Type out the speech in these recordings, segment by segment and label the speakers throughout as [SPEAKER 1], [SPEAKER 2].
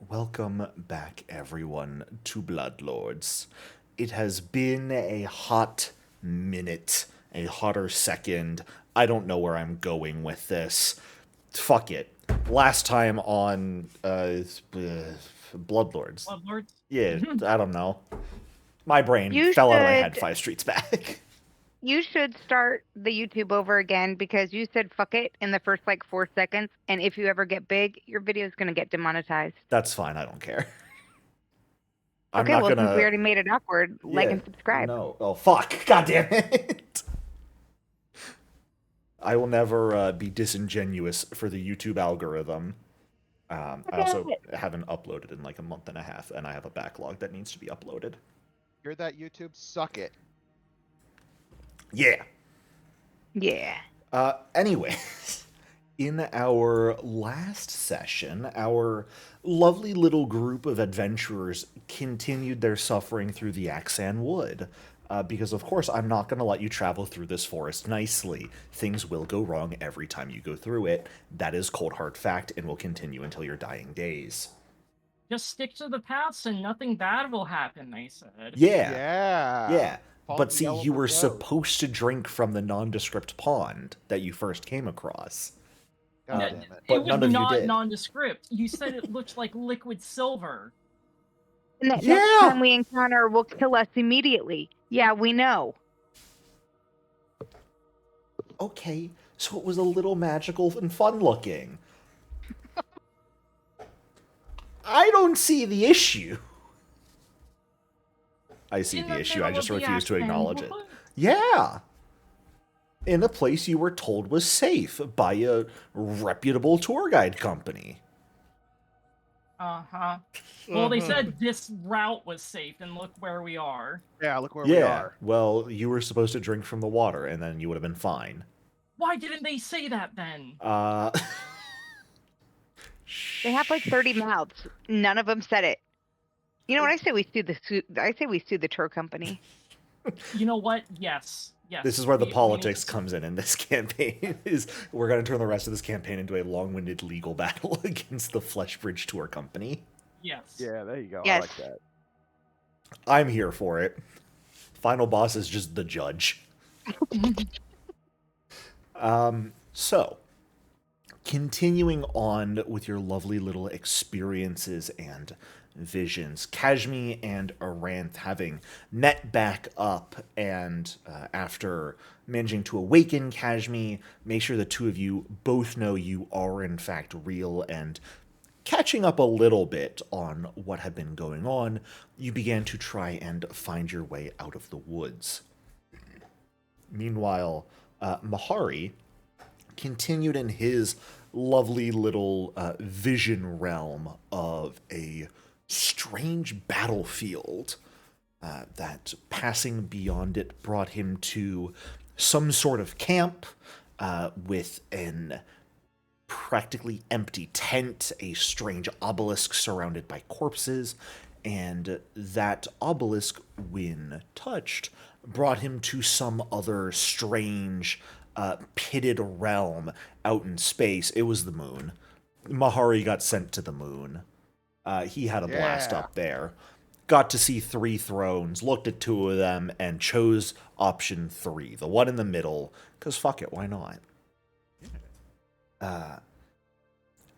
[SPEAKER 1] welcome back, everyone, to Bloodlords. It has been a hot minute, a hotter second. I don't know where I'm going with this. Fuck it. Last time on Bloodlords.
[SPEAKER 2] Bloodlords.
[SPEAKER 1] Yeah, I don't know. My brain
[SPEAKER 3] You
[SPEAKER 1] fell out of my head
[SPEAKER 3] should
[SPEAKER 1] 5 streets back.
[SPEAKER 3] you should start the YouTube over again because you said fuck it in the first like 4 seconds, and if you ever get big, your video is gonna get demonetized.
[SPEAKER 1] That's fine, I don't care. I'm
[SPEAKER 3] Okay,
[SPEAKER 1] not
[SPEAKER 3] well since we
[SPEAKER 1] gonna...
[SPEAKER 3] already made it awkward, like
[SPEAKER 1] Yeah,
[SPEAKER 3] and subscribe.
[SPEAKER 1] no. Oh, fuck. God damn it. I will never be disingenuous for the YouTube algorithm. I also haven't uploaded in like a month and a half, and I have a backlog that needs to be uploaded.
[SPEAKER 4] Hear that, YouTube? Suck it.
[SPEAKER 1] Yeah.
[SPEAKER 3] Yeah.
[SPEAKER 1] Anyways, in our last session, our lovely little group of adventurers continued their suffering through the Axan Wood. Because, of course, I'm not going to let you travel through this forest nicely. Things will go wrong every time you go through it. That is cold hard fact and will continue until your dying days.
[SPEAKER 2] Just stick to the paths and nothing bad will happen, they said.
[SPEAKER 1] Yeah.
[SPEAKER 4] Follow
[SPEAKER 1] But
[SPEAKER 4] the
[SPEAKER 1] see,
[SPEAKER 4] yellow
[SPEAKER 1] you were
[SPEAKER 4] road.
[SPEAKER 1] supposed to drink from the nondescript pond that you first came across.
[SPEAKER 4] God
[SPEAKER 2] N-
[SPEAKER 4] damn it.
[SPEAKER 1] But
[SPEAKER 2] it was
[SPEAKER 1] none of you
[SPEAKER 2] not
[SPEAKER 1] did.
[SPEAKER 2] nondescript. You said it looked like liquid silver.
[SPEAKER 3] And that
[SPEAKER 1] Yeah.
[SPEAKER 3] next time we encounter will kill us immediately. Yeah, we know.
[SPEAKER 1] Okay, so it was a little magical and fun looking. I don't see the issue. I see
[SPEAKER 2] In
[SPEAKER 1] the
[SPEAKER 2] the
[SPEAKER 1] issue, I
[SPEAKER 2] middle
[SPEAKER 1] just
[SPEAKER 2] of the
[SPEAKER 1] refuse to
[SPEAKER 2] Axan
[SPEAKER 1] acknowledge it.
[SPEAKER 2] Wood.
[SPEAKER 1] Yeah. In a place you were told was safe by a reputable tour guide company.
[SPEAKER 2] Uh-huh. Well, they said this route was safe, and look where we are.
[SPEAKER 4] Yeah, look where we are.
[SPEAKER 1] Well, you were supposed to drink from the water, and then you would have been fine.
[SPEAKER 2] Why didn't they say that then?
[SPEAKER 3] They have like 30 mouths. None of them said it. You know what I say? We sue the tour company.
[SPEAKER 2] You know what? Yes.
[SPEAKER 1] This is where the
[SPEAKER 2] we
[SPEAKER 1] politics
[SPEAKER 2] need to-
[SPEAKER 1] comes in this campaign. Is we're going to turn the rest of this campaign into a long-winded legal battle against the Fleshbridge Tour Company.
[SPEAKER 2] Yes.
[SPEAKER 4] Yeah, there you go.
[SPEAKER 3] Yes.
[SPEAKER 4] I like that.
[SPEAKER 1] I'm here for it. Final boss is just the judge. So, continuing on with your lovely little experiences and visions, Kashmi and Aranth having met back up, and after managing to awaken Kashmi, make sure the two of you both know you are in fact real, and catching up a little bit on what had been going on, you began to try and find your way out of the woods. Meanwhile, Mahari continued in his lovely little vision realm of a strange battlefield that, passing beyond it, brought him to some sort of camp with an practically empty tent, a strange obelisk surrounded by corpses, and that obelisk, when touched, brought him to some other strange, pitted realm out in space. It was the moon. Mahari got sent to the moon. He had a blast
[SPEAKER 4] Yeah.
[SPEAKER 1] up there. Got to see 3 thrones, looked at 2 of them, and chose option 3, the one in the middle, because fuck it, why not?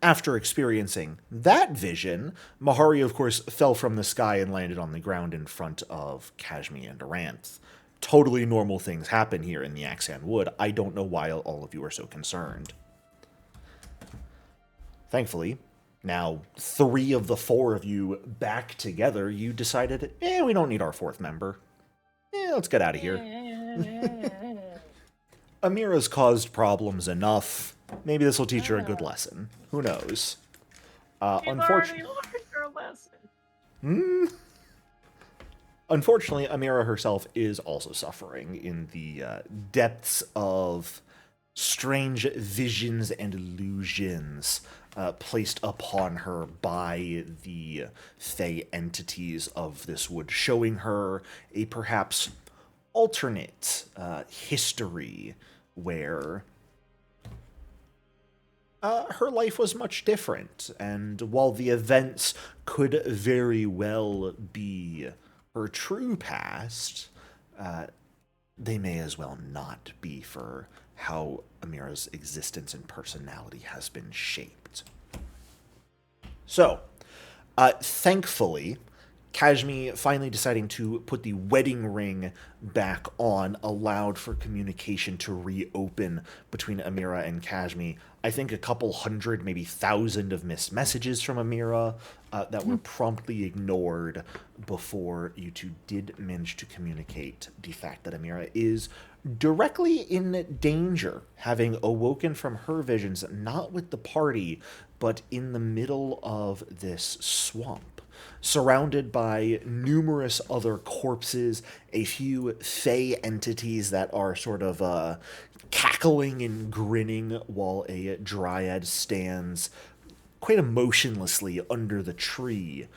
[SPEAKER 1] After experiencing that vision, Mahari, of course, fell from the sky and landed on the ground in front of Kashmi and Aranth. Totally normal things happen here in the Axan Wood. I don't know why all of you are so concerned. Thankfully, now 3 of the 4 of you back together, you decided, we don't need our 4th member. Let's get out of here. Amira's caused problems enough. Maybe this will teach her a good lesson. Who knows? Unfortunately, Amira herself is also suffering in the depths of strange visions and illusions placed upon her by the fey entities of this wood, showing her a perhaps alternate history where her life was much different, and while the events could very well be her true past, they may as well not be for how Amira's existence and personality has been shaped. So, thankfully, Kashmi finally deciding to put the wedding ring back on allowed for communication to reopen between Amira and Kashmi. I think a couple hundred, maybe 1,000 of missed messages from Amira that were promptly ignored before you two did manage to communicate the fact that Amira is directly in danger, having awoken from her visions, not with the party, but in the middle of this swamp, surrounded by numerous other corpses, a few fey entities that are sort of cackling and grinning while a dryad stands quite emotionlessly under the tree,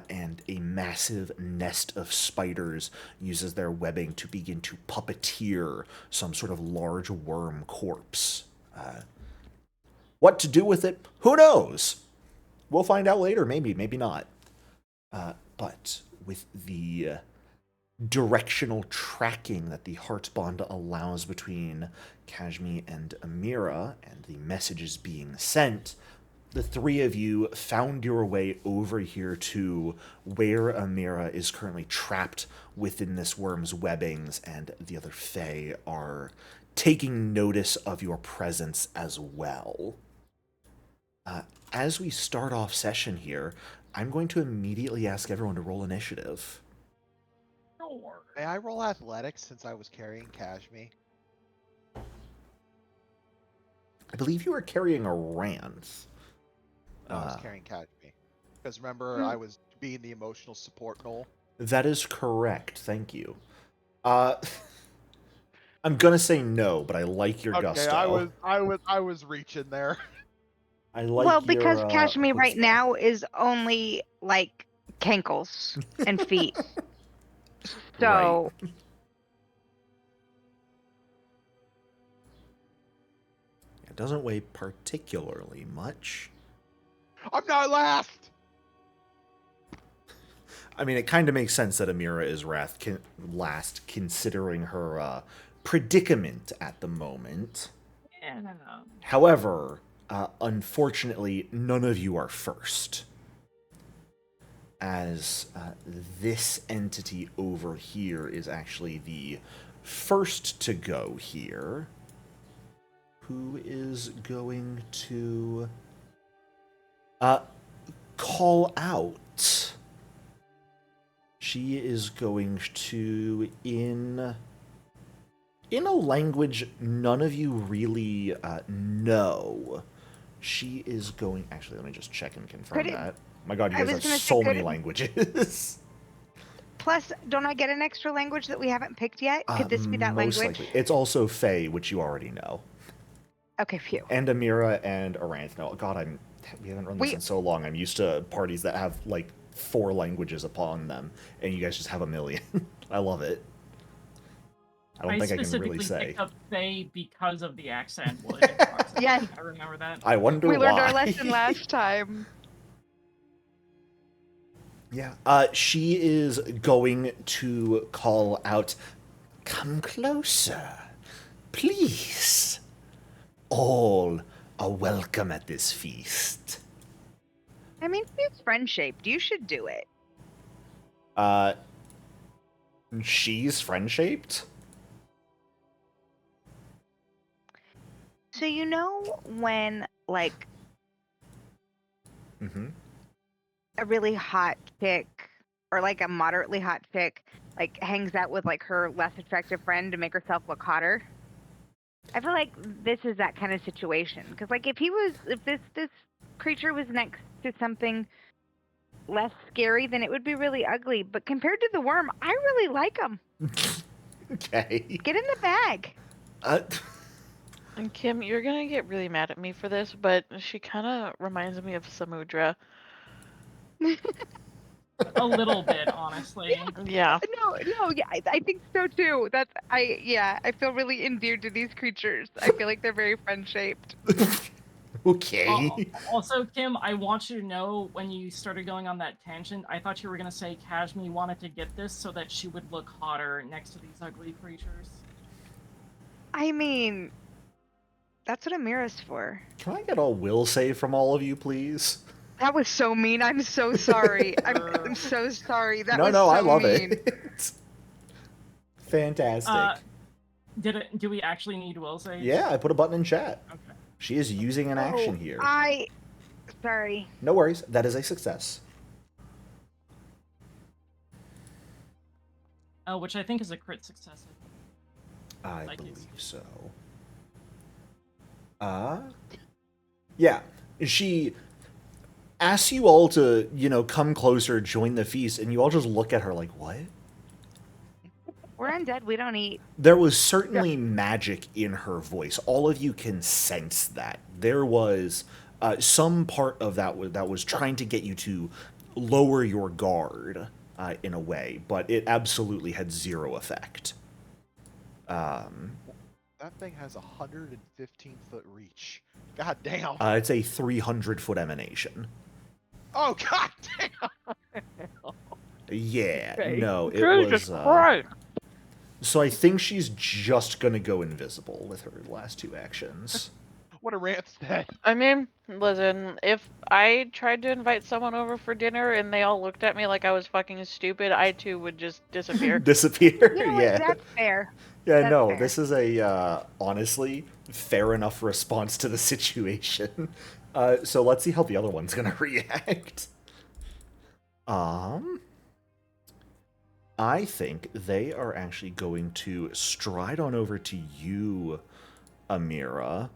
[SPEAKER 1] and a massive nest of spiders uses their webbing to begin to puppeteer some sort of large worm corpse. What to do with it? Who knows? We'll find out later, maybe, maybe not. But with the directional tracking that the heart bond allows between Kashmi and Amira, and the messages being sent, the three of you found your way over here to where Amira is currently trapped within this worm's webbings, and the other Fae are taking notice of your presence as well. As we start off session here, I'm going to immediately ask everyone to roll initiative.
[SPEAKER 2] Sure.
[SPEAKER 4] May I roll athletics since I was carrying Kashmi?
[SPEAKER 1] I believe you were carrying a Ranth.
[SPEAKER 4] No, I was carrying Kashmi. Because remember, I was being the emotional support Noel.
[SPEAKER 1] That is correct. Thank you. I'm gonna say no, but I like your gusto.
[SPEAKER 4] I was reaching there.
[SPEAKER 1] I like
[SPEAKER 3] Well, because
[SPEAKER 1] your,
[SPEAKER 3] Kashmi right
[SPEAKER 1] chutzpah.
[SPEAKER 3] now is only like cankles and feet. So
[SPEAKER 1] It doesn't weigh particularly much.
[SPEAKER 4] I'm not last.
[SPEAKER 1] I mean, it kind of makes sense that Amira is last, considering her predicament at the moment.
[SPEAKER 2] Yeah.
[SPEAKER 1] However, unfortunately, none of you are first, as this entity over here is actually the first to go here. Who is going to call out? She is going to, in a language none of you really know, she is going... Actually, let me just check and confirm that. My god, you guys have so many languages.
[SPEAKER 3] plus, don't I get an extra language that we haven't picked yet? Could this be that
[SPEAKER 1] Most
[SPEAKER 3] language?
[SPEAKER 1] likely. It's also Fae, which you already know.
[SPEAKER 3] Okay, phew.
[SPEAKER 1] And Amira and Aranth. No, god, we haven't run this in so long. I'm used to parties that have, like, 4 languages upon them, and you guys just have a million. I love it. I don't think I can really say.
[SPEAKER 2] I picked up Fae because of the accent.
[SPEAKER 3] Yes.
[SPEAKER 2] I remember that.
[SPEAKER 1] I wonder why.
[SPEAKER 3] We learned our lesson last time.
[SPEAKER 1] Yeah. She is going to call out, "Come closer, please. All are welcome at this feast."
[SPEAKER 3] I mean, she's friend-shaped. You should do it.
[SPEAKER 1] She's friend-shaped?
[SPEAKER 3] So you know when, like, a really hot chick, or like a moderately hot chick, like hangs out with like her less attractive friend to make herself look hotter? I feel like this is that kind of situation. Because like if this creature was next to something less scary, then it would be really ugly. But compared to the worm, I really like him.
[SPEAKER 1] Okay.
[SPEAKER 3] Get in the bag.
[SPEAKER 5] And Kim, you're gonna get really mad at me for this, but she kind of reminds me of Samudra.
[SPEAKER 2] A little bit, honestly.
[SPEAKER 5] Yeah.
[SPEAKER 3] No, yeah, I think so too. I feel really endeared to these creatures. I feel like they're very friend-shaped.
[SPEAKER 1] Okay.
[SPEAKER 2] Also, Kim, I want you to know when you started going on that tangent, I thought you were going to say Kashmi wanted to get this so that she would look hotter next to these ugly creatures.
[SPEAKER 3] I mean, that's what Amira's for.
[SPEAKER 1] Can I get a will save from all of you, please?
[SPEAKER 3] That was so mean. I'm so sorry. I'm so sorry. That
[SPEAKER 1] no,
[SPEAKER 3] was
[SPEAKER 1] no,
[SPEAKER 3] so
[SPEAKER 1] I love
[SPEAKER 3] mean.
[SPEAKER 1] it. Fantastic.
[SPEAKER 2] Do we actually need will saves?
[SPEAKER 1] Yeah, I put a button in chat.
[SPEAKER 2] Okay.
[SPEAKER 1] She is using an action here.
[SPEAKER 3] Sorry.
[SPEAKER 1] No worries. That is a success.
[SPEAKER 2] Which I think is a crit success.
[SPEAKER 1] I
[SPEAKER 2] Like
[SPEAKER 1] believe
[SPEAKER 2] it's-
[SPEAKER 1] so. Yeah. She asks you all to, come closer, join the feast, and you all just look at her like, what?
[SPEAKER 3] We're undead. We don't eat.
[SPEAKER 1] There was certainly magic in her voice. All of you can sense that. There was some part of that was trying to get you to lower your guard in a way, but it absolutely had zero effect.
[SPEAKER 4] That thing has 115-foot reach. God damn.
[SPEAKER 1] It's a 300-foot emanation.
[SPEAKER 4] Oh, god damn.
[SPEAKER 1] Yeah,
[SPEAKER 5] Okay.
[SPEAKER 1] no, it
[SPEAKER 5] Jesus
[SPEAKER 1] was...
[SPEAKER 5] Christ.
[SPEAKER 1] So I think she's just gonna go invisible with her last two actions.
[SPEAKER 4] What a rant's that.
[SPEAKER 5] I mean, listen, if I tried to invite someone over for dinner and they all looked at me like I was fucking stupid, I too would just disappear.
[SPEAKER 1] Disappear,
[SPEAKER 3] You know what?
[SPEAKER 1] yeah.
[SPEAKER 3] That's fair.
[SPEAKER 1] Yeah,
[SPEAKER 3] That's
[SPEAKER 1] no,
[SPEAKER 3] fair.
[SPEAKER 1] this is a, honestly, fair enough response to the situation. So let's see how the other one's gonna react. I think they are actually going to stride on over to you, Amira.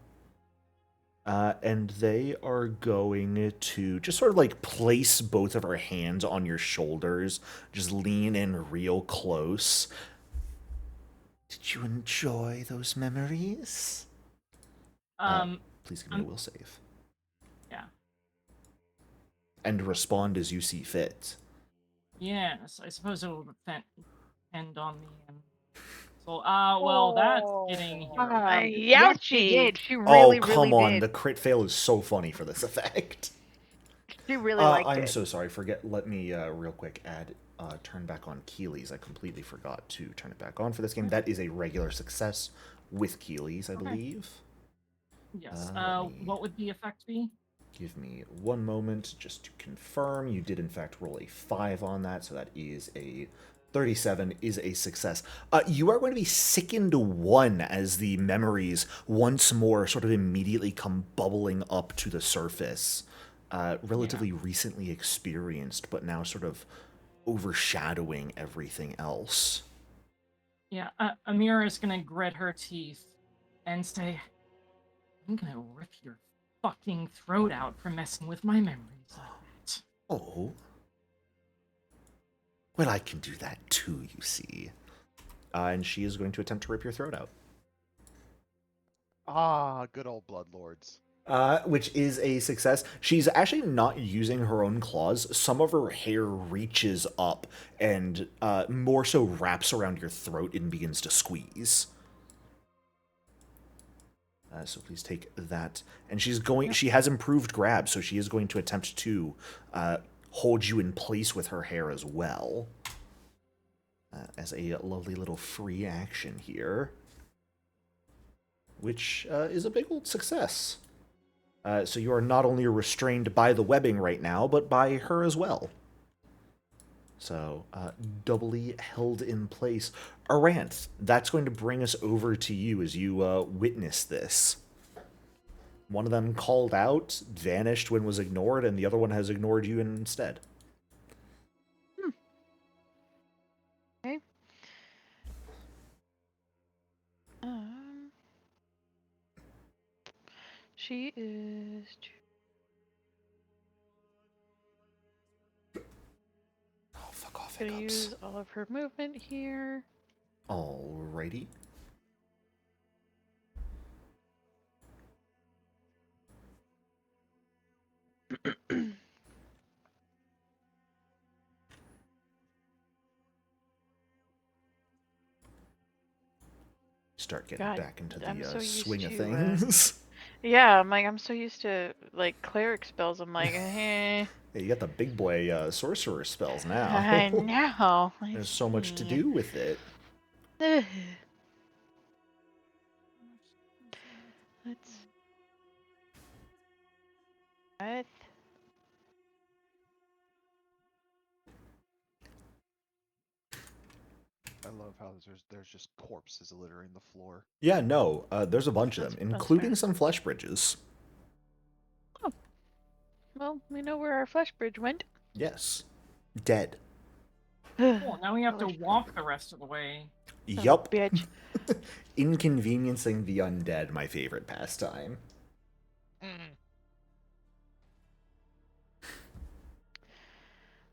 [SPEAKER 1] And they are going to just sort of like place both of her hands on your shoulders, just lean in real close. Did you enjoy those memories? Please give me a will save.
[SPEAKER 2] Yeah.
[SPEAKER 1] And respond as you see fit.
[SPEAKER 2] Yes, I suppose it will depend on the so well that's getting here.
[SPEAKER 3] Yes, she
[SPEAKER 5] Youchie.
[SPEAKER 3] did. She
[SPEAKER 1] Oh,
[SPEAKER 3] really,
[SPEAKER 1] come
[SPEAKER 3] really
[SPEAKER 1] on.
[SPEAKER 3] did.
[SPEAKER 1] The crit fail is so funny for this effect.
[SPEAKER 3] She really liked
[SPEAKER 1] I'm
[SPEAKER 3] it.
[SPEAKER 1] so sorry. Let me real quick add turn back on Keeley's. I completely forgot to turn it back on for this game. That is a regular success with Keeley's, I believe.
[SPEAKER 2] Yes.
[SPEAKER 1] let me-
[SPEAKER 2] What would the effect be?
[SPEAKER 1] Give me one moment just to confirm. You did, in fact, roll a 5 on that, so that is a 37 is a success. You are going to be sickened 1 as the memories once more sort of immediately come bubbling up to the surface. Relatively recently experienced, but now sort of overshadowing everything else.
[SPEAKER 2] Yeah, Amira is gonna grit her teeth and say, I'm gonna rip your fucking throat out for messing with my memories like that.
[SPEAKER 1] Oh. Well, I can do that too, you see. And she is going to attempt to rip your throat out.
[SPEAKER 4] Ah, good old bloodlords.
[SPEAKER 1] Which is a success. She's actually not using her own claws. Some of her hair reaches up and more so wraps around your throat and begins to squeeze. So please take that. And she has improved grab, so she is going to attempt to hold you in place with her hair as well. As a lovely little free action here. Which is a big old success. So you are not only restrained by the webbing right now, but by her as well. So, doubly held in place. Aranth, that's going to bring us over to you as you witness this. One of them called out, vanished when was ignored, and the other one has ignored you instead.
[SPEAKER 5] Okay. She is.
[SPEAKER 1] Oh, fuck off,
[SPEAKER 5] Gonna
[SPEAKER 1] hiccups.
[SPEAKER 5] use all of her movement here.
[SPEAKER 1] Alrighty. Start getting
[SPEAKER 5] God,
[SPEAKER 1] back into
[SPEAKER 5] I'm
[SPEAKER 1] the
[SPEAKER 5] so used
[SPEAKER 1] swing of
[SPEAKER 5] to,
[SPEAKER 1] things.
[SPEAKER 5] Yeah, I'm like, I'm so used to, like, cleric spells. I'm like, eh.
[SPEAKER 1] Yeah, you got the big boy sorcerer spells now.
[SPEAKER 5] I know.
[SPEAKER 1] There's so much to do with it.
[SPEAKER 5] Let's. What?
[SPEAKER 4] I love how there's just corpses littering the floor.
[SPEAKER 1] Yeah, no, there's a bunch of them,
[SPEAKER 5] That's
[SPEAKER 1] including
[SPEAKER 5] fair.
[SPEAKER 1] some flesh bridges.
[SPEAKER 5] Oh, well, we know where our flesh bridge went.
[SPEAKER 1] Yes. Dead.
[SPEAKER 2] Cool. Now we have to walk the rest of the way.
[SPEAKER 1] Yup.
[SPEAKER 5] Bitch.
[SPEAKER 1] Inconveniencing the undead, my favorite pastime.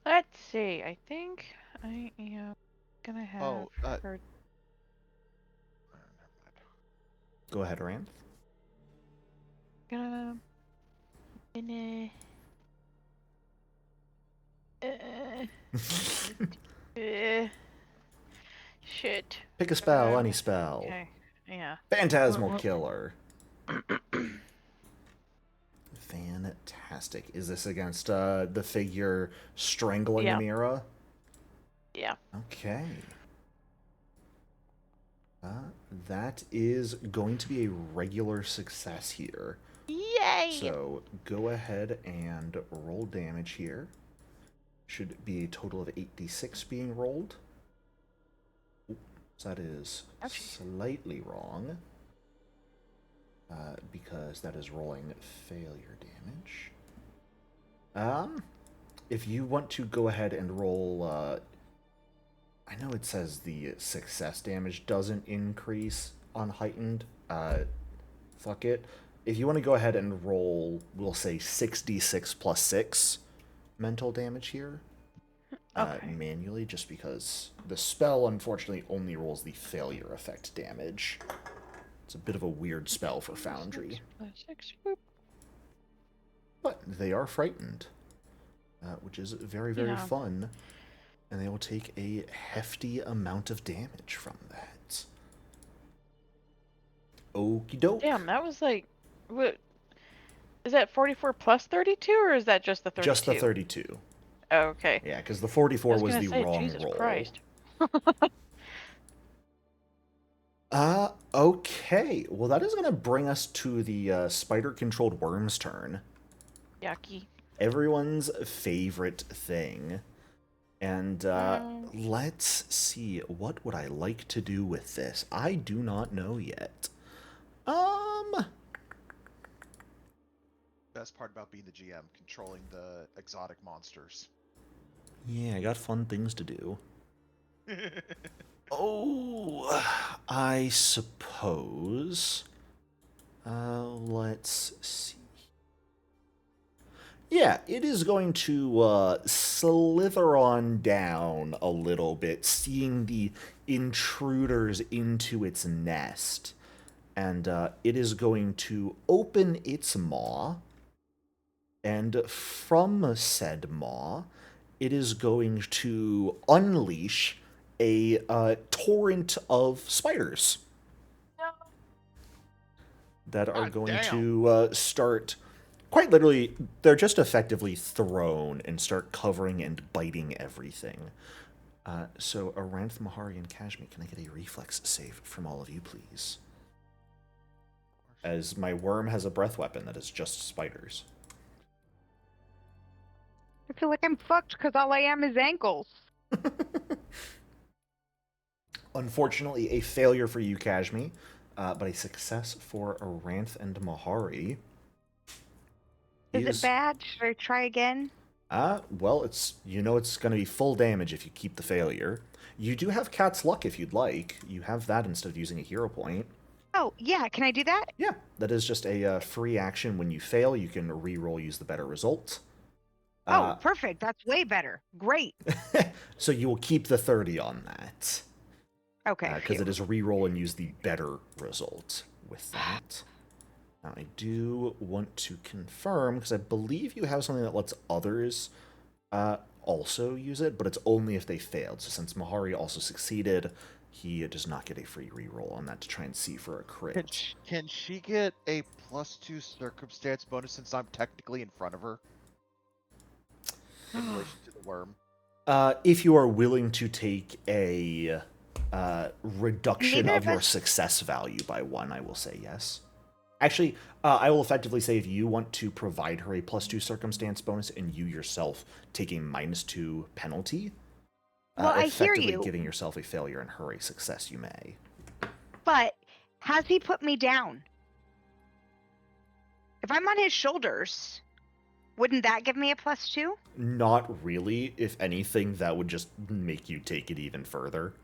[SPEAKER 5] Let's see. I think I am gonna have
[SPEAKER 4] Oh,
[SPEAKER 5] her.
[SPEAKER 4] never mind.
[SPEAKER 1] Go ahead, Rand.
[SPEAKER 5] Gonna. Shit.
[SPEAKER 1] Pick a spell, any spell.
[SPEAKER 5] Okay. Yeah.
[SPEAKER 1] Phantasmal Killer. Fantastic. Is this against the figure strangling
[SPEAKER 5] Yeah.
[SPEAKER 1] Amira?
[SPEAKER 5] Yeah.
[SPEAKER 1] Okay. That is going to be a regular success here.
[SPEAKER 5] Yay!
[SPEAKER 1] So go ahead and roll damage here. Should be a total of 8d6 being rolled. So that is slightly wrong. Because that is rolling failure damage. If you want to go ahead and roll, I know it says the success damage doesn't increase on heightened. Fuck it. If you want to go ahead and roll, we'll say 6d6 plus 6 mental damage here. Manually, just because the spell, unfortunately, only rolls the failure effect damage. It's a bit of a weird spell for Foundry. But they are frightened, which is very, very fun. And they will take a hefty amount of damage from that. Okie doke.
[SPEAKER 5] Damn, that was like, what? Is that 44 plus 32, or is that just the 32?
[SPEAKER 1] Just the 32.
[SPEAKER 5] Oh, okay.
[SPEAKER 1] Yeah, because the 44 was the wrong
[SPEAKER 5] Jesus
[SPEAKER 1] roll.
[SPEAKER 5] Christ.
[SPEAKER 1] Okay. Well, that is going to bring us to the spider-controlled worm's turn.
[SPEAKER 5] Yucky.
[SPEAKER 1] Everyone's favorite thing. And let's see, what would I like to do with this? I do not know yet.
[SPEAKER 4] Best part about being the GM, controlling the exotic monsters.
[SPEAKER 1] Yeah, I got fun things to do. Oh, I suppose. Let's see. Yeah, it is going to slither on down a little bit, seeing the intruders into its nest. And it is going to open its maw. And from said maw, it is going to unleash a torrent of spiders that are going to start, quite literally, they're just effectively thrown and start covering and biting everything. So Aranth, Mahari, and Kashmi, can I get a reflex save from all of you, please? As my worm has a breath weapon that is just spiders.
[SPEAKER 3] I feel like I'm fucked because all I am is ankles.
[SPEAKER 1] Unfortunately, a failure for you, Kashmi, but a success for Aranth and Mahari.
[SPEAKER 3] Is it bad? Should I try again?
[SPEAKER 1] Well, it's going to be full damage if you keep the failure. You do have Cat's Luck if you'd like. You have that instead of using a hero point.
[SPEAKER 3] Oh, yeah. Can I do that?
[SPEAKER 1] Yeah, that is just a free action. When you fail, you can re-roll, use the better result.
[SPEAKER 3] Oh, perfect. That's way better. Great.
[SPEAKER 1] So you will keep the 30 on that.
[SPEAKER 3] Okay.
[SPEAKER 1] Because it is re-roll and use the better result with that. Now, I do want to confirm, because I believe you have something that lets others also use it, but it's only if they failed. So since Mahari also succeeded, He does not get a free reroll on that to try and see for a
[SPEAKER 4] Can
[SPEAKER 1] crit.
[SPEAKER 4] can she get a +2 circumstance bonus since I'm technically in front of her? In relation to the worm.
[SPEAKER 1] If you are willing to take a reduction
[SPEAKER 3] Neither
[SPEAKER 1] of
[SPEAKER 3] of
[SPEAKER 1] your
[SPEAKER 3] us-
[SPEAKER 1] success value by 1, I will say yes. Actually, I will effectively say if you want to provide her a +2 circumstance bonus and you yourself take a -2 penalty,
[SPEAKER 3] Well, I hear
[SPEAKER 1] effectively
[SPEAKER 3] you.
[SPEAKER 1] giving yourself a failure and her a success, you may.
[SPEAKER 3] But has he put me down? If I'm on his shoulders, wouldn't that give me a +2?
[SPEAKER 1] Not really. If anything, that would just make you take it even further.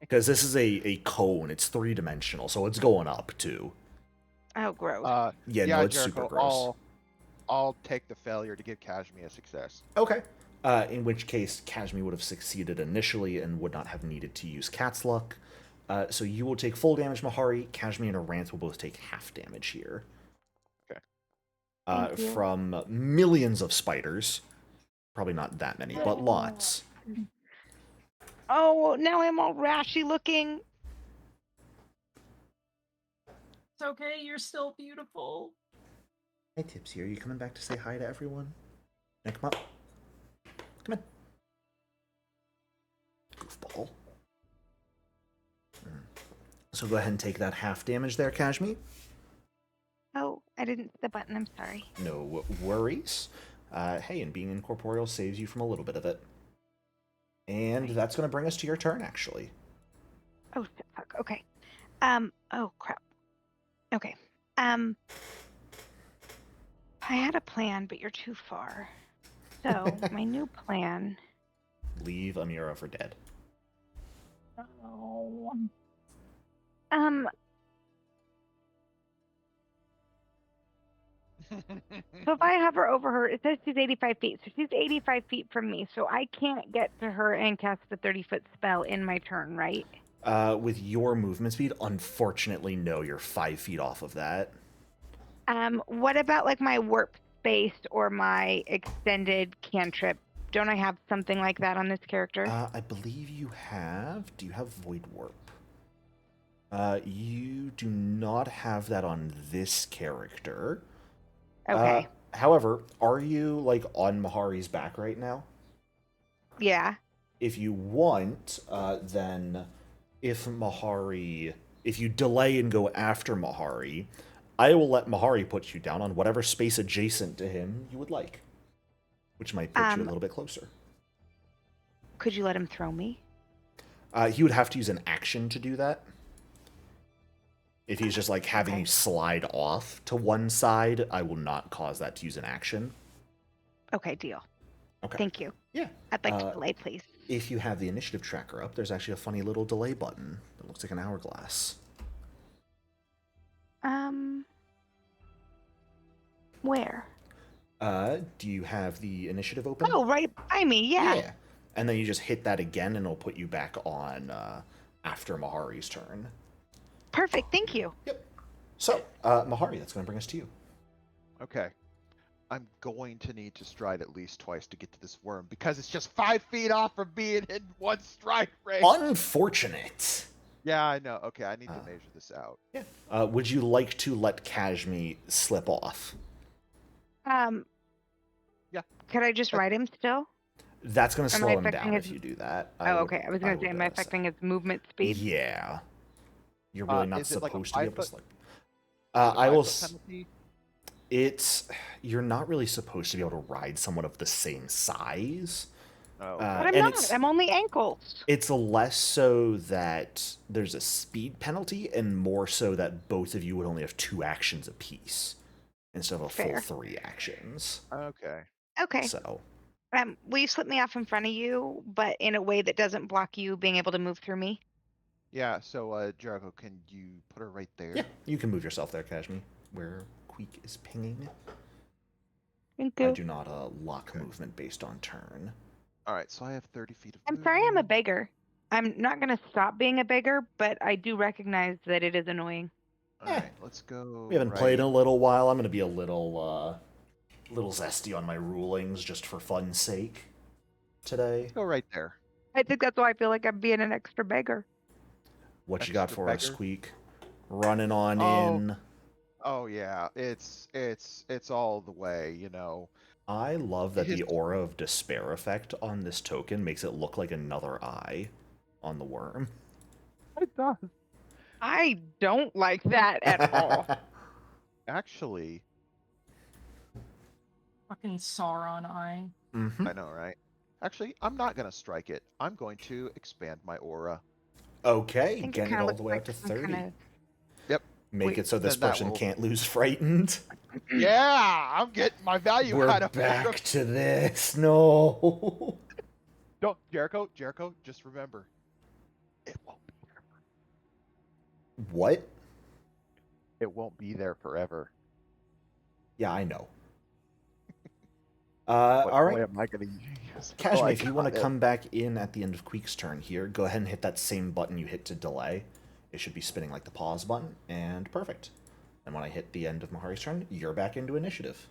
[SPEAKER 1] Because this is a cone. It's 3-dimensional, so it's going up, too.
[SPEAKER 3] Oh, gross.
[SPEAKER 1] Yeah, no, it's super
[SPEAKER 4] Jericho,
[SPEAKER 1] gross.
[SPEAKER 4] I'll take the failure to give Kashmi a success.
[SPEAKER 1] Okay. In which case, Kashmi would have succeeded initially and would not have needed to use Cat's Luck. So you will take full damage, Mahari. Kashmi and Aranthe will both take half damage here.
[SPEAKER 4] Okay.
[SPEAKER 3] Thank you.
[SPEAKER 1] From millions of spiders. Probably not that many, but lots.
[SPEAKER 3] Oh, now I'm all rashy looking.
[SPEAKER 2] It's okay, you're still beautiful.
[SPEAKER 1] Hey, Tipsy, are you coming back to say hi to everyone? Now, come up. Come in. Goofball. So go ahead and take that half damage there, Kashmi.
[SPEAKER 3] Oh, I didn't see the button. I'm sorry.
[SPEAKER 1] No worries. Hey, and being incorporeal saves you from a little bit of it. And that's going to bring us to your turn, actually.
[SPEAKER 3] Oh, fuck. Okay. Oh, crap. Okay. I had a plan, but you're too far. So, my new plan.
[SPEAKER 1] Leave Amira for dead.
[SPEAKER 2] Oh.
[SPEAKER 3] So if I hover over her, it says she's 85 feet. So she's 85 feet from me. So I can't get to her and cast the 30-foot spell in my turn, right?
[SPEAKER 1] With your movement speed, unfortunately, no, you're 5 feet off of that.
[SPEAKER 3] What about like my warp space or my extended cantrip? Don't I have something like that on this character?
[SPEAKER 1] I believe you have. Do you have Void Warp? You do not have that on this character.
[SPEAKER 3] Okay.
[SPEAKER 1] However, are you like on Mahari's back right now?
[SPEAKER 3] Yeah.
[SPEAKER 1] If you want, then if you delay and go after Mahari, I will let Mahari put you down on whatever space adjacent to him you would like, which might put you a little bit closer.
[SPEAKER 3] Could you let him throw me?
[SPEAKER 1] He would have to use an action to do that. If he's just like having
[SPEAKER 3] Okay.
[SPEAKER 1] you slide off to one side, I will not cause that to use an action.
[SPEAKER 3] Okay, deal.
[SPEAKER 1] Okay.
[SPEAKER 3] Thank you.
[SPEAKER 1] Yeah.
[SPEAKER 3] I'd like to delay, please.
[SPEAKER 1] If you have the initiative tracker up, there's actually a funny little delay button that looks like an hourglass.
[SPEAKER 3] Where?
[SPEAKER 1] Do you have the initiative open?
[SPEAKER 3] Oh, right by me. Yeah.
[SPEAKER 1] And then you just hit that again, and it'll put you back on after Mahari's turn.
[SPEAKER 3] Perfect. Thank you.
[SPEAKER 1] Yep. So, Mahari, that's going to bring us to you.
[SPEAKER 4] Okay. I'm going to need to stride at least twice to get to this worm because it's just 5 feet off from being in one stride range.
[SPEAKER 1] Unfortunate.
[SPEAKER 4] Yeah, I know. Okay, I need to measure this out.
[SPEAKER 1] Yeah. Would you like to let Kashmi slip off?
[SPEAKER 4] Yeah.
[SPEAKER 3] Could I just ride him still?
[SPEAKER 1] That's going to
[SPEAKER 3] Am
[SPEAKER 1] slow
[SPEAKER 3] I
[SPEAKER 1] him
[SPEAKER 3] affecting
[SPEAKER 1] down
[SPEAKER 3] his-
[SPEAKER 1] if you do that.
[SPEAKER 3] Oh, okay. I was going to say, am I affecting his movement speed?
[SPEAKER 1] Yeah. You're really not
[SPEAKER 4] Is it like a
[SPEAKER 1] supposed to be able to
[SPEAKER 4] 5
[SPEAKER 1] slip.
[SPEAKER 4] Is it a
[SPEAKER 1] I will.
[SPEAKER 4] 5 foot penalty?
[SPEAKER 1] You're not really supposed to be able to ride someone of the same size.
[SPEAKER 4] Oh.
[SPEAKER 3] But I'm
[SPEAKER 1] and
[SPEAKER 3] not. I'm only ankles.
[SPEAKER 1] It's less so that there's a speed penalty, and more so that both of you would only have 2 actions apiece instead of a
[SPEAKER 3] Fair.
[SPEAKER 1] full 3 actions.
[SPEAKER 4] Okay.
[SPEAKER 3] Okay.
[SPEAKER 1] So,
[SPEAKER 3] Will you slip me off in front of you, but in a way that doesn't block you being able to move through me?
[SPEAKER 4] Yeah, so, Jericho, can you put her right there?
[SPEAKER 1] yeah, you can move yourself there, Kashmi, where Queek is pinging.
[SPEAKER 3] Thank
[SPEAKER 1] I
[SPEAKER 3] you.
[SPEAKER 1] do not lock movement based on turn.
[SPEAKER 4] Alright, so I have 30 feet of
[SPEAKER 3] I'm sorry I'm a
[SPEAKER 4] movement.
[SPEAKER 3] beggar. I'm not going to stop being a beggar, but I do recognize that it is annoying.
[SPEAKER 4] Alright, let's go.
[SPEAKER 1] We haven't
[SPEAKER 4] right.
[SPEAKER 1] played in a little while. I'm going to be a little zesty on my rulings just for fun's sake today.
[SPEAKER 4] Let's go right there.
[SPEAKER 3] I think that's why I feel like I'm being an extra beggar.
[SPEAKER 1] What you got
[SPEAKER 4] Extra
[SPEAKER 1] for us,
[SPEAKER 4] beggar?
[SPEAKER 1] Squeak? Running on
[SPEAKER 4] Oh.
[SPEAKER 1] in.
[SPEAKER 4] Oh yeah, it's all the way,
[SPEAKER 1] I love that
[SPEAKER 4] His
[SPEAKER 1] the aura of despair effect on this token makes it look like another eye on the worm.
[SPEAKER 4] It does.
[SPEAKER 3] I don't like that at all.
[SPEAKER 4] Actually,
[SPEAKER 2] Fucking Sauron eye.
[SPEAKER 1] Mm-hmm.
[SPEAKER 4] I know, right? Actually, I'm not gonna strike it. I'm going to expand my aura.
[SPEAKER 3] I
[SPEAKER 1] Okay,
[SPEAKER 3] think it
[SPEAKER 1] getting it
[SPEAKER 3] kind of
[SPEAKER 1] all
[SPEAKER 3] looks
[SPEAKER 1] the way up
[SPEAKER 3] like
[SPEAKER 1] to
[SPEAKER 3] some
[SPEAKER 1] 30.
[SPEAKER 3] kind
[SPEAKER 4] Yep.
[SPEAKER 1] Make it so this
[SPEAKER 4] Then that
[SPEAKER 1] person
[SPEAKER 4] will.
[SPEAKER 1] can't lose frightened.
[SPEAKER 4] Yeah, I'm getting my value
[SPEAKER 1] We're
[SPEAKER 4] out of
[SPEAKER 1] back
[SPEAKER 4] it.
[SPEAKER 1] to this. No.
[SPEAKER 4] Don't, Jericho, just remember, it won't be there.
[SPEAKER 1] What?
[SPEAKER 4] It won't be there forever.
[SPEAKER 1] Yeah, I know.
[SPEAKER 4] But
[SPEAKER 1] All
[SPEAKER 4] boy,
[SPEAKER 1] right.
[SPEAKER 4] am I gonna use it.
[SPEAKER 1] Cashman,
[SPEAKER 4] I
[SPEAKER 1] if you want
[SPEAKER 4] got
[SPEAKER 1] to
[SPEAKER 4] it.
[SPEAKER 1] come back in at the end of Queek's turn here, go ahead and hit that same button you hit to delay. It should be spinning like the pause button, and perfect. And when I hit the end of Mahari's turn, you're back into initiative.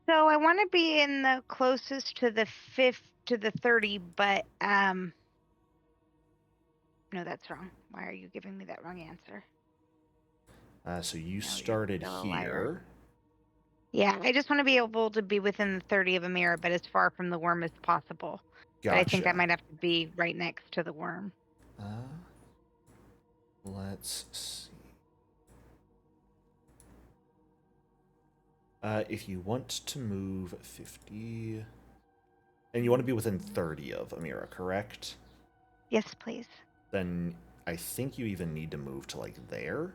[SPEAKER 3] So I want to be in the closest to the 30, but no, that's wrong. Why are you giving me that wrong answer?
[SPEAKER 1] So you
[SPEAKER 3] you're
[SPEAKER 1] started
[SPEAKER 3] still a liar.
[SPEAKER 1] here.
[SPEAKER 3] Yeah, I just want to be able to be within the 30 of Amira, but as far from the worm as possible. But I think I
[SPEAKER 1] Gotcha.
[SPEAKER 3] might have to be right next to the worm.
[SPEAKER 1] Let's see. If you want to move 50... And you want to be within 30 of Amira, correct?
[SPEAKER 3] Yes, please.
[SPEAKER 1] Then I think you even need to move to, like, there.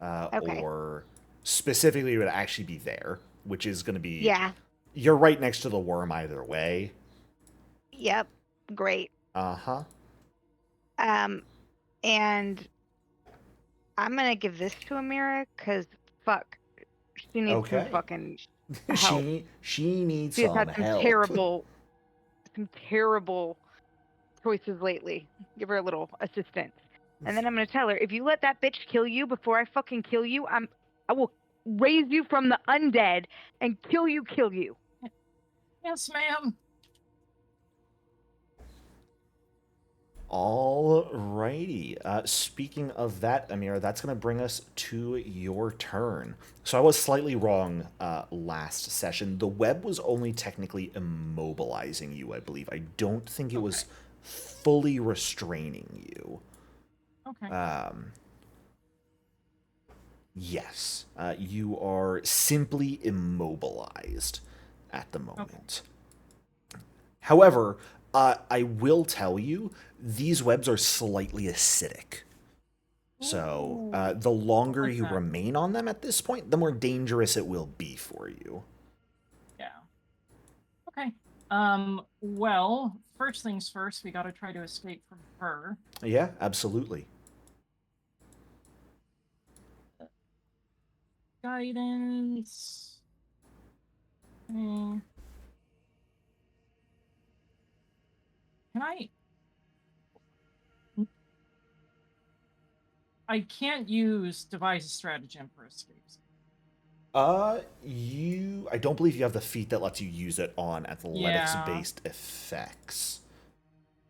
[SPEAKER 3] Okay.
[SPEAKER 1] Or specifically, it would actually be there, which is going to be...
[SPEAKER 3] Yeah.
[SPEAKER 1] You're right next to the worm either way.
[SPEAKER 3] Yep. Great.
[SPEAKER 1] Uh-huh.
[SPEAKER 3] And I'm gonna give this to Amira because fuck, she needs some
[SPEAKER 1] Okay.
[SPEAKER 3] fucking help.
[SPEAKER 1] She needs
[SPEAKER 3] She has
[SPEAKER 1] some
[SPEAKER 3] had some
[SPEAKER 1] help.
[SPEAKER 3] terrible choices lately. Give her a little assistance. And then I'm gonna tell her, if you let that bitch kill you before I fucking kill you, I will raise you from the undead and kill you.
[SPEAKER 2] Yes, ma'am.
[SPEAKER 1] Alrighty. Speaking of that, Amira, that's going to bring us to your turn. So I was slightly wrong last session. The web was only technically immobilizing you, I believe. I don't think it was fully restraining you.
[SPEAKER 2] Okay.
[SPEAKER 1] Yes. You are simply immobilized at the moment. However, I will tell you, these webs are slightly acidic. So, the longer
[SPEAKER 2] like
[SPEAKER 1] you
[SPEAKER 2] that.
[SPEAKER 1] remain on them at this point, the more dangerous it will be for you.
[SPEAKER 2] Yeah. Okay. Well, first things first, we gotta try to escape from her.
[SPEAKER 1] Yeah, absolutely.
[SPEAKER 2] Guidance. Can I can't use devise a stratagem for escapes.
[SPEAKER 1] I don't believe you have the feat that lets you use it on athletics-based effects.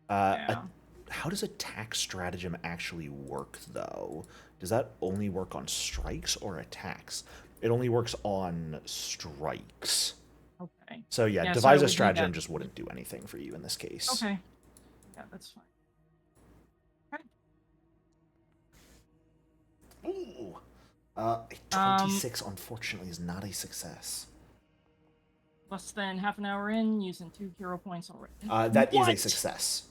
[SPEAKER 2] Yeah.
[SPEAKER 1] How does attack stratagem actually work, though? Does that only work on strikes or attacks? It only works on strikes.
[SPEAKER 2] Okay.
[SPEAKER 1] So yeah,
[SPEAKER 2] Yeah, so I
[SPEAKER 1] devise a
[SPEAKER 2] would need
[SPEAKER 1] stratagem
[SPEAKER 2] that.
[SPEAKER 1] just wouldn't do anything for you in this case.
[SPEAKER 2] Okay. Yeah, that's fine. Okay.
[SPEAKER 1] Ooh. A 26, unfortunately, is not a success.
[SPEAKER 2] Less than half an hour in, using 2 hero points already.
[SPEAKER 1] That is
[SPEAKER 2] What?
[SPEAKER 1] a success.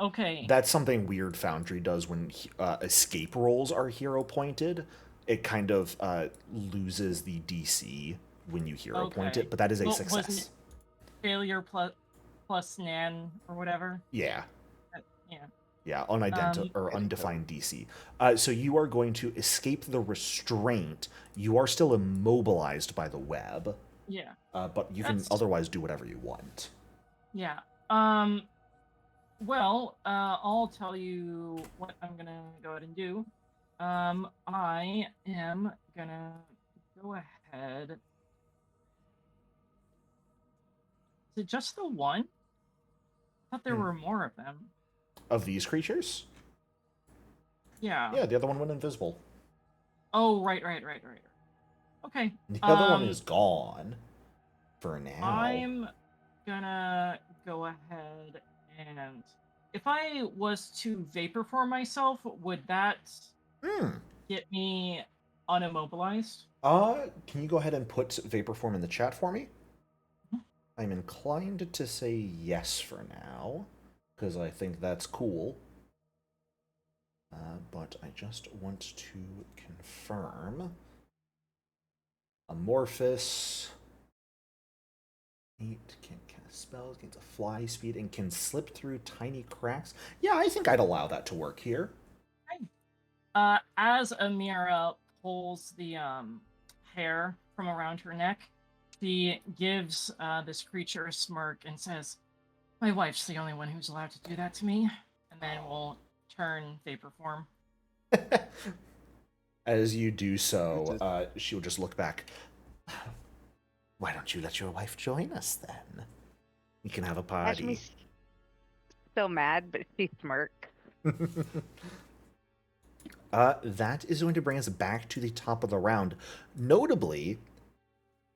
[SPEAKER 2] Okay.
[SPEAKER 1] That's something Weird Foundry does when escape rolls are hero pointed. It kind of loses the DC when you hero point it, but that is a success.
[SPEAKER 2] Wasn't it failure plus nan or whatever?
[SPEAKER 1] Yeah.
[SPEAKER 2] Yeah.
[SPEAKER 1] Yeah, undefined DC. So you are going to escape the restraint. You are still immobilized by the web.
[SPEAKER 2] Yeah.
[SPEAKER 1] But you can otherwise do whatever you want.
[SPEAKER 2] Yeah. Well, I'll tell you what I'm gonna go ahead and do. I am gonna go ahead Is it just the one? I thought there were more of them.
[SPEAKER 1] Of these creatures?
[SPEAKER 2] Yeah.
[SPEAKER 1] Yeah, the other one went invisible.
[SPEAKER 2] Oh, right. Okay.
[SPEAKER 1] The other one is gone. For now.
[SPEAKER 2] I'm gonna go ahead and... If I was to vapor form myself, would that get me unimmobilized?
[SPEAKER 1] Can you go ahead and put vapor form in the chat for me? I'm inclined to say yes for now, because I think that's cool. But I just want to confirm. Amorphous. 8 can cast spells, gains a fly speed, and can slip through tiny cracks. Yeah, I think I'd allow that to work here.
[SPEAKER 2] As Amira pulls the hair from around her neck, she gives this creature a smirk and says, "My wife's the only one who's allowed to do that to me," and then we'll turn vapor form.
[SPEAKER 1] As you do so, she'll just look back. Why don't you let your wife join us then? We can have a party.
[SPEAKER 3] Ashmi's so mad, but she smirks.
[SPEAKER 1] That is going to bring us back to the top of the round. Notably,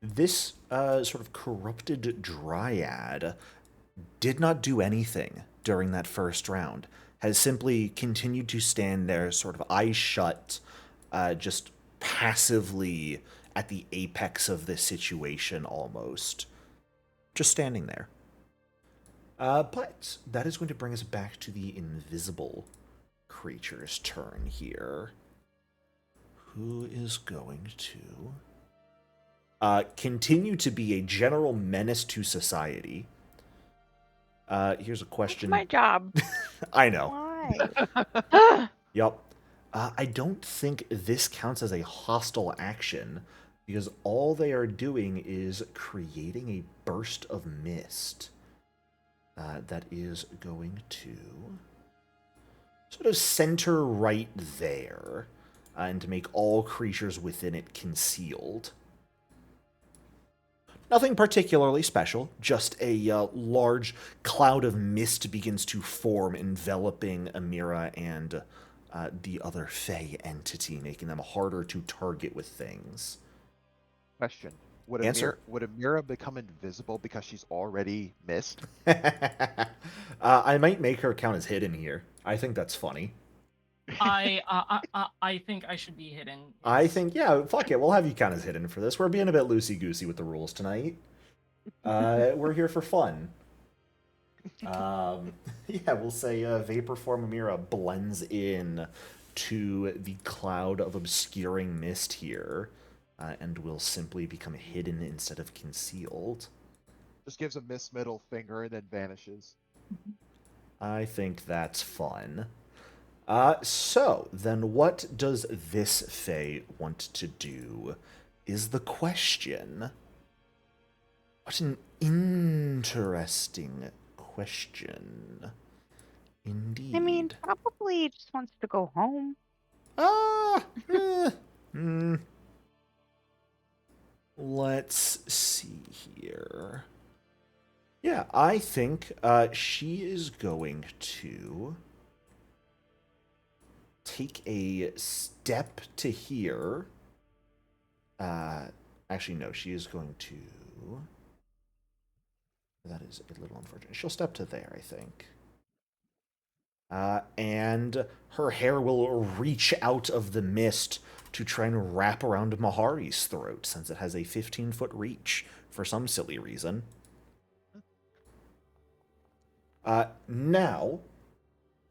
[SPEAKER 1] this sort of corrupted dryad did not do anything during that first round. Has simply continued to stand there, sort of eyes shut, just passively at the apex of this situation almost. Just standing there. But that is going to bring us back to the invisible creature's turn here. Who is going to continue to be a general menace to society? Here's a question.
[SPEAKER 5] It's my job.
[SPEAKER 1] I know.
[SPEAKER 3] Why?
[SPEAKER 1] Yup. I don't think this counts as a hostile action because all they are doing is creating a burst of mist that is going to sort of center right there and to make all creatures within it concealed. Nothing particularly special, just a large cloud of mist begins to form, enveloping Amira and the other Fey entity, making them harder to target with things.
[SPEAKER 4] Question. Would
[SPEAKER 1] Answer.
[SPEAKER 4] Would Amira become invisible because she's already missed?
[SPEAKER 1] I might make her count as hidden here. I think that's funny.
[SPEAKER 2] I think I should be hidden.
[SPEAKER 1] I think, yeah, fuck it. We'll have you count as hidden for this. We're being a bit loosey-goosey with the rules tonight. We're here for fun. Yeah, we'll say Vapor Form Amira blends in to the cloud of obscuring mist here, and will simply become hidden instead of concealed.
[SPEAKER 4] Just gives a miss middle finger and then vanishes.
[SPEAKER 1] I think that's fun. So, then what does this Fae want to do is the question. What an interesting question. Indeed.
[SPEAKER 3] I mean, probably just wants to go home.
[SPEAKER 1] Let's see here. Yeah, I think she is going to take a step to here. Actually, no, she is going to... That is a little unfortunate. She'll step to there, I think. And her hair will reach out of the mist to try and wrap around Mahari's throat, since it has a 15-foot reach for some silly reason. Now,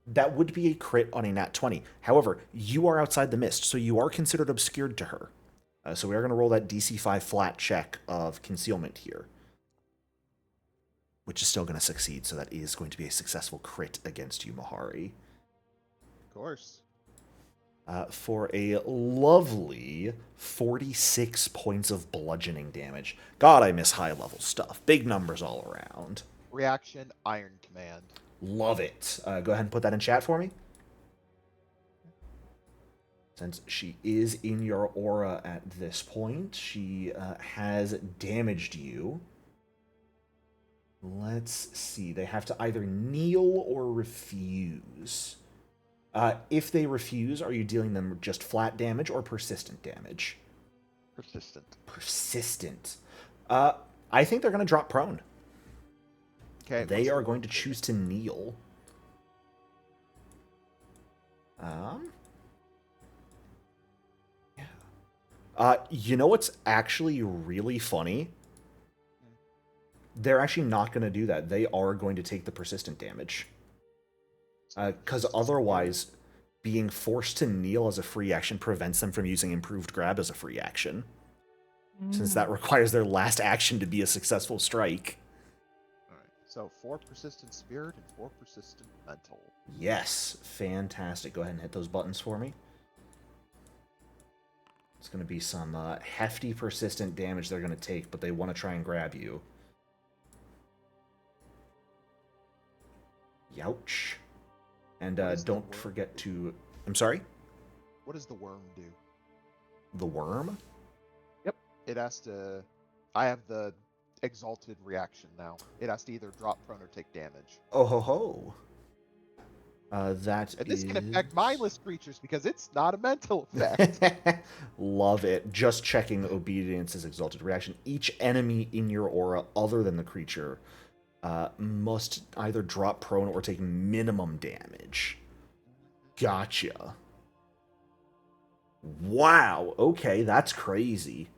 [SPEAKER 1] that would be a crit on a nat 20. However, you are outside the mist, so you are considered obscured to her. So we are going to roll that DC 5 flat check of concealment here, which is still going to succeed, so that is going to be a successful crit against you, Mahari.
[SPEAKER 4] Of course.
[SPEAKER 1] For a lovely 46 points of bludgeoning damage. God, I miss high-level stuff. Big numbers all around.
[SPEAKER 4] Reaction, Iron Command.
[SPEAKER 1] Love it. Go ahead and put that in chat for me. Since she is in your aura at this point, she has damaged you. Let's see. They have to either kneel or refuse. If they refuse, are you dealing them just flat damage or persistent damage?
[SPEAKER 4] Persistent.
[SPEAKER 1] Persistent. I think they're going to drop prone.
[SPEAKER 4] Okay.
[SPEAKER 1] They are going to choose to kneel. Yeah. You know what's actually really funny? They're actually not going to do that. They are going to take the persistent damage. Because otherwise, being forced to kneel as a free action prevents them from using improved grab as a free action. Since that requires their last action to be a successful strike.
[SPEAKER 4] Alright, so 4 persistent spirit and 4 persistent mental.
[SPEAKER 1] Yes, fantastic. Go ahead and hit those buttons for me. It's going to be some hefty persistent damage they're going to take, but they want to try and grab you. Youch. And don't forget to... I'm sorry?
[SPEAKER 4] What does the worm do?
[SPEAKER 1] The worm?
[SPEAKER 4] Yep. It has to... I have the exalted reaction now. It has to either drop prone or take damage.
[SPEAKER 1] Oh ho ho.
[SPEAKER 4] And this can affect mindless creatures because it's not a mental effect.
[SPEAKER 1] Love it. Just checking Obedience's exalted reaction. Each enemy in your aura other than the creature must either drop prone or take minimum damage. Gotcha. Wow. Okay, that's crazy.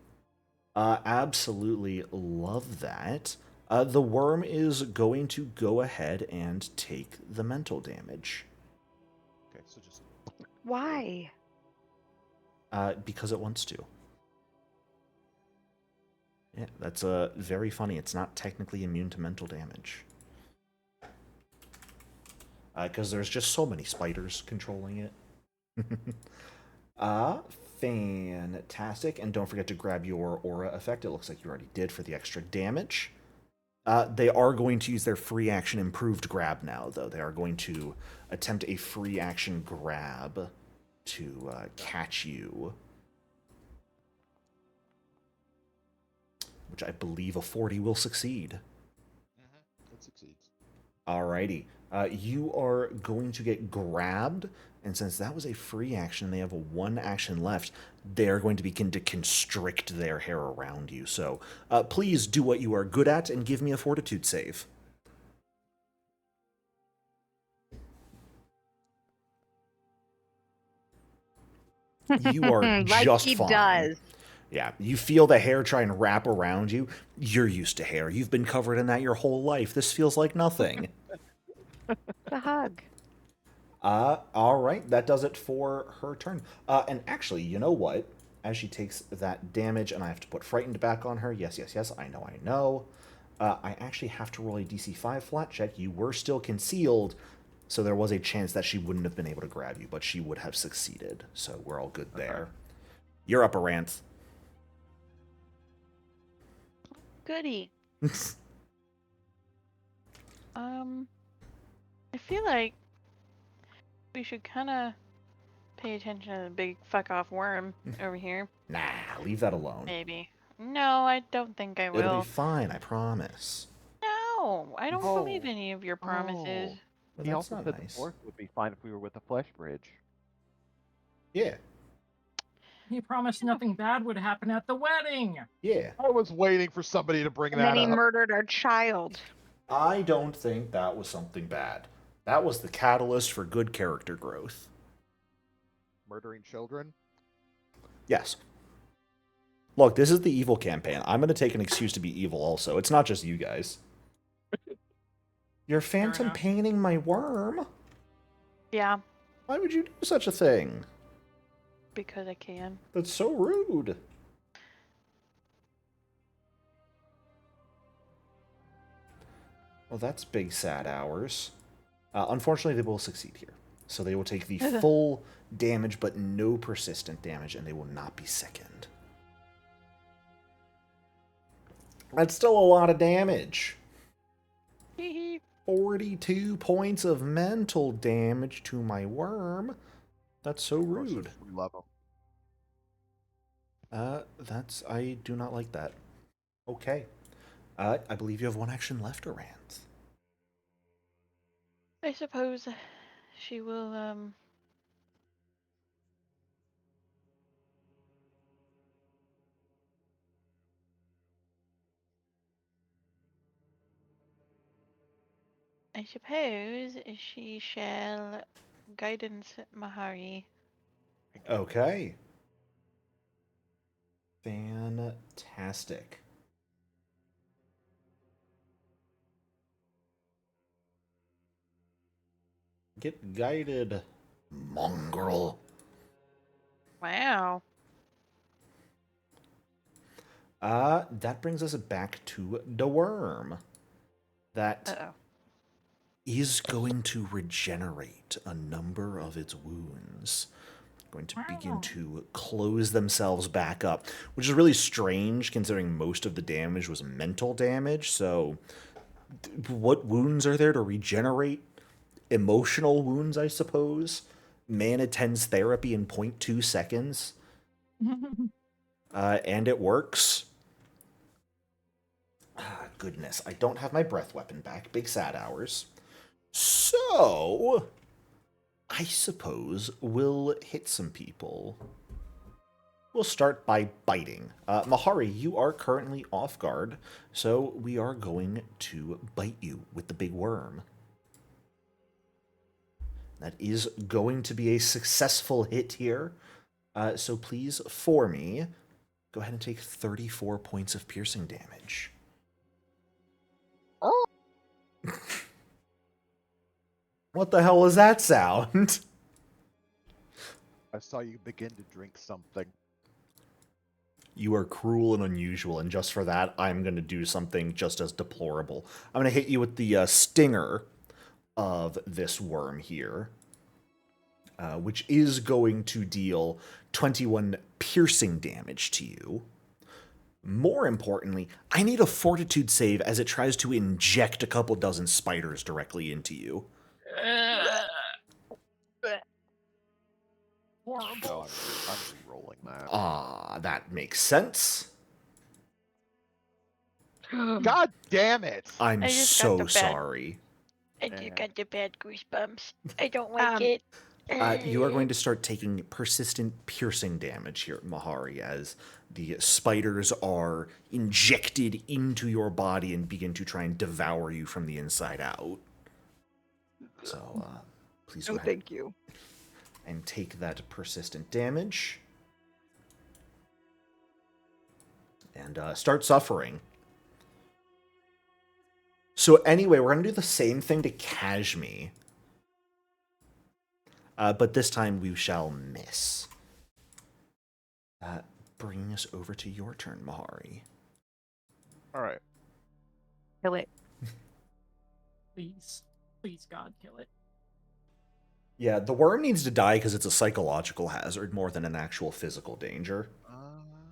[SPEAKER 1] Absolutely love that. The worm is going to go ahead and take the mental damage.
[SPEAKER 4] Okay, so just...
[SPEAKER 3] Why?
[SPEAKER 1] Because it wants to. Yeah, that's very funny. It's not technically immune to mental damage. Because there's just so many spiders controlling it. Fantastic. And don't forget to grab your aura effect. It looks like you already did for the extra damage. They are going to use their free action improved grab now, though. They are going to attempt a free action grab to catch you. Which I believe a 40 will succeed.
[SPEAKER 4] It succeeds.
[SPEAKER 1] Alrighty. You are going to get grabbed, and since that was a free action, they have a 1 action left, they are going to begin to constrict their hair around you. So please do what you are good at and give me a fortitude save. You are
[SPEAKER 3] Like
[SPEAKER 1] just
[SPEAKER 3] he
[SPEAKER 1] fine.
[SPEAKER 3] does.
[SPEAKER 1] Yeah, you feel the hair try and wrap around you. You're used to hair. You've been covered in that your whole life. This feels like nothing.
[SPEAKER 3] The hug.
[SPEAKER 1] All right, that does it for her turn. And actually, you know what? As she takes that damage, and I have to put Frightened back on her. Yes, I know. I actually have to roll a DC 5 flat check. You were still concealed, so there was a chance that she wouldn't have been able to grab you, but she would have succeeded. So we're all good there.
[SPEAKER 4] Okay.
[SPEAKER 1] You're up, Aranth.
[SPEAKER 5] Goody. I feel like we should kind of pay attention to the big fuck off worm over here.
[SPEAKER 1] Nah, leave that alone.
[SPEAKER 5] Maybe. No, I don't think I will.
[SPEAKER 1] It'll be fine, I promise.
[SPEAKER 5] No, I don't
[SPEAKER 4] Oh.
[SPEAKER 5] believe any of your promises.
[SPEAKER 1] Well,
[SPEAKER 6] He
[SPEAKER 1] that's
[SPEAKER 6] also
[SPEAKER 1] not
[SPEAKER 6] said
[SPEAKER 1] nice.
[SPEAKER 6] the forest would be fine if we were with the flesh bridge.
[SPEAKER 1] Yeah,
[SPEAKER 2] He promised nothing bad would happen at the wedding.
[SPEAKER 1] yeah.
[SPEAKER 4] I was waiting for somebody to bring
[SPEAKER 3] And
[SPEAKER 4] that
[SPEAKER 3] then he
[SPEAKER 4] up.
[SPEAKER 3] murdered our child.
[SPEAKER 1] I don't think that was something bad. That was the catalyst for good character growth.
[SPEAKER 4] Murdering children?
[SPEAKER 1] Yes. Look, this is the evil campaign. I'm going to take an excuse to be evil also. It's not just you guys. You're phantom
[SPEAKER 2] enough.
[SPEAKER 1] painting my worm?
[SPEAKER 5] Yeah,
[SPEAKER 1] Why would you do such a thing?
[SPEAKER 5] because I can.
[SPEAKER 1] That's so rude. Well, that's big sad hours. Unfortunately, they will succeed here. So they will take the full damage, but no persistent damage, and they will not be sickened. That's still a lot of damage. 42 points of mental damage to my worm. That's so rude.
[SPEAKER 4] We love them.
[SPEAKER 1] I do not like that. Okay. I believe you have one action left, Orant.
[SPEAKER 5] I suppose she will, I suppose she shall guidance Mahari.
[SPEAKER 1] Okay. Fantastic. Get guided, mongrel.
[SPEAKER 5] Wow.
[SPEAKER 1] That brings us back to the worm. That
[SPEAKER 5] Uh-oh.
[SPEAKER 1] is going to regenerate a number of its wounds. Going to begin
[SPEAKER 2] Wow.
[SPEAKER 1] to close themselves back up, which is really strange considering most of the damage was mental damage. So, what wounds are there to regenerate? Emotional wounds, I suppose. Mana tens therapy in 0.2 seconds. And it works. Ah, goodness. I don't have my breath weapon back. Big sad hours. So, I suppose we'll hit some people. We'll start by biting. Mahari, you are currently off guard, so we are going to bite you with the big worm. That is going to be a successful hit here. So please, for me, go ahead and take 34 points of piercing damage.
[SPEAKER 3] Oh.
[SPEAKER 1] What the hell was that sound?
[SPEAKER 4] I saw you begin to drink something.
[SPEAKER 1] You are cruel and unusual, and just for that, I'm going to do something just as deplorable. I'm going to hit you with the stinger of this worm here, which is going to deal 21 piercing damage to you. More importantly, I need a fortitude save as it tries to inject a couple dozen spiders directly into you.
[SPEAKER 2] Horrible.
[SPEAKER 4] No, I'm re-rolling that.
[SPEAKER 1] That makes sense.
[SPEAKER 4] God damn it!
[SPEAKER 1] I'm
[SPEAKER 5] I just got
[SPEAKER 1] so
[SPEAKER 5] the bad-
[SPEAKER 1] sorry.
[SPEAKER 5] I
[SPEAKER 4] Yeah.
[SPEAKER 5] just got the bad goosebumps. I don't like it.
[SPEAKER 1] You are going to start taking persistent piercing damage here, Mahari, as the spiders are injected into your body and begin to try and devour you from the inside out. So, please go
[SPEAKER 3] No,
[SPEAKER 1] ahead
[SPEAKER 3] thank you.
[SPEAKER 1] and take that persistent damage. And start suffering. So anyway, we're going to do the same thing to Kashmi. But this time we shall miss. Bringing us over to your turn, Mahari.
[SPEAKER 4] All right.
[SPEAKER 3] Kill it.
[SPEAKER 2] Please. Please, God, kill it.
[SPEAKER 1] Yeah, the worm needs to die because it's a psychological hazard more than an actual physical danger.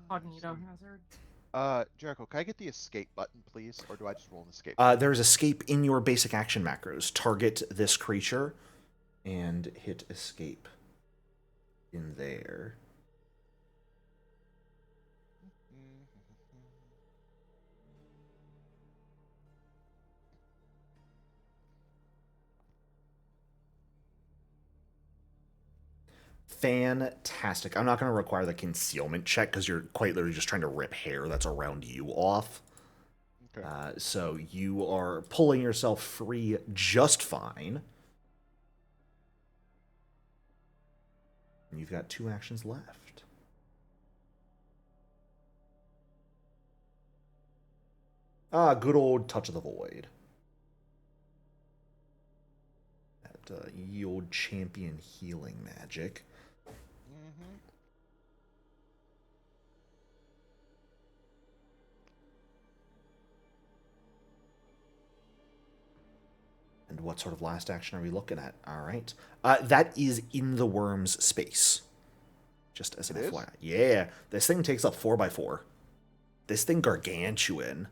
[SPEAKER 2] Cognito hazard.
[SPEAKER 4] Jericho, can I get the escape button, please? Or do I just roll an escape?
[SPEAKER 1] There's escape in your basic action macros. Target this creature and hit escape in there. Fantastic. I'm not going to require the concealment check because you're quite literally just trying to rip hair that's around you off.
[SPEAKER 4] Okay.
[SPEAKER 1] So you are pulling yourself free just fine. And you've got 2 actions left. Good old Touch of the Void. That ye old champion healing magic. And what sort of last action are we looking at? All right. That is in the worm's space. Just as an
[SPEAKER 4] It is?
[SPEAKER 1] FYI. Yeah. This thing takes up 4x4. This thing gargantuan.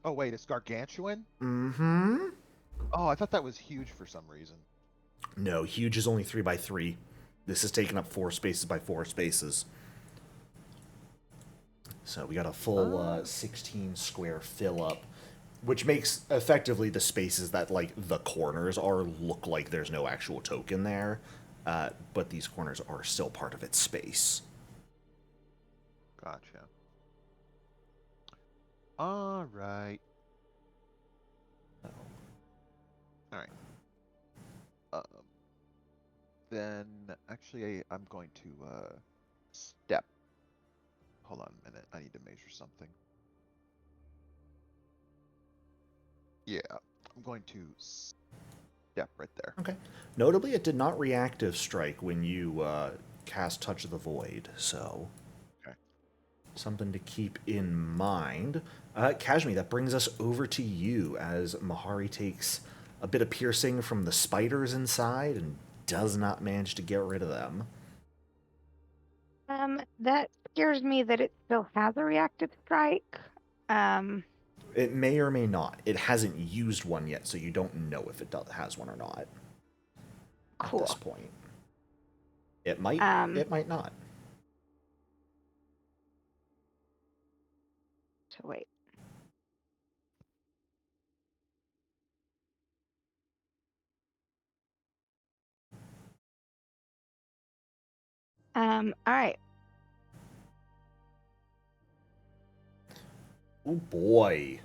[SPEAKER 4] Oh, wait, it's gargantuan?
[SPEAKER 1] Mm-hmm.
[SPEAKER 4] Oh, I thought that was huge for some reason.
[SPEAKER 1] No, huge is only 3x3. This is taking up 4 spaces by 4 spaces. So we got a full 16 square fill up, which makes effectively the spaces that like the corners are look like there's no actual token there, but these corners are still part of its space.
[SPEAKER 4] Gotcha. All right. All right. Then actually, I'm going to step. Hold on a minute. I need to measure something. Yeah, I'm going to step right there.
[SPEAKER 1] Okay. Notably, it did not reactive strike when you cast Touch of the Void, so
[SPEAKER 4] Okay.
[SPEAKER 1] something to keep in mind. Kashmi, that brings us over to you as Mahari takes a bit of piercing from the spiders inside and does not manage to get rid of them.
[SPEAKER 3] That scares me that it still has a reactive strike.
[SPEAKER 1] It may or may not. It hasn't used one yet, so you don't know if it has one or not at this
[SPEAKER 3] Cool.
[SPEAKER 1] point. It might. It might not.
[SPEAKER 3] So wait. All right.
[SPEAKER 1] Oh boy.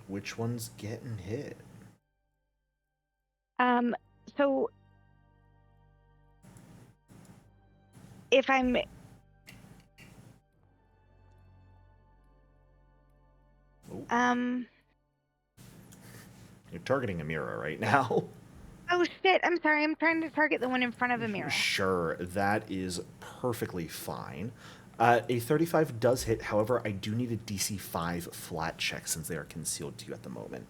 [SPEAKER 1] Which one's getting hit?
[SPEAKER 3] So if I'm
[SPEAKER 1] You're targeting Amira right now.
[SPEAKER 3] oh shit, I'm sorry, I'm trying to target the one in front of Amira.
[SPEAKER 1] Sure, that is perfectly fine. A 35 does hit, however, I do need a DC 5 flat check since they are concealed to you at the moment.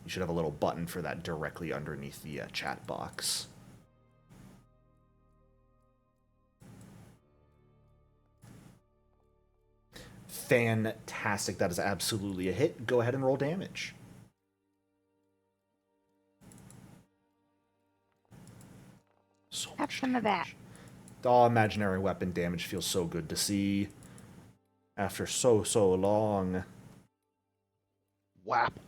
[SPEAKER 1] You should have a little button for that directly underneath the chat box. Fantastic, that is absolutely a hit. Go ahead and roll damage. So
[SPEAKER 3] Have
[SPEAKER 1] much
[SPEAKER 3] some of that.
[SPEAKER 1] damage. Oh, imaginary weapon damage feels so good to see. After so long.
[SPEAKER 4] Whap.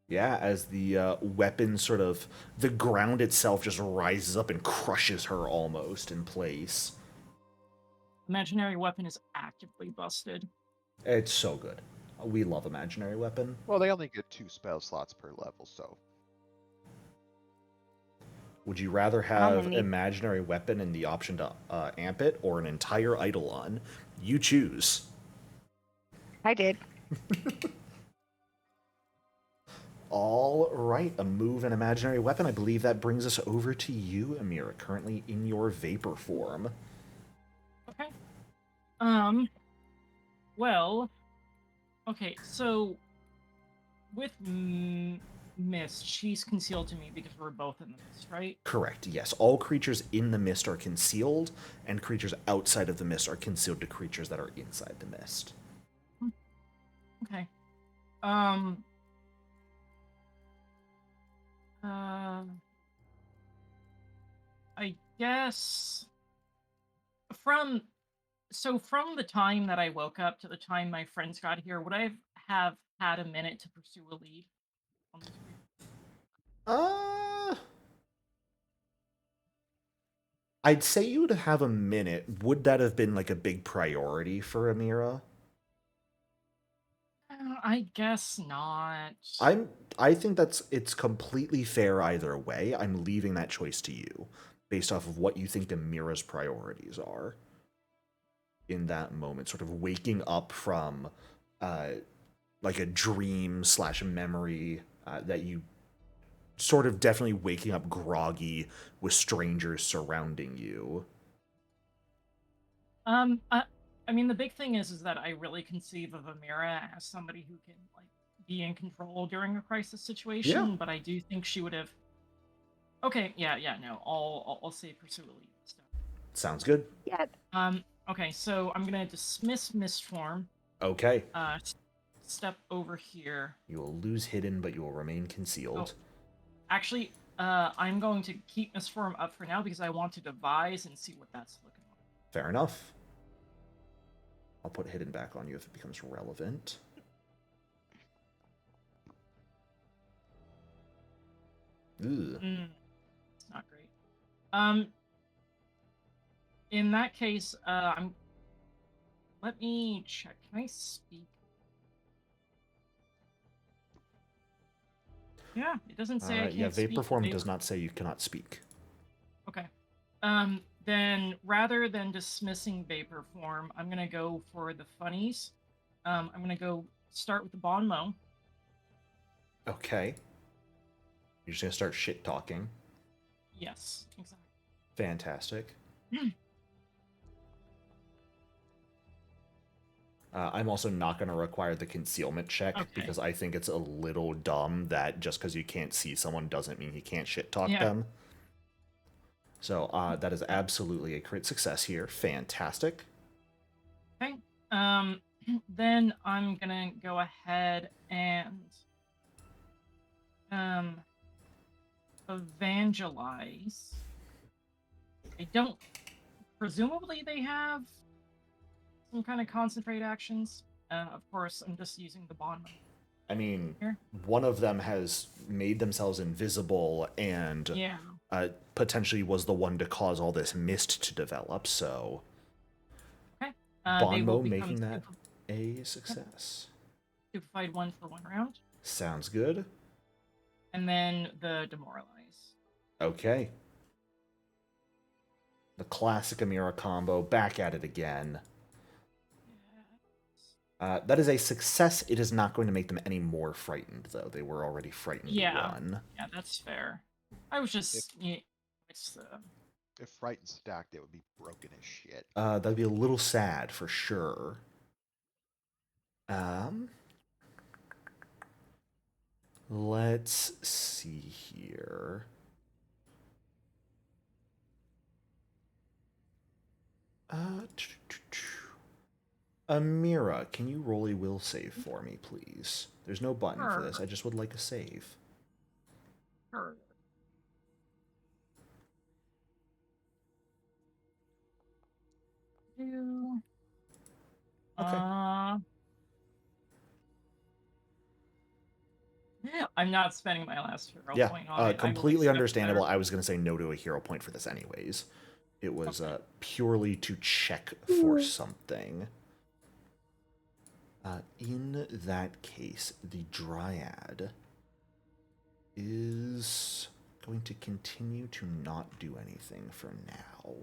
[SPEAKER 1] Yeah, as the weapon sort of... The ground itself just rises up and crushes her almost in place.
[SPEAKER 2] Imaginary weapon is actively busted.
[SPEAKER 1] It's so good. We love imaginary weapon.
[SPEAKER 4] Well, they only get 2 spell slots per level, so.
[SPEAKER 1] Would you rather
[SPEAKER 3] I only
[SPEAKER 1] have
[SPEAKER 3] need-
[SPEAKER 1] imaginary weapon and the option to amp it, or an entire Eidolon? You choose.
[SPEAKER 3] I did.
[SPEAKER 1] All right, a move and imaginary weapon. I believe that brings us over to you, Amira, currently in your vapor form.
[SPEAKER 2] Okay. Well. Okay, so with Mist, she's concealed to me because we're both in the mist, right?
[SPEAKER 1] Correct, yes. All creatures in the mist are concealed, and creatures outside of the mist are concealed to creatures that are inside the mist.
[SPEAKER 2] Okay. I guess from the time that I woke up to the time my friends got here, would I have had a minute to pursue a lead on this creature?
[SPEAKER 1] I'd say you would have a minute. Would that have been like a big priority for Amira?
[SPEAKER 2] I guess not.
[SPEAKER 1] I think it's completely fair either way. I'm leaving that choice to you, based off of what you think Amira's priorities are in that moment. Sort of waking up from like a dream / memory that you sort of definitely waking up groggy with strangers surrounding you.
[SPEAKER 2] I mean, the big thing is that I really conceive of Amira as somebody who can like be in control during a crisis situation.
[SPEAKER 1] Yeah.
[SPEAKER 2] But I do think she would have. Okay, yeah, no, I'll say pursue a lead stuff.
[SPEAKER 1] Sounds good.
[SPEAKER 3] Yeah.
[SPEAKER 2] Okay, so I'm gonna dismiss mist form.
[SPEAKER 1] Okay.
[SPEAKER 2] Step over here.
[SPEAKER 1] You will lose hidden, but you will remain concealed.
[SPEAKER 2] Oh. Actually, I'm going to keep mist form up for now because I want to devise and see what that's looking like.
[SPEAKER 1] Fair enough. I'll put hidden back on you if it becomes relevant. Ugh.
[SPEAKER 2] It's not great. In that case, let me check. Can I speak? Yeah, it doesn't say I can't
[SPEAKER 1] Yeah,
[SPEAKER 2] speak.
[SPEAKER 1] vapor form does not say you cannot speak.
[SPEAKER 2] Okay. Then rather than dismissing vapor form, I'm gonna go for the funnies. I'm gonna go start with the bon mot.
[SPEAKER 1] Okay. You're just gonna start shit talking.
[SPEAKER 2] Yes, exactly.
[SPEAKER 1] Fantastic. I'm also not going to require the concealment check
[SPEAKER 2] Okay.
[SPEAKER 1] because I think it's a little dumb that just because you can't see someone doesn't mean you can't shit talk
[SPEAKER 2] Yeah.
[SPEAKER 1] them. So that is absolutely a crit success here. Fantastic.
[SPEAKER 2] Okay. Then I'm gonna go ahead and evangelize. I don't. Presumably, they have some kind of concentrate actions. Of course, I'm just using the bond.
[SPEAKER 1] I mean,
[SPEAKER 2] Here.
[SPEAKER 1] one of them has made themselves invisible and
[SPEAKER 2] Yeah.
[SPEAKER 1] potentially was the one to cause all this mist to develop, so
[SPEAKER 2] Okay. They will
[SPEAKER 1] Bonmo
[SPEAKER 2] become
[SPEAKER 1] making that a success.
[SPEAKER 2] stupefied 1 for 1 round.
[SPEAKER 1] Sounds good.
[SPEAKER 2] And then the demoralize.
[SPEAKER 1] Okay. The classic Amira combo, back at it again. That is a success. It is not going to make them any more frightened, though. They were already frightened one.
[SPEAKER 2] Yeah, that's fair. I was just...
[SPEAKER 4] If frightened stacked, it would be broken as shit.
[SPEAKER 1] That'd be a little sad, for sure. Let's see here. Amira, can you roll a will save for me, please? There's no button for this. I just would like a save.
[SPEAKER 2] Sure.
[SPEAKER 1] Okay.
[SPEAKER 2] I'm not spending my last hero point on it.
[SPEAKER 1] Completely understandable. I was going to say no to a hero point for this anyways. It was purely to check for something. In that case, the Dryad is going to continue to not do anything for now.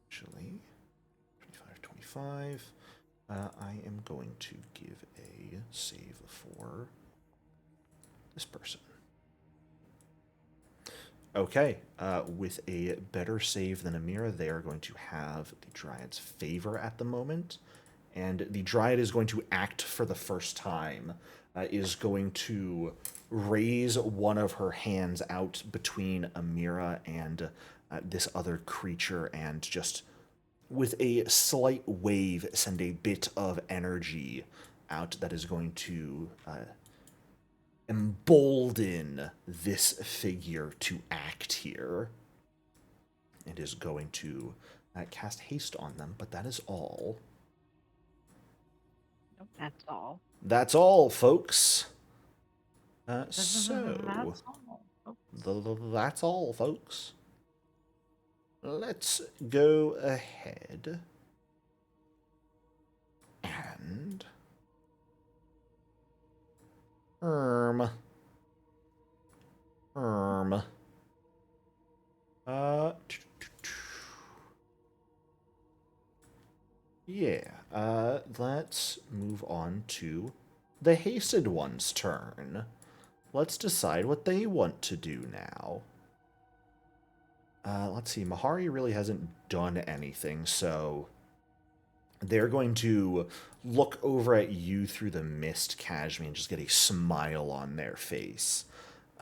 [SPEAKER 1] Actually, 25. I am going to give a save for this person. Okay, with a better save than Amira, they are going to have the Dryad's favor at the moment. And the Dryad is going to act for the first time, is going to raise one of her hands out between Amira and this other creature and just, with a slight wave, send a bit of energy out that is going to embolden this figure to act here. It is going to cast haste on them, but that is all.
[SPEAKER 3] That's all.
[SPEAKER 1] That's all, folks.
[SPEAKER 2] That's
[SPEAKER 1] all, folks. Let's go ahead and let's move on to the hasted one's turn. Let's decide what they want to do now. Let's see, Mahari really hasn't done anything, so they're going to look over at you through the mist, Kashmi, and just get a smile on their face.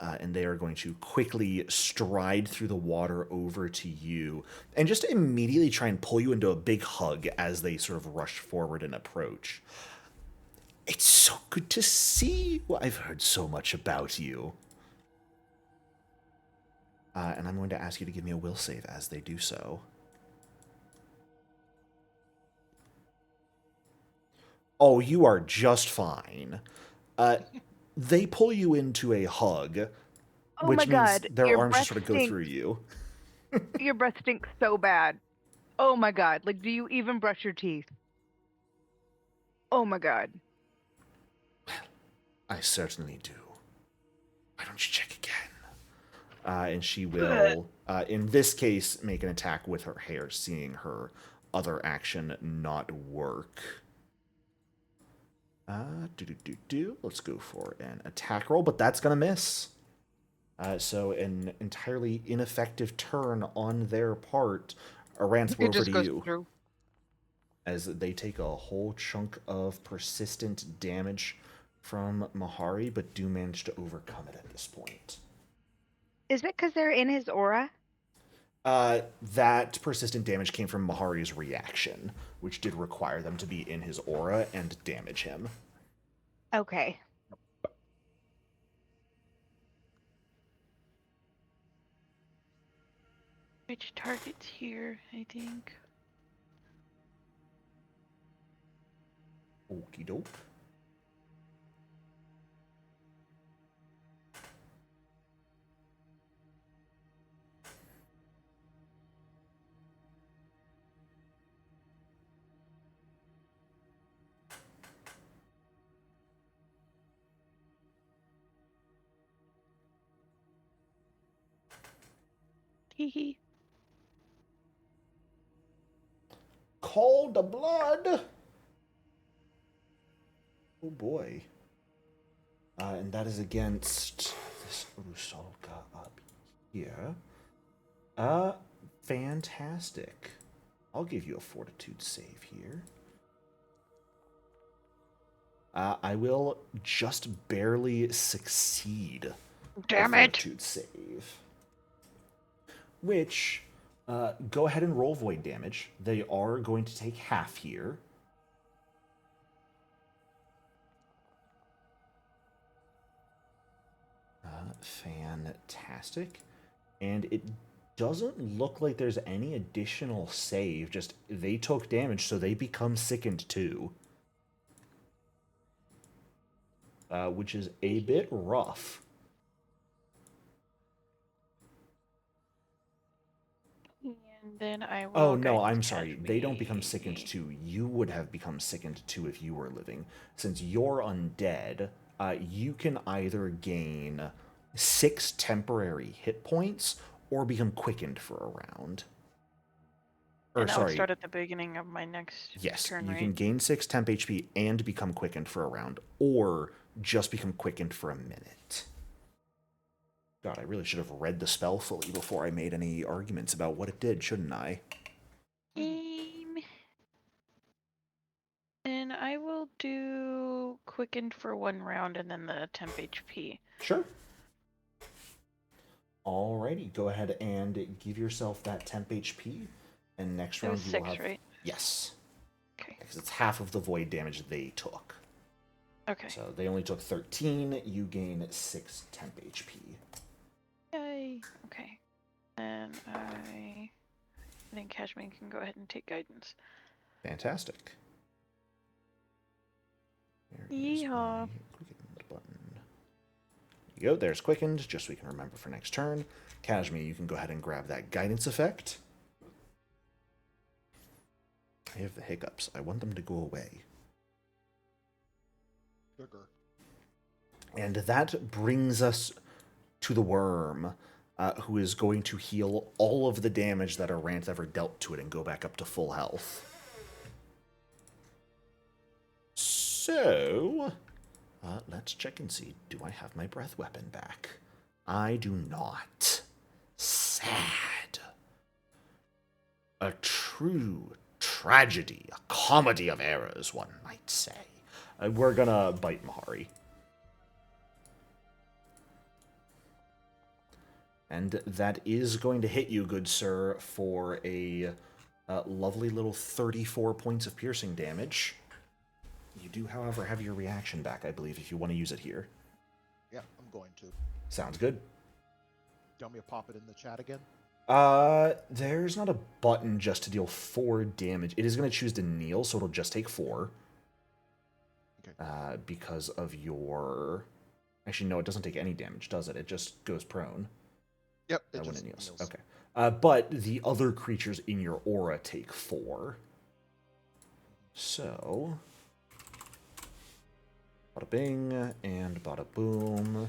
[SPEAKER 1] And they are going to quickly stride through the water over to you and just immediately try and pull you into a big hug as they sort of rush forward and approach. It's so good to see you. I've heard so much about you. And I'm going to ask you to give me a will save as they do so. Oh, you are just fine. They pull you into a hug,
[SPEAKER 3] Oh
[SPEAKER 1] which
[SPEAKER 3] my
[SPEAKER 1] means
[SPEAKER 3] god,
[SPEAKER 1] their
[SPEAKER 3] your
[SPEAKER 1] arms just
[SPEAKER 3] breath
[SPEAKER 1] sort of go
[SPEAKER 3] stinks.
[SPEAKER 1] through you.
[SPEAKER 3] Your breath stinks so bad. Oh my god, like, do you even brush your teeth? Oh my god.
[SPEAKER 1] I certainly do. Why don't you check again? And she will, in this case, make an attack with her hair, seeing her other action not work. Let's go for an attack roll, but that's going to miss. So an entirely ineffective turn on their part. Aranthe, we're
[SPEAKER 5] It
[SPEAKER 1] over
[SPEAKER 5] just
[SPEAKER 1] to
[SPEAKER 5] goes
[SPEAKER 1] you.
[SPEAKER 5] through.
[SPEAKER 1] As they take a whole chunk of persistent damage from Mahari, but do manage to overcome it at this point.
[SPEAKER 3] Is it because they're in his aura?
[SPEAKER 1] That persistent damage came from Mahari's reaction, which did require them to be in his aura and damage him.
[SPEAKER 3] Okay.
[SPEAKER 5] Which target's here, I think.
[SPEAKER 1] Okie doke.
[SPEAKER 5] Hee.
[SPEAKER 1] Call the blood! Oh boy. And that is against this Urusolka up here. Fantastic. I'll give you a fortitude save here. I will just barely succeed.
[SPEAKER 5] Damn
[SPEAKER 1] the
[SPEAKER 5] it!
[SPEAKER 1] fortitude save. Which, go ahead and roll void damage. They are going to take half here. Fantastic. And it doesn't look like there's any additional save. Just they took damage, so they become sickened too. Which is a bit rough.
[SPEAKER 5] And then I will.
[SPEAKER 1] Oh, no,
[SPEAKER 5] guidance
[SPEAKER 1] I'm
[SPEAKER 5] catch
[SPEAKER 1] sorry. They don't become
[SPEAKER 5] me.
[SPEAKER 1] sickened too. You would have become sickened too if you were living. Since you're undead, you can either gain 6 temporary hit points or become quickened for a round. Or,
[SPEAKER 5] And that would
[SPEAKER 1] sorry,
[SPEAKER 5] start at the beginning of my next
[SPEAKER 1] yes,
[SPEAKER 5] turn,
[SPEAKER 1] you
[SPEAKER 5] right?
[SPEAKER 1] can gain 6 temp HP and become quickened for a round, or just become quickened for a minute. God, I really should have read the spell fully before I made any arguments about what it did, shouldn't I?
[SPEAKER 5] And I will do quickened for 1 round and then the temp HP.
[SPEAKER 1] Sure. Alrighty, go ahead and give yourself that temp HP, and next
[SPEAKER 5] It
[SPEAKER 1] round
[SPEAKER 5] was
[SPEAKER 1] you
[SPEAKER 5] 6,
[SPEAKER 1] will have...
[SPEAKER 5] right?
[SPEAKER 1] Yes,
[SPEAKER 5] Okay.
[SPEAKER 1] because it's half of the void damage they took.
[SPEAKER 5] Okay.
[SPEAKER 1] So they only took 13, you gain 6 temp HP.
[SPEAKER 5] Yay. Okay. And I think Cashman can go ahead and take guidance.
[SPEAKER 1] Fantastic. There is
[SPEAKER 5] Yeehaw.
[SPEAKER 1] my quickened button. There you go, there's quickened, just so we can remember for next turn. Kashmi, you can go ahead and grab that guidance effect. I have the hiccups. I want them to go away.
[SPEAKER 4] Sugar.
[SPEAKER 1] And that brings us to the worm, who is going to heal all of the damage that Aranthe ever dealt to it and go back up to full health. So, let's check and see. Do I have my breath weapon back? I do not. Sad. A true tragedy, a comedy of errors, one might say. We're gonna bite Mahari. And that is going to hit you, good sir, for a lovely little 34 points of piercing damage. You do, however, have your reaction back, I believe, if you want to use it here.
[SPEAKER 4] Yeah, I'm going to.
[SPEAKER 1] Sounds good.
[SPEAKER 4] Do you want me to pop it in the chat again?
[SPEAKER 1] There's not a button just to deal 4 damage. It is going to choose to kneel, so it'll just take 4.
[SPEAKER 4] Okay.
[SPEAKER 1] Because of your... Actually, no, it doesn't take any damage, does it? It just goes prone.
[SPEAKER 4] Yep,
[SPEAKER 1] When
[SPEAKER 4] just
[SPEAKER 1] it kneels.
[SPEAKER 4] kneels.
[SPEAKER 1] Okay. But the other creatures in your aura take 4. So... Bada bing and bada boom.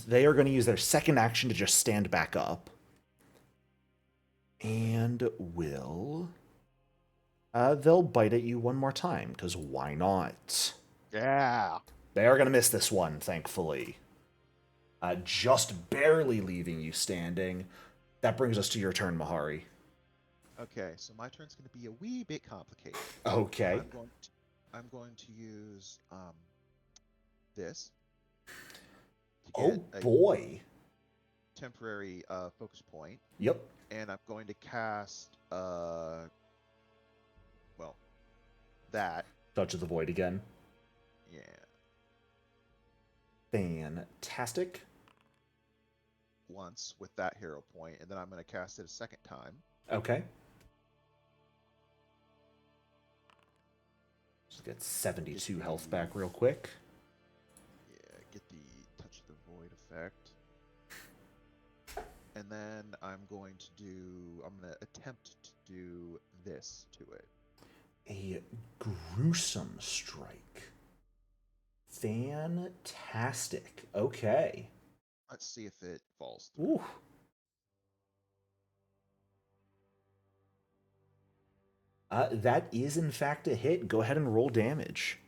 [SPEAKER 1] They are going to use their second action to just stand back up. And will... they'll bite at you one more time, because why not?
[SPEAKER 4] Yeah.
[SPEAKER 1] They are going to miss this one, thankfully. Just barely leaving you standing. That brings us to your turn, Mahari.
[SPEAKER 4] Okay, so my turn's going to be a wee bit complicated.
[SPEAKER 1] Okay.
[SPEAKER 4] I'm going to use this to
[SPEAKER 1] Oh,
[SPEAKER 4] get a
[SPEAKER 1] boy.
[SPEAKER 4] temporary focus point,
[SPEAKER 1] Yep.
[SPEAKER 4] and I'm going to cast that.
[SPEAKER 1] Touch of the Void again.
[SPEAKER 4] Yeah.
[SPEAKER 1] Fantastic.
[SPEAKER 4] Once with that hero point, and then I'm going to cast it a second time.
[SPEAKER 1] Okay. Just get 72 health back real quick.
[SPEAKER 4] Yeah, get the Touch of the Void effect. And then I'm going to attempt to do this to it.
[SPEAKER 1] A gruesome strike. Fantastic. Okay.
[SPEAKER 4] Let's see if it falls through.
[SPEAKER 1] Ooh. That is in fact a hit. Go ahead and roll damage.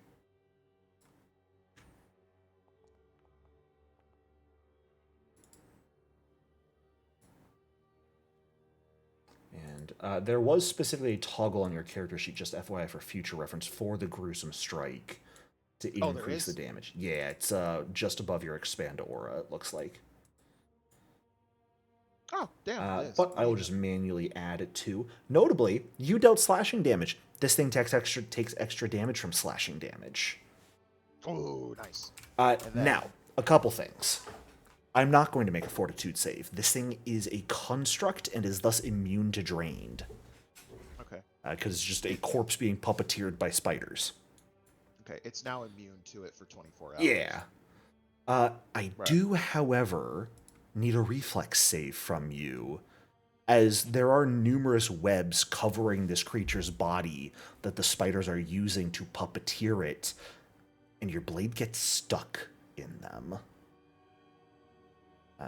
[SPEAKER 1] And there was specifically a toggle on your character sheet, just FYI for future reference, for the gruesome strike to
[SPEAKER 4] Oh, there
[SPEAKER 1] increase the
[SPEAKER 4] is?
[SPEAKER 1] damage. Yeah, it's just above your expand aura, it looks like.
[SPEAKER 4] Oh, damn, it is.
[SPEAKER 1] But I will just manually add it to. Notably, you dealt slashing damage. This thing takes extra damage from slashing damage.
[SPEAKER 4] Oh, nice.
[SPEAKER 1] Now, a couple things. I'm not going to make a fortitude save. This thing is a construct and is thus immune to drained.
[SPEAKER 4] Okay.
[SPEAKER 1] Because it's just a corpse being puppeteered by spiders.
[SPEAKER 4] Okay, it's now immune to it for 24 hours.
[SPEAKER 1] Yeah. I do, however, need a reflex save from you, as there are numerous webs covering this creature's body that the spiders are using to puppeteer it, and your blade gets stuck in them.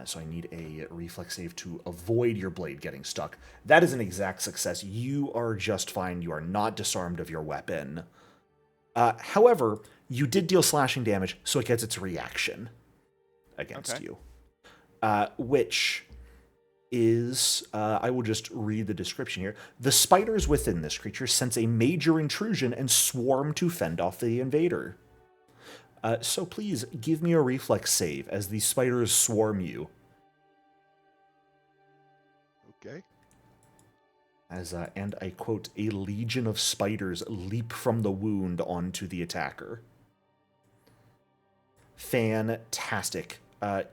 [SPEAKER 1] So I need a reflex save to avoid your blade getting stuck. That is an exact success. You are just fine. You are not disarmed of your weapon. However, you did deal slashing damage, so it gets its reaction against you. Which is, I will just read the description here. The spiders within this creature sense a major intrusion and swarm to fend off the invader. So please, give me a reflex save as these spiders swarm you.
[SPEAKER 4] Okay.
[SPEAKER 1] And I quote, a legion of spiders leap from the wound onto the attacker. Fantastic.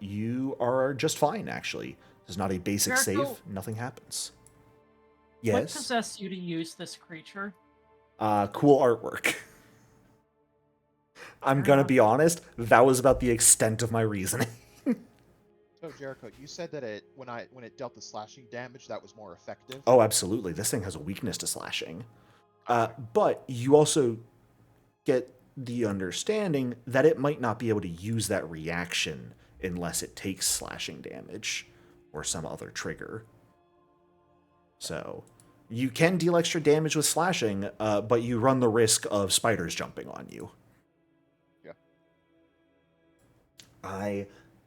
[SPEAKER 1] You are just fine, actually. This is not a basic
[SPEAKER 2] Jericho,
[SPEAKER 1] save. Nothing happens.
[SPEAKER 2] What
[SPEAKER 1] Yes?
[SPEAKER 2] possessed you to use this creature?
[SPEAKER 1] Cool artwork. I'm gonna be honest, that was about the extent of my reasoning.
[SPEAKER 4] So Jericho, you said that when it dealt the slashing damage, that was more effective.
[SPEAKER 1] Oh, absolutely. This thing has a weakness to slashing.
[SPEAKER 4] Okay.
[SPEAKER 1] But you also get the understanding that it might not be able to use that reaction unless it takes slashing damage or some other trigger. So you can deal extra damage with slashing, but you run the risk of spiders jumping on you.
[SPEAKER 4] Yeah.
[SPEAKER 1] I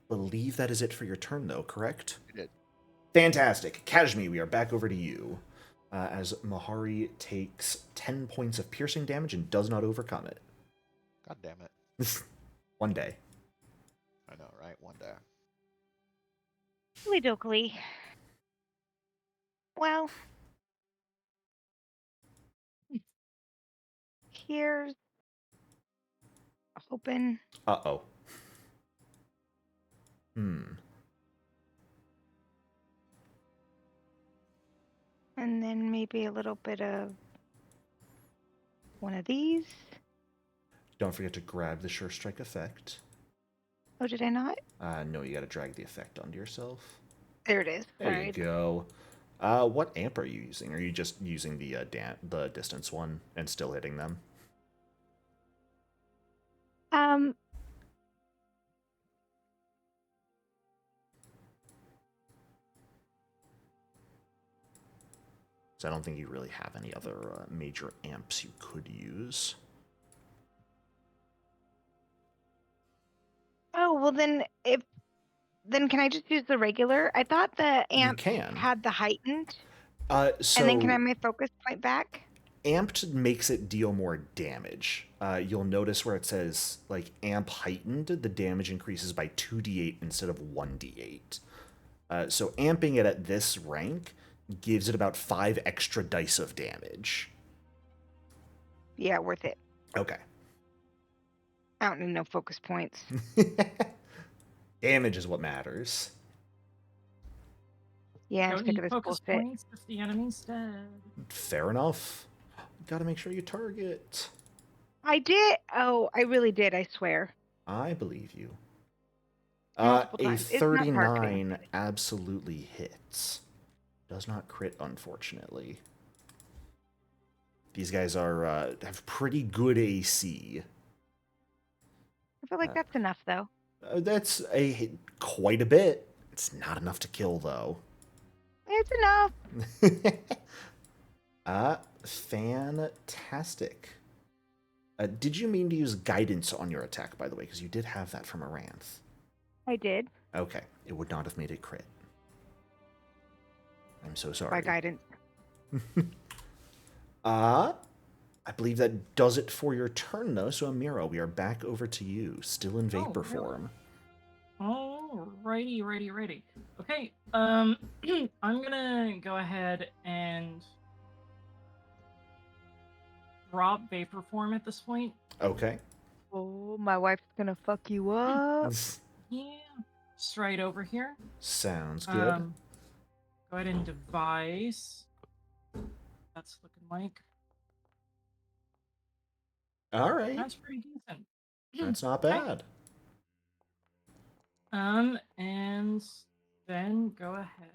[SPEAKER 1] believe that is it for your turn, though, correct?
[SPEAKER 4] You did.
[SPEAKER 1] Fantastic. Kashmi, we are back over to you. As Mahari takes 10 points of piercing damage and does not overcome it.
[SPEAKER 4] God damn it.
[SPEAKER 1] One day.
[SPEAKER 4] I know, right? One day.
[SPEAKER 3] Dokely. Well, here's hoping.
[SPEAKER 1] Uh-oh.
[SPEAKER 3] And then maybe a little bit of one of these.
[SPEAKER 1] Don't forget to grab the Sure Strike effect.
[SPEAKER 3] Oh, did I not?
[SPEAKER 1] No, you gotta drag the effect onto yourself.
[SPEAKER 3] There it is.
[SPEAKER 1] There
[SPEAKER 3] Sorry.
[SPEAKER 1] you go. What amp are you using? Are you just using the distance one and still hitting them?
[SPEAKER 3] Um,
[SPEAKER 1] So I don't think you really have any other major amps you could use.
[SPEAKER 3] oh, well then can I just use the regular? I thought the
[SPEAKER 1] You
[SPEAKER 3] amp
[SPEAKER 1] can.
[SPEAKER 3] had the heightened.
[SPEAKER 1] So
[SPEAKER 3] And then can I have my focus point back?
[SPEAKER 1] amped makes it deal more damage. You'll notice where it says like amp heightened, the damage increases by 2d8 instead of 1d8. So amping it at this rank gives it about 5 extra dice of damage.
[SPEAKER 3] Yeah, worth it.
[SPEAKER 1] Okay.
[SPEAKER 3] I don't need no focus points.
[SPEAKER 1] Damage is what matters.
[SPEAKER 3] Yeah, I'm
[SPEAKER 2] Don't
[SPEAKER 3] sick
[SPEAKER 2] need
[SPEAKER 3] of this
[SPEAKER 2] focus
[SPEAKER 3] bullshit.
[SPEAKER 2] points if the enemy's dead.
[SPEAKER 1] Fair enough. Gotta make sure you target.
[SPEAKER 3] I did. Oh, I really did. I swear.
[SPEAKER 1] I believe you.
[SPEAKER 3] Multiple
[SPEAKER 1] A
[SPEAKER 3] times. It's not targeting.
[SPEAKER 1] 39 absolutely hits. Does not crit, unfortunately. These guys are have pretty good AC.
[SPEAKER 3] I feel like that's enough, though.
[SPEAKER 1] That's quite a bit. It's not enough to kill, though.
[SPEAKER 3] It's enough.
[SPEAKER 1] Fantastic. Did you mean to use guidance on your attack, by the way? Because you did have that from Aranth.
[SPEAKER 3] I did.
[SPEAKER 1] Okay, it would not have made it crit. I'm so
[SPEAKER 3] By
[SPEAKER 1] sorry.
[SPEAKER 3] guidance.
[SPEAKER 1] I believe that does it for your turn, though. So, Amira, we are back over to you, still in vapor
[SPEAKER 2] really?
[SPEAKER 1] form.
[SPEAKER 2] Righty. Okay, I'm gonna go ahead and drop vapor form at this point.
[SPEAKER 1] Okay.
[SPEAKER 3] Oh, my wife's gonna fuck you up.
[SPEAKER 2] Yeah, straight over here.
[SPEAKER 1] Sounds good.
[SPEAKER 2] Go ahead and devise. That's looking like.
[SPEAKER 1] All right.
[SPEAKER 2] That's pretty decent.
[SPEAKER 1] That's not
[SPEAKER 2] Okay.
[SPEAKER 1] bad.
[SPEAKER 2] And then go ahead.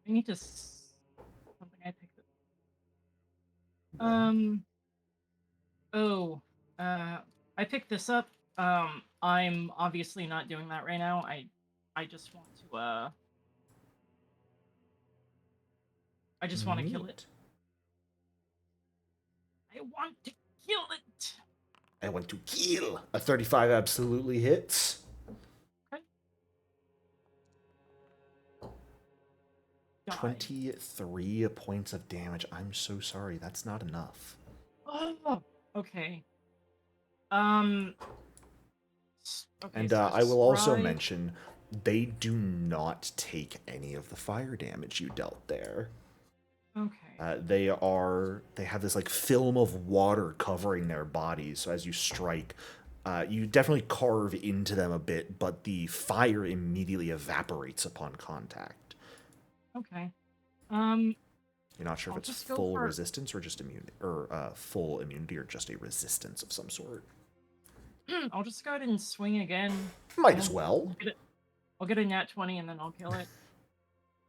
[SPEAKER 2] I need to something I picked up. I picked this up. I'm obviously not doing that right now. I just want to I just want to kill it. I want to kill it.
[SPEAKER 1] I want to kill. A 35 absolutely hits.
[SPEAKER 2] Okay.
[SPEAKER 1] 23 points of damage. I'm so sorry. That's not enough.
[SPEAKER 2] Oh, okay. Okay,
[SPEAKER 1] And
[SPEAKER 2] so
[SPEAKER 1] I will also
[SPEAKER 2] stride.
[SPEAKER 1] mention, they do not take any of the fire damage you dealt there.
[SPEAKER 2] Okay.
[SPEAKER 1] They have this like film of water covering their bodies, so as you strike, you definitely carve into them a bit, but the fire immediately evaporates upon contact.
[SPEAKER 2] Okay.
[SPEAKER 1] You're not sure if
[SPEAKER 2] I'll
[SPEAKER 1] it's
[SPEAKER 2] just go
[SPEAKER 1] full
[SPEAKER 2] for-
[SPEAKER 1] resistance or just immune, or full immunity or just a resistance of some sort.
[SPEAKER 2] I'll just go ahead and swing again.
[SPEAKER 1] Might as well.
[SPEAKER 2] I'll get a nat 20 and then I'll kill it.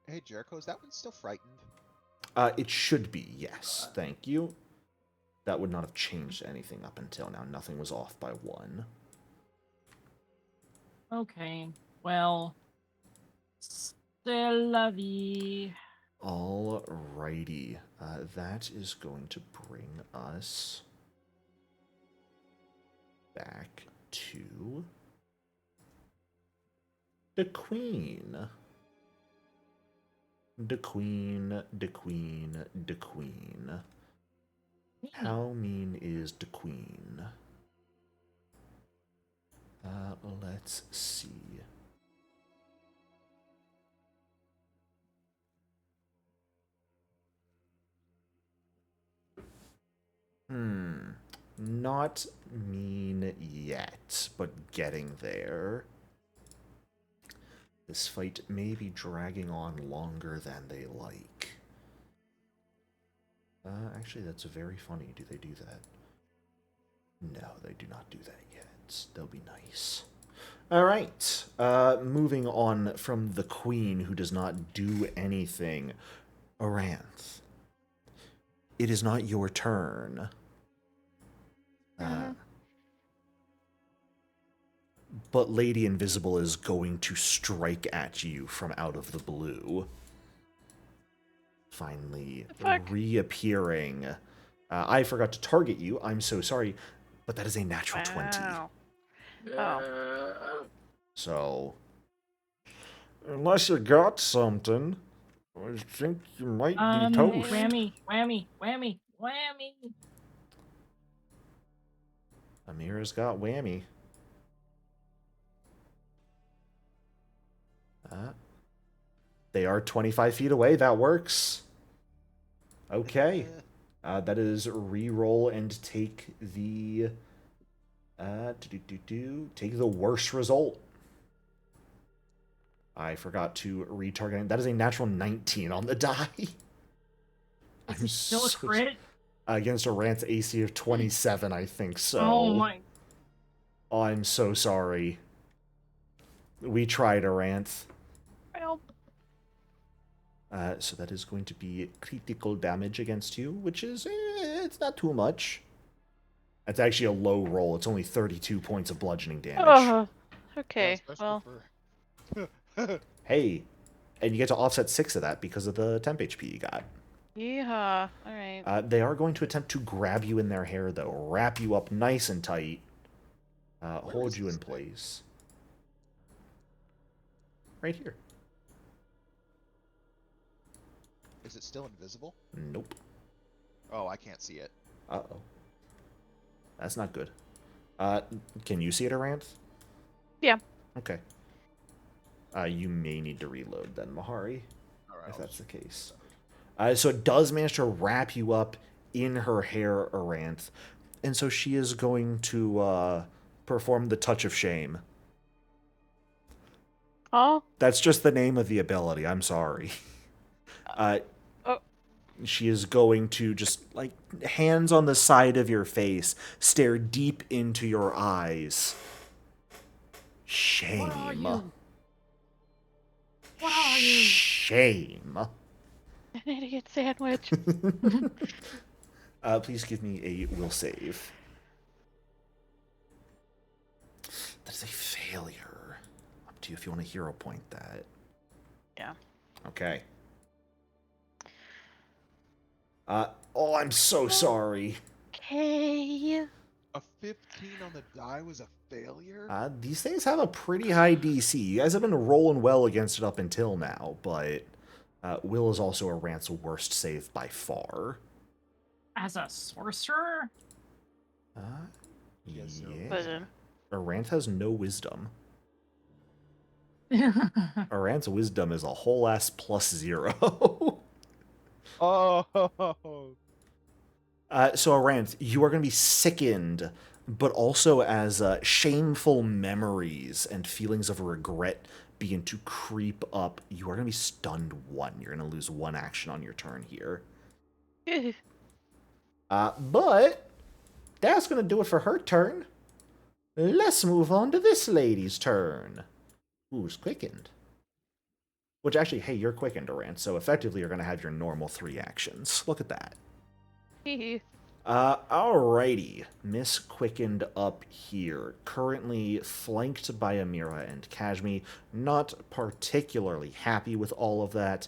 [SPEAKER 4] Hey, Jericho, is that one still frightened?
[SPEAKER 1] It should be, yes. Thank you. That would not have changed anything up until now. Nothing was off by 1.
[SPEAKER 2] Okay. Well, c'est la vie.
[SPEAKER 1] Alrighty. That is going to bring us back to the Queen. The Queen. How mean is the Queen? Let's see. Not mean yet, but getting there. This fight may be dragging on longer than they like. Actually, that's very funny. Do they do that? No, they do not do that yet. They'll be nice. Alright, moving on from the queen who does not do anything. Aranth, it is not your turn. But Lady Invisible is going to strike at you from out of the blue. Finally reappearing. I forgot to target you. I'm so sorry. But that is a natural 20.
[SPEAKER 5] Oh.
[SPEAKER 1] So, unless you got something, I think you might be toast.
[SPEAKER 2] Whammy, whammy, whammy, whammy.
[SPEAKER 1] Amira's got whammy. They are 25 feet away. That works. Okay. That is re-roll and take the... take the worst result. I forgot to retarget. That is a natural 19 on the die.
[SPEAKER 2] Is it still a crit?
[SPEAKER 1] Against a Rant's AC of 27, I think so.
[SPEAKER 2] Oh my.
[SPEAKER 1] Oh, I'm so sorry. We tried, Aranth.
[SPEAKER 5] Well,
[SPEAKER 1] So that is going to be critical damage against you, which is, it's not too much. That's actually a low roll. It's only 32 points of bludgeoning damage.
[SPEAKER 5] okay. Well,
[SPEAKER 1] Hey, and you get to offset 6 of that because of the temp HP you got.
[SPEAKER 5] yeehaw. Alright.
[SPEAKER 1] They are going to attempt to grab you in their hair, though. Wrap you up nice and tight. Hold you in place. Right here.
[SPEAKER 4] Is it still invisible?
[SPEAKER 1] Nope.
[SPEAKER 4] Oh, I can't see it.
[SPEAKER 1] Uh-oh. That's not good. Can you see it, Aranth?
[SPEAKER 5] Yeah.
[SPEAKER 1] Okay. You may need to reload then, Mahari,
[SPEAKER 4] All right,
[SPEAKER 1] if
[SPEAKER 4] I'll
[SPEAKER 1] that's
[SPEAKER 4] just-
[SPEAKER 1] the case. So it does manage to wrap you up in her hair, Aranth, and so she is going to perform the Touch of Shame.
[SPEAKER 5] Oh?
[SPEAKER 1] That's just the name of the ability. I'm sorry. She is going to just, like, hands on the side of your face, stare deep into your eyes. Shame.
[SPEAKER 2] What are you? What are you?
[SPEAKER 1] Shame.
[SPEAKER 5] An idiot sandwich.
[SPEAKER 1] Please give me a will save. That is a failure. Up to you if you want to hero point that.
[SPEAKER 5] Yeah.
[SPEAKER 1] Okay. Oh, I'm so sorry.
[SPEAKER 5] Okay.
[SPEAKER 4] A 15 on the die was a failure?
[SPEAKER 1] These things have a pretty high DC. You guys have been rolling well against it up until now, but Will is also Arant's worst save by far.
[SPEAKER 2] As a sorcerer?
[SPEAKER 4] Yes, sir.
[SPEAKER 1] Yeah.
[SPEAKER 5] Listen.
[SPEAKER 1] Aranth has no wisdom. Arant's wisdom is a whole ass +0.
[SPEAKER 4] Oh,
[SPEAKER 1] So Aranth, you are going to be sickened, but also as shameful memories and feelings of regret begin to creep up, you are going to be stunned 1. You're going to lose 1 action on your turn here. But that's going to do it for her turn. Let's move on to this lady's turn. Who's quickened? Which actually, hey, you're quickened, Aranth, so effectively you're going to have your normal 3 actions. Look at that. Alrighty. Miss Quickened up here. Currently flanked by Amira and Kashmi. Not particularly happy with all of that.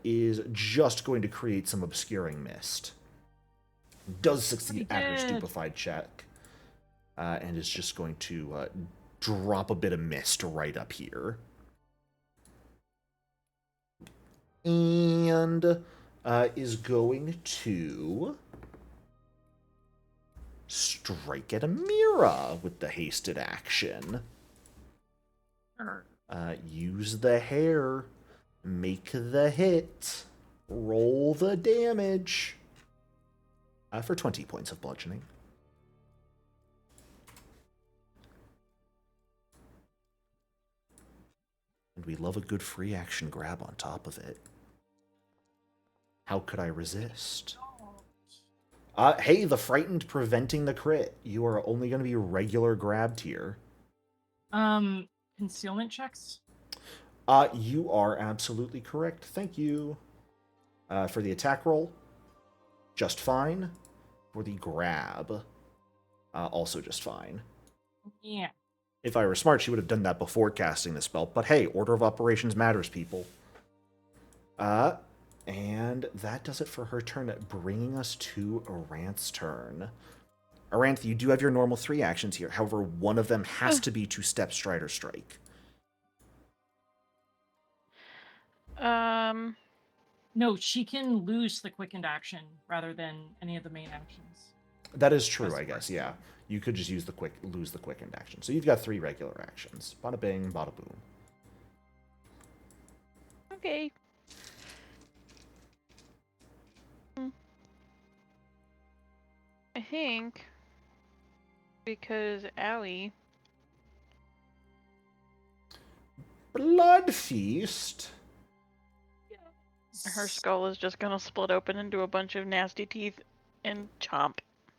[SPEAKER 1] Is just going to create some obscuring mist. Does succeed at her stupefied check. And is just going to drop a bit of mist right up here. And is going to strike at Amira with the hasted action.
[SPEAKER 2] Sure.
[SPEAKER 1] Use the hair. Make the hit. Roll the damage. For 20 points of bludgeoning. And we love a good free action grab on top of it. How could I resist? Hey, the frightened preventing the crit. You are only going to be regular grabbed here.
[SPEAKER 2] Concealment checks?
[SPEAKER 1] You are absolutely correct. Thank you. For the attack roll, just fine. For the grab, also just fine.
[SPEAKER 2] Yeah.
[SPEAKER 1] If I were smart, she would have done that before casting the spell. But hey, order of operations matters, people. And that does it for her turn, bringing us to Aranth's turn. Aranth, you do have your normal 3 actions here. However, one of them has to be to step, stride, or strike.
[SPEAKER 2] No, she can lose the quickened action rather than any of the main actions.
[SPEAKER 1] That is true,
[SPEAKER 2] That's
[SPEAKER 1] I
[SPEAKER 2] the
[SPEAKER 1] guess,
[SPEAKER 2] first
[SPEAKER 1] yeah.
[SPEAKER 2] one.
[SPEAKER 1] You could just use lose the quickened action. So you've got 3 regular actions. Bada bing, bada boom.
[SPEAKER 5] Okay. I think because Owie.
[SPEAKER 1] Blood Feast.
[SPEAKER 5] Her skull is just gonna split open into a bunch of nasty teeth and chomp.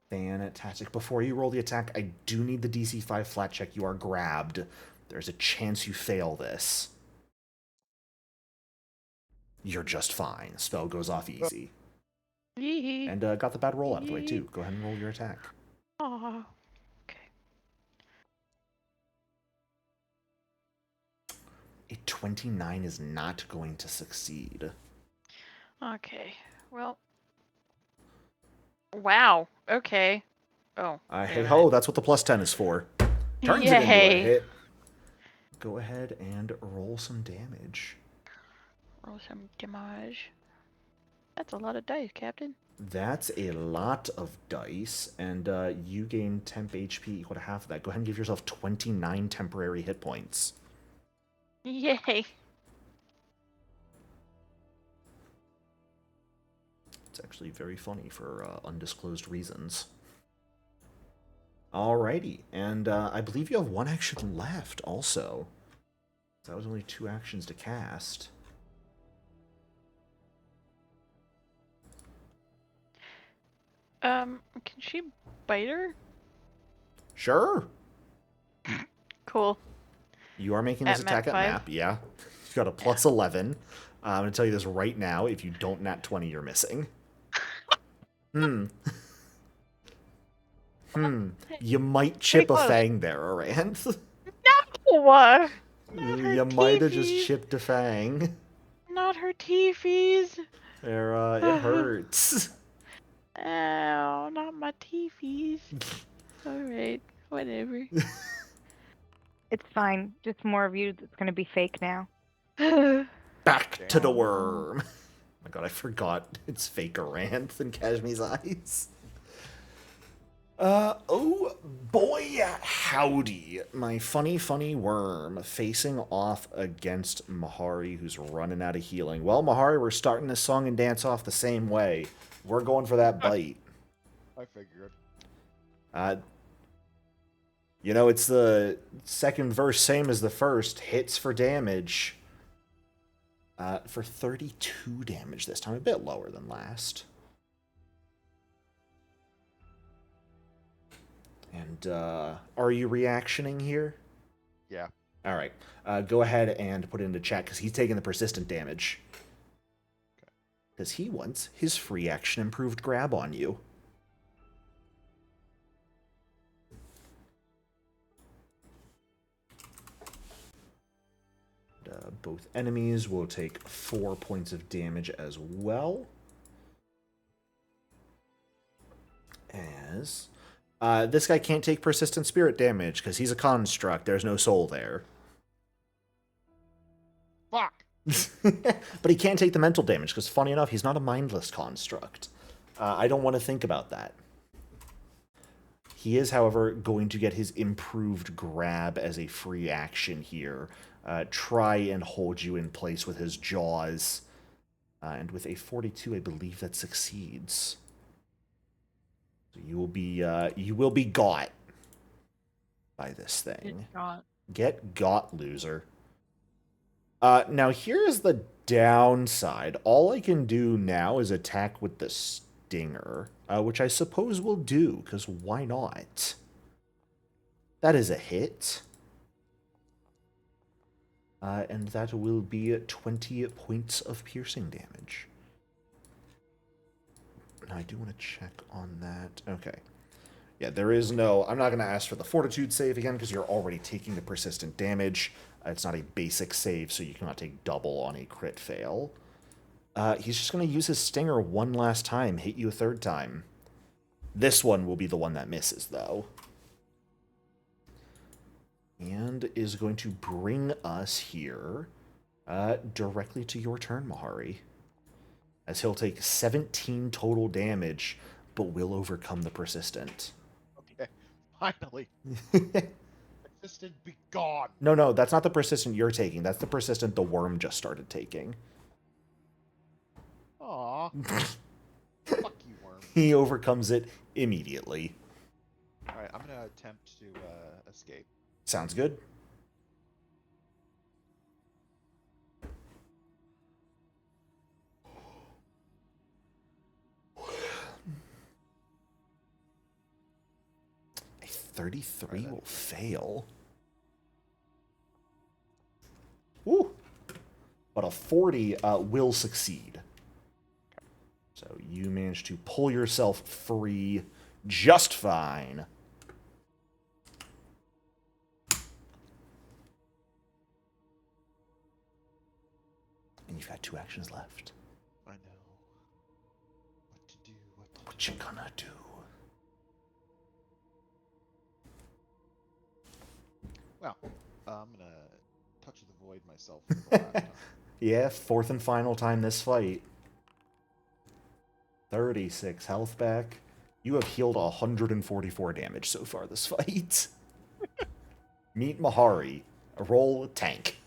[SPEAKER 1] Fantastic. Before you roll the attack, I do need the DC 5 flat check. You are grabbed. There's a chance you fail this. You're just fine. Spell goes off easy.
[SPEAKER 5] Yee.
[SPEAKER 1] And got the bad roll out of the way, too. Go ahead and roll your attack.
[SPEAKER 5] Aw. Okay.
[SPEAKER 1] A 29 is not going to succeed.
[SPEAKER 5] Okay. Well. Wow. Okay. Oh.
[SPEAKER 1] Hey ho, that's what the plus 10 is for. Turns it into a
[SPEAKER 5] Yay.
[SPEAKER 1] hit. Go ahead and roll some damage.
[SPEAKER 5] Roll some damage. That's a lot of dice, Captain.
[SPEAKER 1] That's a lot of dice, and you gain temp HP equal to half of that. Go ahead and give yourself 29 temporary hit points.
[SPEAKER 5] Yay.
[SPEAKER 1] It's actually very funny for undisclosed reasons. Alrighty, and I believe you have 1 action left also. That was only 2 actions to cast.
[SPEAKER 5] Can she bite her?
[SPEAKER 1] Sure.
[SPEAKER 5] Cool.
[SPEAKER 1] You are making this
[SPEAKER 5] At
[SPEAKER 1] attack
[SPEAKER 5] map
[SPEAKER 1] at
[SPEAKER 5] 5?
[SPEAKER 1] map, yeah. You've got a plus 11. I'm going to tell you this right now. If you don't nat 20, you're missing. You might chip a
[SPEAKER 5] close.
[SPEAKER 1] fang there, Aranth.
[SPEAKER 5] No! Not her
[SPEAKER 1] You might have just
[SPEAKER 5] teethies.
[SPEAKER 1] chipped a fang.
[SPEAKER 5] Not her teefies.
[SPEAKER 1] There, it hurts.
[SPEAKER 5] Ow, not my teefies. Alright, whatever.
[SPEAKER 3] It's fine. Just more of you that's going to be fake now.
[SPEAKER 1] Back to the worm. Oh my god, I forgot it's fake Aranth and Kashmi's eyes. Oh boy, howdy. My funny worm facing off against Mahari, who's running out of healing. Well, Mahari, we're starting this song and dance off the same way. We're going for that bite.
[SPEAKER 4] I figured.
[SPEAKER 1] You know, it's the second verse, same as the first. Hits for damage. For 32 damage this time, a bit lower than last. And, are you reactioning here?
[SPEAKER 4] Yeah.
[SPEAKER 1] Alright. Go ahead and put it into chat, because he's taking the persistent damage. Because he wants his free action improved grab on you. Both enemies will take 4 points of damage as well. As... this guy can't take persistent spirit damage because he's a construct. There's no soul there.
[SPEAKER 4] Fuck!
[SPEAKER 1] But he can take the mental damage because, funny enough, he's not a mindless construct. I don't want to think about that. He is, however, going to get his improved grab as a free action here. Try and hold you in place with his jaws. And with a 42, I believe that succeeds. So you will be got by this thing.
[SPEAKER 2] It got.
[SPEAKER 1] Get got, loser. Now here's the downside. All I can do now is attack with the stinger, which I suppose will do, because why not? That is a hit. And that will be 20 points of piercing damage. Now I do want to check on that. Okay. Yeah, there is no... I'm not going to ask for the fortitude save again, because you're already taking the persistent damage. It's not a basic save, so you cannot take double on a crit fail. He's just going to use his stinger one last time, hit you a third time. This one will be the one that misses, though. And is going to bring us here directly to your turn, Mahari. As he'll take 17 total damage, but will overcome the persistent.
[SPEAKER 4] Okay, finally. Persistent, be gone.
[SPEAKER 1] No, that's not the persistent you're taking. That's the persistent the worm just started taking.
[SPEAKER 4] Aw. Fuck you, worm.
[SPEAKER 1] He overcomes it immediately.
[SPEAKER 4] Alright, I'm gonna attempt to escape.
[SPEAKER 1] Sounds good. A 33 will fail. Woo! But a 40 will succeed. So you manage to pull yourself free just fine. And you've got 2 actions left.
[SPEAKER 4] I know. What to do,
[SPEAKER 1] What you gonna do?
[SPEAKER 4] Well, I'm gonna touch the void myself for the last time.
[SPEAKER 1] Yeah, 4th and final time this fight. 36 health back. You have healed 144 damage so far this fight. Meet Mahari. Roll tank.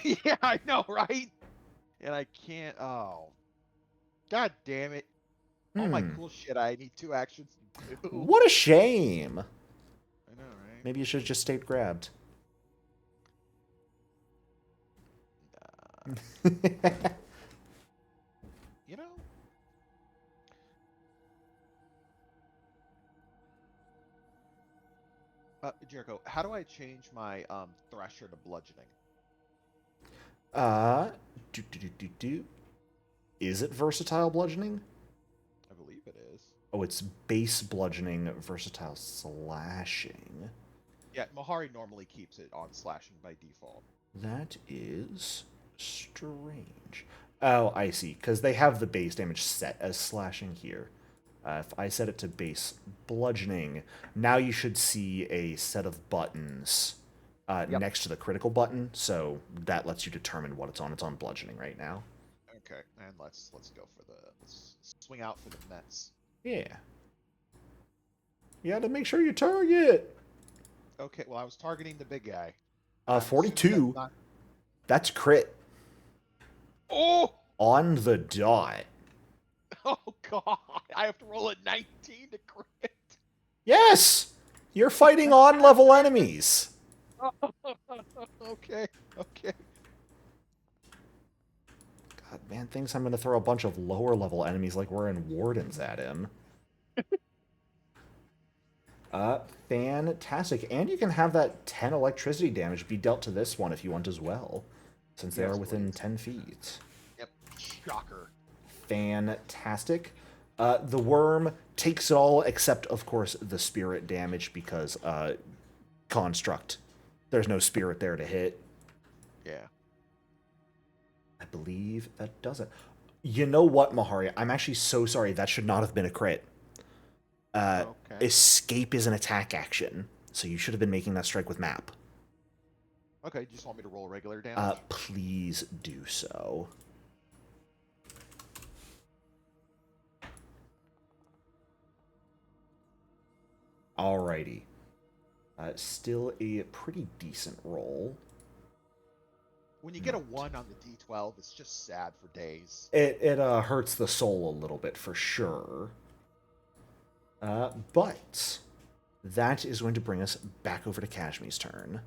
[SPEAKER 4] Yeah, I know, right? And I can't. Oh, god damn it! All my cool shit I need 2 actions to do.
[SPEAKER 1] What a shame.
[SPEAKER 4] I know, right?
[SPEAKER 1] Maybe you should have just stayed grabbed.
[SPEAKER 4] You know. Jericho, how do I change my thresher to bludgeoning?
[SPEAKER 1] Is it versatile bludgeoning?
[SPEAKER 4] I believe it is.
[SPEAKER 1] Oh, it's base bludgeoning, versatile slashing.
[SPEAKER 4] Yeah, Mahari normally keeps it on slashing by default.
[SPEAKER 1] That is strange. Oh, I see. Because they have the base damage set as slashing here. If I set it to base bludgeoning, now you should see a set of buttons next to the critical button. So that lets you determine what it's on. It's on bludgeoning right now.
[SPEAKER 4] Okay, and let's go for let's swing out for the Mets.
[SPEAKER 1] Yeah. You got to make sure you target.
[SPEAKER 4] Okay, well I was targeting the big guy.
[SPEAKER 1] 42. That's crit.
[SPEAKER 4] Oh!
[SPEAKER 1] On the dot.
[SPEAKER 4] Oh god! I have to roll a 19 to crit.
[SPEAKER 1] Yes! You're fighting on level enemies.
[SPEAKER 4] Okay.
[SPEAKER 1] God, man thinks I'm going to throw a bunch of lower level enemies like we're in Wardens at him. Fantastic. And you can have that 10 electricity damage be dealt to this one if you want as well, since they are within 10 feet.
[SPEAKER 4] Yep. Shocker.
[SPEAKER 1] Fantastic. The worm takes it all except, of course, the spirit damage because construct. There's no spirit there to hit.
[SPEAKER 4] Yeah.
[SPEAKER 1] I believe that does it. You know what, Mahari? I'm actually so sorry. That should not have been a crit.
[SPEAKER 4] Okay.
[SPEAKER 1] Escape is an attack action, so you should have been making that strike with map.
[SPEAKER 4] Okay, you just want me to roll regular damage?
[SPEAKER 1] Please do so. Alrighty. Still a pretty decent roll.
[SPEAKER 4] When you get a 1 on the D12, it's just sad for days.
[SPEAKER 1] It hurts the soul a little bit for sure. But that is going to bring us back over to Kashmi's turn.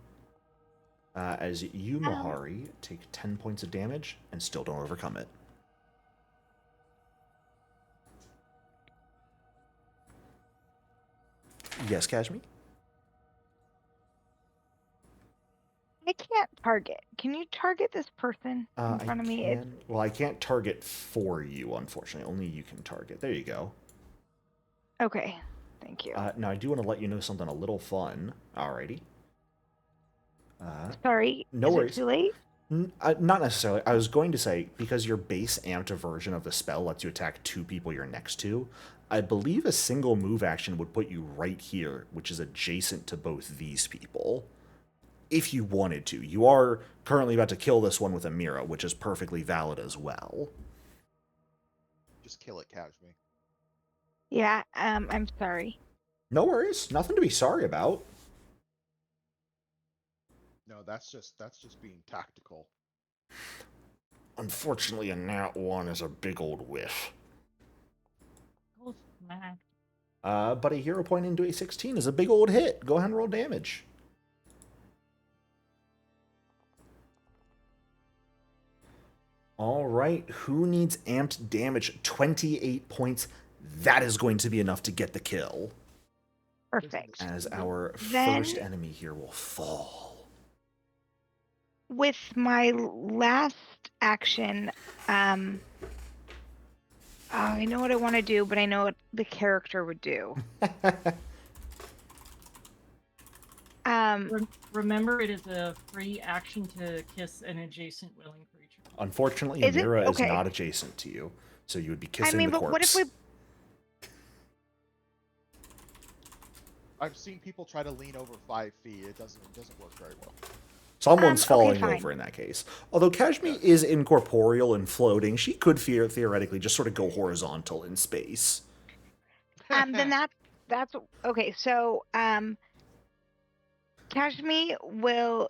[SPEAKER 1] as you, Mahari, take 10 points of damage and still don't overcome it. Yes, Kashmi?
[SPEAKER 3] I can't target. Can you target this person in front of me?
[SPEAKER 1] Well, I can't target for you, unfortunately. Only you can target. There you go.
[SPEAKER 3] Okay, thank you.
[SPEAKER 1] Now, I do want to let you know something a little fun. Alrighty.
[SPEAKER 3] Sorry,
[SPEAKER 1] no
[SPEAKER 3] is
[SPEAKER 1] worries.
[SPEAKER 3] it too late?
[SPEAKER 1] Not necessarily. I was going to say, because your base amped version of the spell lets you attack 2 people you're next to, I believe a single move action would put you right here, which is adjacent to both these people. If you wanted to. You are currently about to kill this one with a Mira, which is perfectly valid as well.
[SPEAKER 4] Just kill it, Kashmi.
[SPEAKER 3] Yeah, I'm sorry.
[SPEAKER 1] No worries. Nothing to be sorry about.
[SPEAKER 4] No, that's just being tactical.
[SPEAKER 1] Unfortunately, a nat 1 is a big old whiff.
[SPEAKER 2] Oh, smack.
[SPEAKER 1] But a hero point into a 16 is a big old hit. Go ahead and roll damage. All right, who needs amped damage? 28 points. That is going to be enough to get the kill.
[SPEAKER 3] Perfect.
[SPEAKER 1] As our
[SPEAKER 3] Then-
[SPEAKER 1] first enemy here will fall.
[SPEAKER 3] With my last action, I know what I want to do, but I know what the character would do.
[SPEAKER 2] Remember, it is a free action to kiss an adjacent willing creature.
[SPEAKER 1] Unfortunately,
[SPEAKER 3] Is it?
[SPEAKER 1] Mira is
[SPEAKER 3] Okay.
[SPEAKER 1] not adjacent to you, so you would be
[SPEAKER 3] I
[SPEAKER 1] kissing
[SPEAKER 3] mean,
[SPEAKER 1] the
[SPEAKER 3] but
[SPEAKER 1] corpse.
[SPEAKER 3] what if we?
[SPEAKER 4] I've seen people try to lean over 5 feet. It doesn't work very well.
[SPEAKER 1] Someone's
[SPEAKER 3] Okay,
[SPEAKER 1] falling
[SPEAKER 3] fine.
[SPEAKER 1] over in that case. Although Kashmi is incorporeal and floating, she could theoretically just sort of go horizontal in space.
[SPEAKER 3] Then that's okay. So, Kashmi will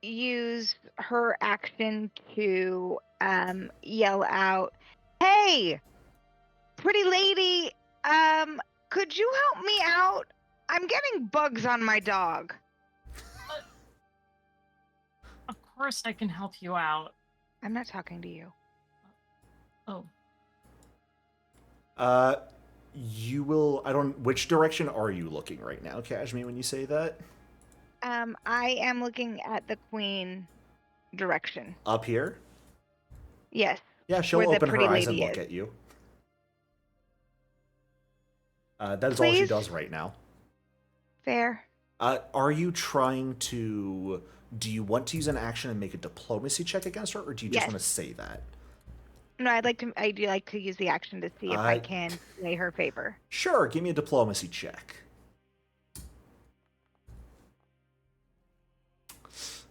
[SPEAKER 3] use her action to yell out, "Hey, pretty lady, could you help me out? I'm getting bugs on my dog."
[SPEAKER 2] Of course, I can help you out.
[SPEAKER 3] I'm not talking to you.
[SPEAKER 2] Oh,
[SPEAKER 1] You will... Which direction are you looking right now, Kashmi, when you say that?
[SPEAKER 3] I am looking at the queen direction.
[SPEAKER 1] Up here?
[SPEAKER 3] Yes.
[SPEAKER 1] Yeah, she'll
[SPEAKER 3] Where the
[SPEAKER 1] open her
[SPEAKER 3] pretty
[SPEAKER 1] eyes and
[SPEAKER 3] lady
[SPEAKER 1] look
[SPEAKER 3] is.
[SPEAKER 1] at you. That is all she
[SPEAKER 3] Please?
[SPEAKER 1] does right now.
[SPEAKER 3] Fair.
[SPEAKER 1] Are you trying to... Do you want to use an action and make a diplomacy check against her, or do you just
[SPEAKER 3] Yes.
[SPEAKER 1] want to say that?
[SPEAKER 3] No, I do like to use the action to see if I can sway her favor.
[SPEAKER 1] Sure, give me a diplomacy check.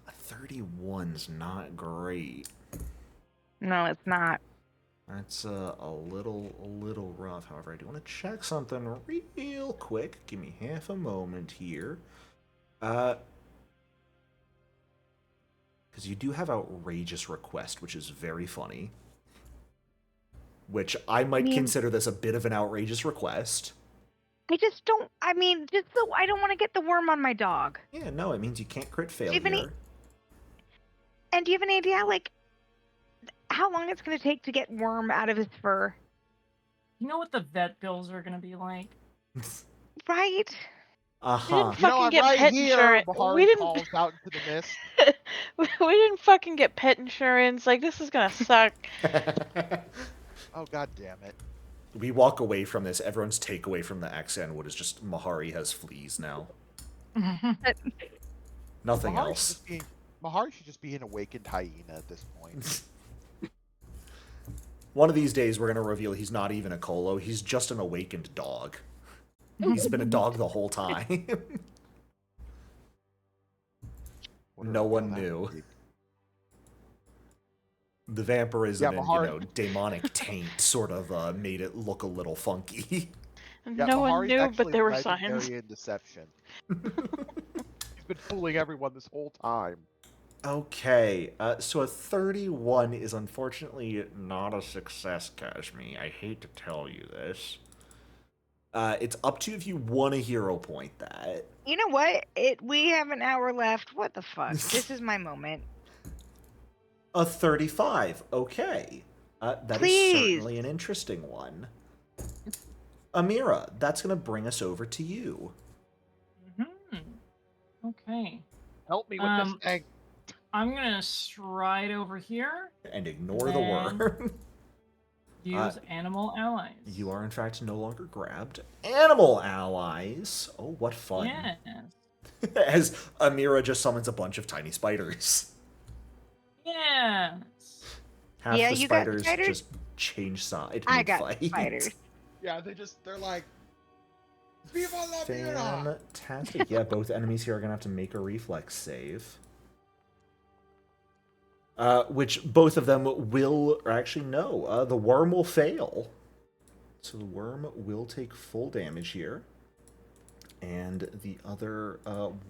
[SPEAKER 1] A 31's not great.
[SPEAKER 3] No, it's not.
[SPEAKER 1] That's a little rough. However, I do want to check something real quick. Give me half a moment here. Because you do have outrageous request, which is very funny. Which I might consider this a bit of an outrageous request.
[SPEAKER 3] I just don't. I mean, just so I don't want to get the worm on my dog.
[SPEAKER 1] Yeah, no, it means you can't crit fail
[SPEAKER 3] Do you have any-
[SPEAKER 1] here.
[SPEAKER 3] And do you have an idea, like, how long it's going to take to get worm out of his fur?
[SPEAKER 2] you know what the vet bills are going to be like?
[SPEAKER 3] Right?
[SPEAKER 1] Uh-huh.
[SPEAKER 5] You know,
[SPEAKER 4] I'm
[SPEAKER 5] get
[SPEAKER 4] right
[SPEAKER 5] pet
[SPEAKER 4] here.
[SPEAKER 5] insurance.
[SPEAKER 4] Bahari
[SPEAKER 5] We didn't-
[SPEAKER 4] calls out into the mist.
[SPEAKER 5] we didn't fucking get pet insurance. Like, this is gonna suck.
[SPEAKER 4] Oh, god damn it.
[SPEAKER 1] We walk away from this. Everyone's takeaway from the Axanwood is just Mahari has fleas now. Nothing else.
[SPEAKER 4] Mahari should just be an awakened hyena at this point.
[SPEAKER 1] One of these days, we're going to reveal he's not even a Colo. He's just an awakened dog. He's been a dog the whole time. No one knew. The vampirism and, demonic taint sort of made it look a little funky.
[SPEAKER 4] Yeah,
[SPEAKER 5] No one
[SPEAKER 4] Bahari's
[SPEAKER 5] knew, but
[SPEAKER 4] actually
[SPEAKER 5] there were
[SPEAKER 4] legendary
[SPEAKER 5] signs.
[SPEAKER 4] in deception. He's been fooling everyone this whole time.
[SPEAKER 1] Okay, so a 31 is unfortunately not a success, Kashmi. I hate to tell you this. It's up to you if you want to hero point that.
[SPEAKER 3] You know what? We have an hour left. What the fuck? This is my moment.
[SPEAKER 1] A 35. Okay. That is
[SPEAKER 3] Please.
[SPEAKER 1] certainly an interesting one. Amira, that's going to bring us over to you.
[SPEAKER 2] Okay.
[SPEAKER 4] Help me with this thing.
[SPEAKER 2] I'm gonna stride over here.
[SPEAKER 1] And ignore the worm.
[SPEAKER 2] Use animal allies.
[SPEAKER 1] You are, in fact, no longer grabbed. Animal allies. Oh, what fun.
[SPEAKER 2] Yes.
[SPEAKER 1] As Amira just summons a bunch of tiny spiders.
[SPEAKER 2] Yes.
[SPEAKER 1] Half
[SPEAKER 3] Yeah,
[SPEAKER 1] the
[SPEAKER 3] you got
[SPEAKER 1] spiders
[SPEAKER 3] spiders?
[SPEAKER 1] just change side
[SPEAKER 3] I got
[SPEAKER 1] mid-fight.
[SPEAKER 3] spiders.
[SPEAKER 4] Yeah, they're like, Viva la vida!
[SPEAKER 1] Fantastic. Yeah, both enemies here are going to have to make a reflex save. Which both of them will, or actually no, the worm will fail. So the worm will take full damage here. And the other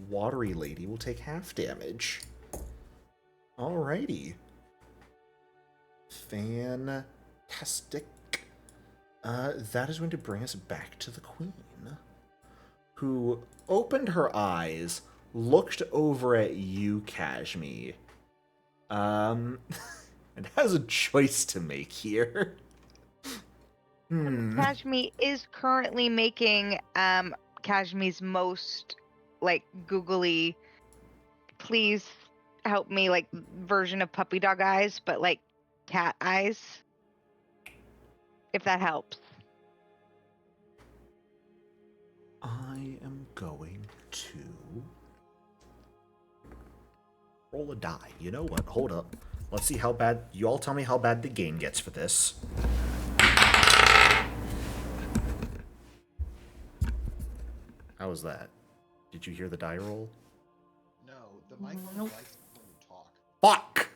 [SPEAKER 1] watery lady will take half damage. Alrighty. Fantastic. That is going to bring us back to the queen, who opened her eyes, looked over at you, Kashmi, and has a choice to make here.
[SPEAKER 3] Kashmi is currently making Kashmi's most like googly, please help me, like version of puppy dog eyes, but like cat eyes. If that helps.
[SPEAKER 1] I am going to roll a die. You know what? Hold up. Let's see how bad... You all tell me how bad the game gets for this. How was that? Did you hear the die roll?
[SPEAKER 4] No, the microphone
[SPEAKER 2] Nope.
[SPEAKER 4] likes when you talk.
[SPEAKER 1] Fuck!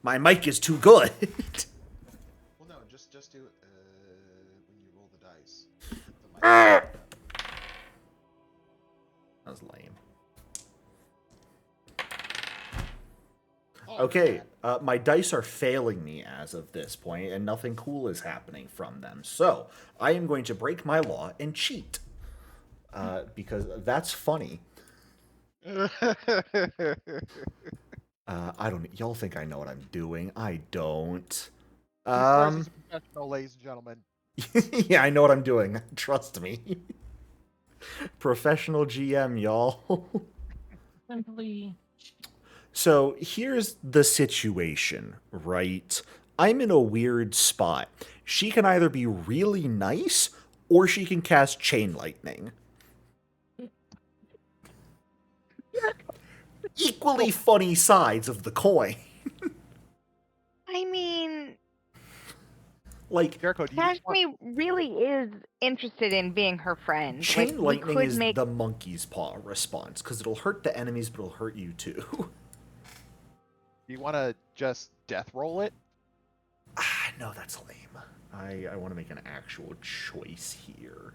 [SPEAKER 1] My mic is too good!
[SPEAKER 4] Well, no, just do it when you roll the dice. The
[SPEAKER 1] That was lame.
[SPEAKER 4] Oh,
[SPEAKER 1] Okay, my dice are failing me as of this point, and nothing cool is happening from them. So, I am going to break my law and cheat. Because that's funny. I don't... Y'all think I know what I'm doing. I don't.
[SPEAKER 4] He's a professional, ladies and gentlemen.
[SPEAKER 1] Yeah, I know what I'm doing. Trust me. Professional GM, y'all.
[SPEAKER 2] Simply.
[SPEAKER 1] So here's the situation, right? I'm in a weird spot. She can either be really nice, or she can cast Chain Lightning. Equally funny sides of the coin.
[SPEAKER 3] I mean,
[SPEAKER 1] Like,
[SPEAKER 4] Jericho, do you just want...
[SPEAKER 3] Kashmi really is interested in being her friend.
[SPEAKER 1] Chain
[SPEAKER 3] like,
[SPEAKER 1] Lightning
[SPEAKER 3] we could
[SPEAKER 1] is
[SPEAKER 3] make...
[SPEAKER 1] the monkey's paw response, because it'll hurt the enemies, but it'll hurt you too.
[SPEAKER 4] Do you want to just death roll it?
[SPEAKER 1] No, that's lame. I want to make an actual choice here.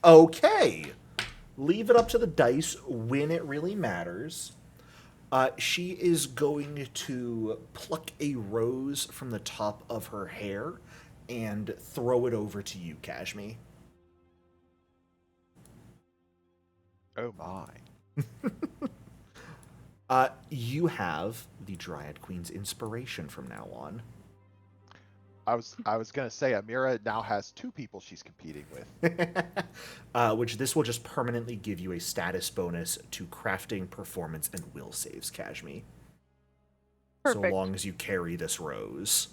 [SPEAKER 1] Okay. Leave it up to the dice when it really matters. She is going to pluck a rose from the top of her hair and throw it over to you, Kashmi.
[SPEAKER 4] Oh my.
[SPEAKER 1] You have the Dryad Queen's inspiration from now on.
[SPEAKER 4] I was gonna say Amira now has 2 people she's competing with.
[SPEAKER 1] Which this will just permanently give you a status bonus to crafting, performance, and will saves, Kashmi. So
[SPEAKER 3] Perfect.
[SPEAKER 1] long as you carry this rose.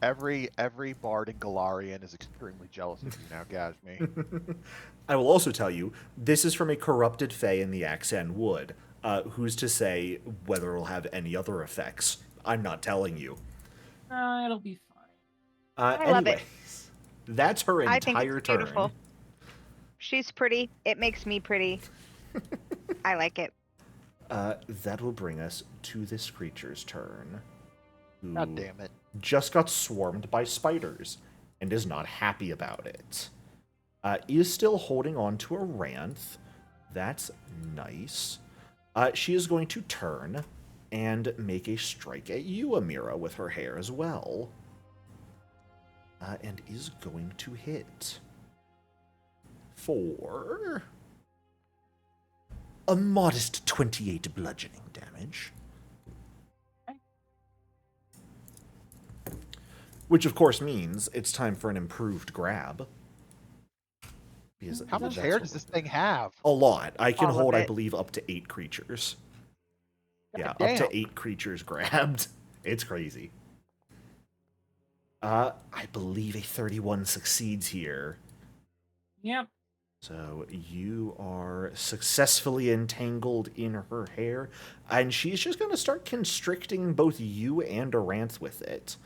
[SPEAKER 4] Every bard in Galarian is extremely jealous of you now, Gashmi.
[SPEAKER 1] I will also tell you, this is from a corrupted fae in the Axan Wood. Who's to say whether it'll have any other effects? I'm not telling you.
[SPEAKER 2] It'll be fine.
[SPEAKER 3] I love it.
[SPEAKER 1] Anyways, that's her
[SPEAKER 3] I think
[SPEAKER 1] entire
[SPEAKER 3] it's beautiful.
[SPEAKER 1] turn.
[SPEAKER 3] She's pretty. It makes me pretty. I like it.
[SPEAKER 1] That will bring us to this creature's turn. Who
[SPEAKER 4] God damn it.
[SPEAKER 1] just got swarmed by spiders and is not happy about it. Is still holding on to a Ranth. That's nice. She is going to turn and make a strike at you, Amira, with her hair as well. And is going to hit for a modest 28 bludgeoning damage. Which, of course, means it's time for an improved grab. Because
[SPEAKER 4] How much
[SPEAKER 1] that's
[SPEAKER 4] hair
[SPEAKER 1] what
[SPEAKER 4] does
[SPEAKER 1] we're
[SPEAKER 4] this thing have?
[SPEAKER 1] A lot. I can
[SPEAKER 3] All of
[SPEAKER 1] hold, I
[SPEAKER 3] it.
[SPEAKER 1] believe, up to 8 creatures. Yeah, up
[SPEAKER 4] damn.
[SPEAKER 1] to 8 creatures grabbed. It's crazy. I believe a 31 succeeds here.
[SPEAKER 2] Yep.
[SPEAKER 1] So you are successfully entangled in her hair, and she's just going to start constricting both you and Aranth with it.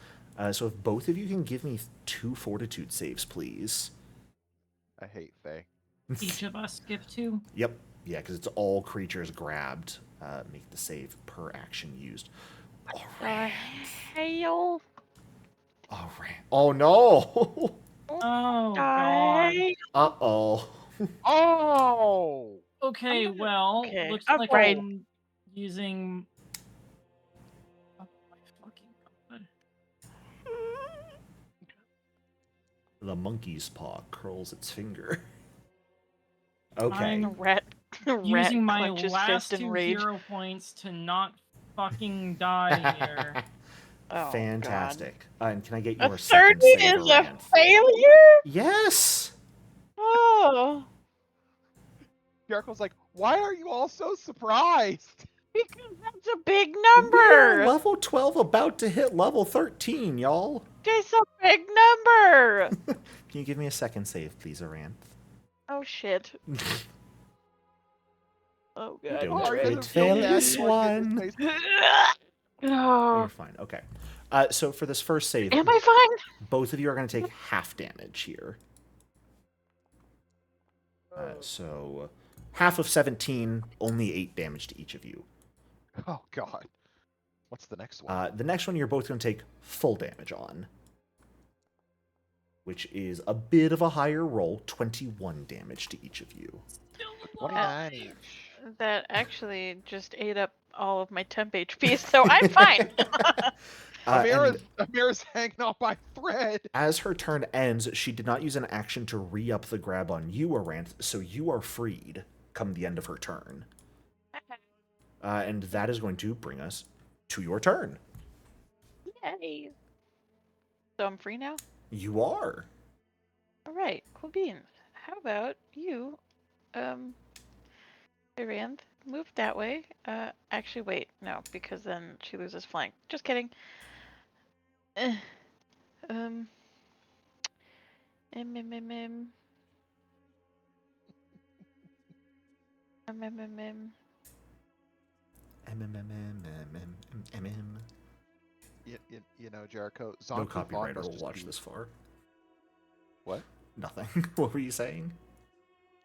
[SPEAKER 1] So if both of you can give me 2 fortitude saves, please.
[SPEAKER 4] I hate Faye.
[SPEAKER 2] Each of us give 2.
[SPEAKER 1] Yep. Yeah, because it's all creatures grabbed. Make the save per action used.
[SPEAKER 5] Hail.
[SPEAKER 1] All right. Oh, no.
[SPEAKER 2] Oh, God.
[SPEAKER 1] Uh-oh.
[SPEAKER 4] Oh!
[SPEAKER 2] Okay,
[SPEAKER 5] I'm
[SPEAKER 2] well,
[SPEAKER 5] okay.
[SPEAKER 2] looks
[SPEAKER 5] I'm
[SPEAKER 2] like
[SPEAKER 5] afraid.
[SPEAKER 2] I'm using... Oh, my fucking God.
[SPEAKER 1] The monkey's paw curls its finger. Okay.
[SPEAKER 2] I'm
[SPEAKER 5] Rat
[SPEAKER 2] using my
[SPEAKER 5] clenches
[SPEAKER 2] last
[SPEAKER 5] fist in
[SPEAKER 2] 2
[SPEAKER 5] rage.
[SPEAKER 2] hero points to not fucking die here.
[SPEAKER 5] Oh,
[SPEAKER 1] Fantastic. And can I get
[SPEAKER 5] God.
[SPEAKER 1] your
[SPEAKER 5] A
[SPEAKER 1] second
[SPEAKER 5] 30
[SPEAKER 1] save,
[SPEAKER 5] is a
[SPEAKER 1] Aranth?
[SPEAKER 5] failure?
[SPEAKER 1] Yes!
[SPEAKER 5] Oh.
[SPEAKER 4] Jericho's like, why are you all so surprised?
[SPEAKER 5] Because that's a big
[SPEAKER 1] We're
[SPEAKER 5] number.
[SPEAKER 1] level 12 about to hit level 13, y'all.
[SPEAKER 5] It's a big number.
[SPEAKER 1] Can you give me a second save, please, Aranth?
[SPEAKER 5] Oh, shit. Oh, God.
[SPEAKER 1] Don't
[SPEAKER 4] Oh,
[SPEAKER 1] crit
[SPEAKER 4] doesn't feel
[SPEAKER 1] fail
[SPEAKER 4] bad
[SPEAKER 1] this
[SPEAKER 4] anymore, getting
[SPEAKER 1] one.
[SPEAKER 4] his face-
[SPEAKER 1] Oh, you're
[SPEAKER 5] Oh.
[SPEAKER 1] fine. Okay. So for this first save,
[SPEAKER 5] Am I fine?
[SPEAKER 1] both of you are going to take half damage here. So half of 17, only 8 damage to each of you.
[SPEAKER 4] Oh, God. What's the next one?
[SPEAKER 1] The next one you're both going to take full damage on, which is a bit of a higher roll, 21 damage to each of you.
[SPEAKER 2] Still
[SPEAKER 4] 29 each.
[SPEAKER 5] That actually just ate up all of my temp HP, so I'm fine.
[SPEAKER 1] And
[SPEAKER 4] Amira's hanging on by thread.
[SPEAKER 1] as her turn ends, she did not use an action to re-up the grab on you, Aranth, so you are freed come the end of her turn. And that is going to bring us to your turn.
[SPEAKER 5] Yay. So I'm free now?
[SPEAKER 1] You are.
[SPEAKER 5] All right, cool beans. How about you, Iranth, move that way? Actually, wait, no, because then she loses flank. Just kidding. Eh, um, em, em, em, em. Em, em, em, em.
[SPEAKER 4] You know, Jericho.
[SPEAKER 1] No
[SPEAKER 4] Zonku Thon
[SPEAKER 1] copywriter
[SPEAKER 4] must
[SPEAKER 1] will
[SPEAKER 4] just
[SPEAKER 1] watch
[SPEAKER 4] be-
[SPEAKER 1] this far.
[SPEAKER 4] What?
[SPEAKER 1] Nothing. What were you saying?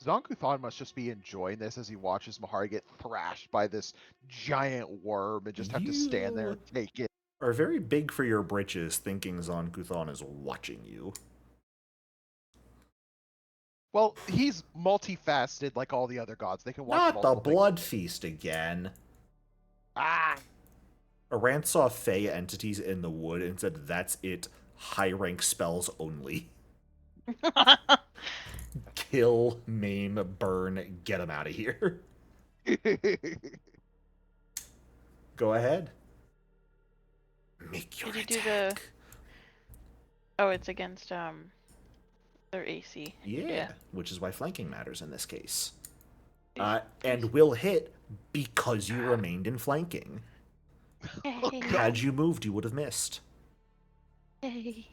[SPEAKER 4] Zonku Thon must just be enjoying this as he watches Mahari get thrashed by this giant worm and just have to stand there and take it.
[SPEAKER 1] Are very big for your britches, thinking Zonkuthon is watching you.
[SPEAKER 4] Well, he's multifaceted like all the other gods. They can watch
[SPEAKER 1] Not the
[SPEAKER 4] multiple things.
[SPEAKER 1] blood feast again.
[SPEAKER 4] Ah!
[SPEAKER 1] Aranth saw Fey entities in the wood and said, "That's it. High rank spells only. Kill, maim, burn, get them out of here." Go ahead. Make your
[SPEAKER 5] Did you
[SPEAKER 1] attack.
[SPEAKER 5] do the? Oh, it's against their AC.
[SPEAKER 1] Yeah, which is why flanking matters in this case. And will hit because you remained in flanking. Had you moved, you would have missed.
[SPEAKER 5] Hey.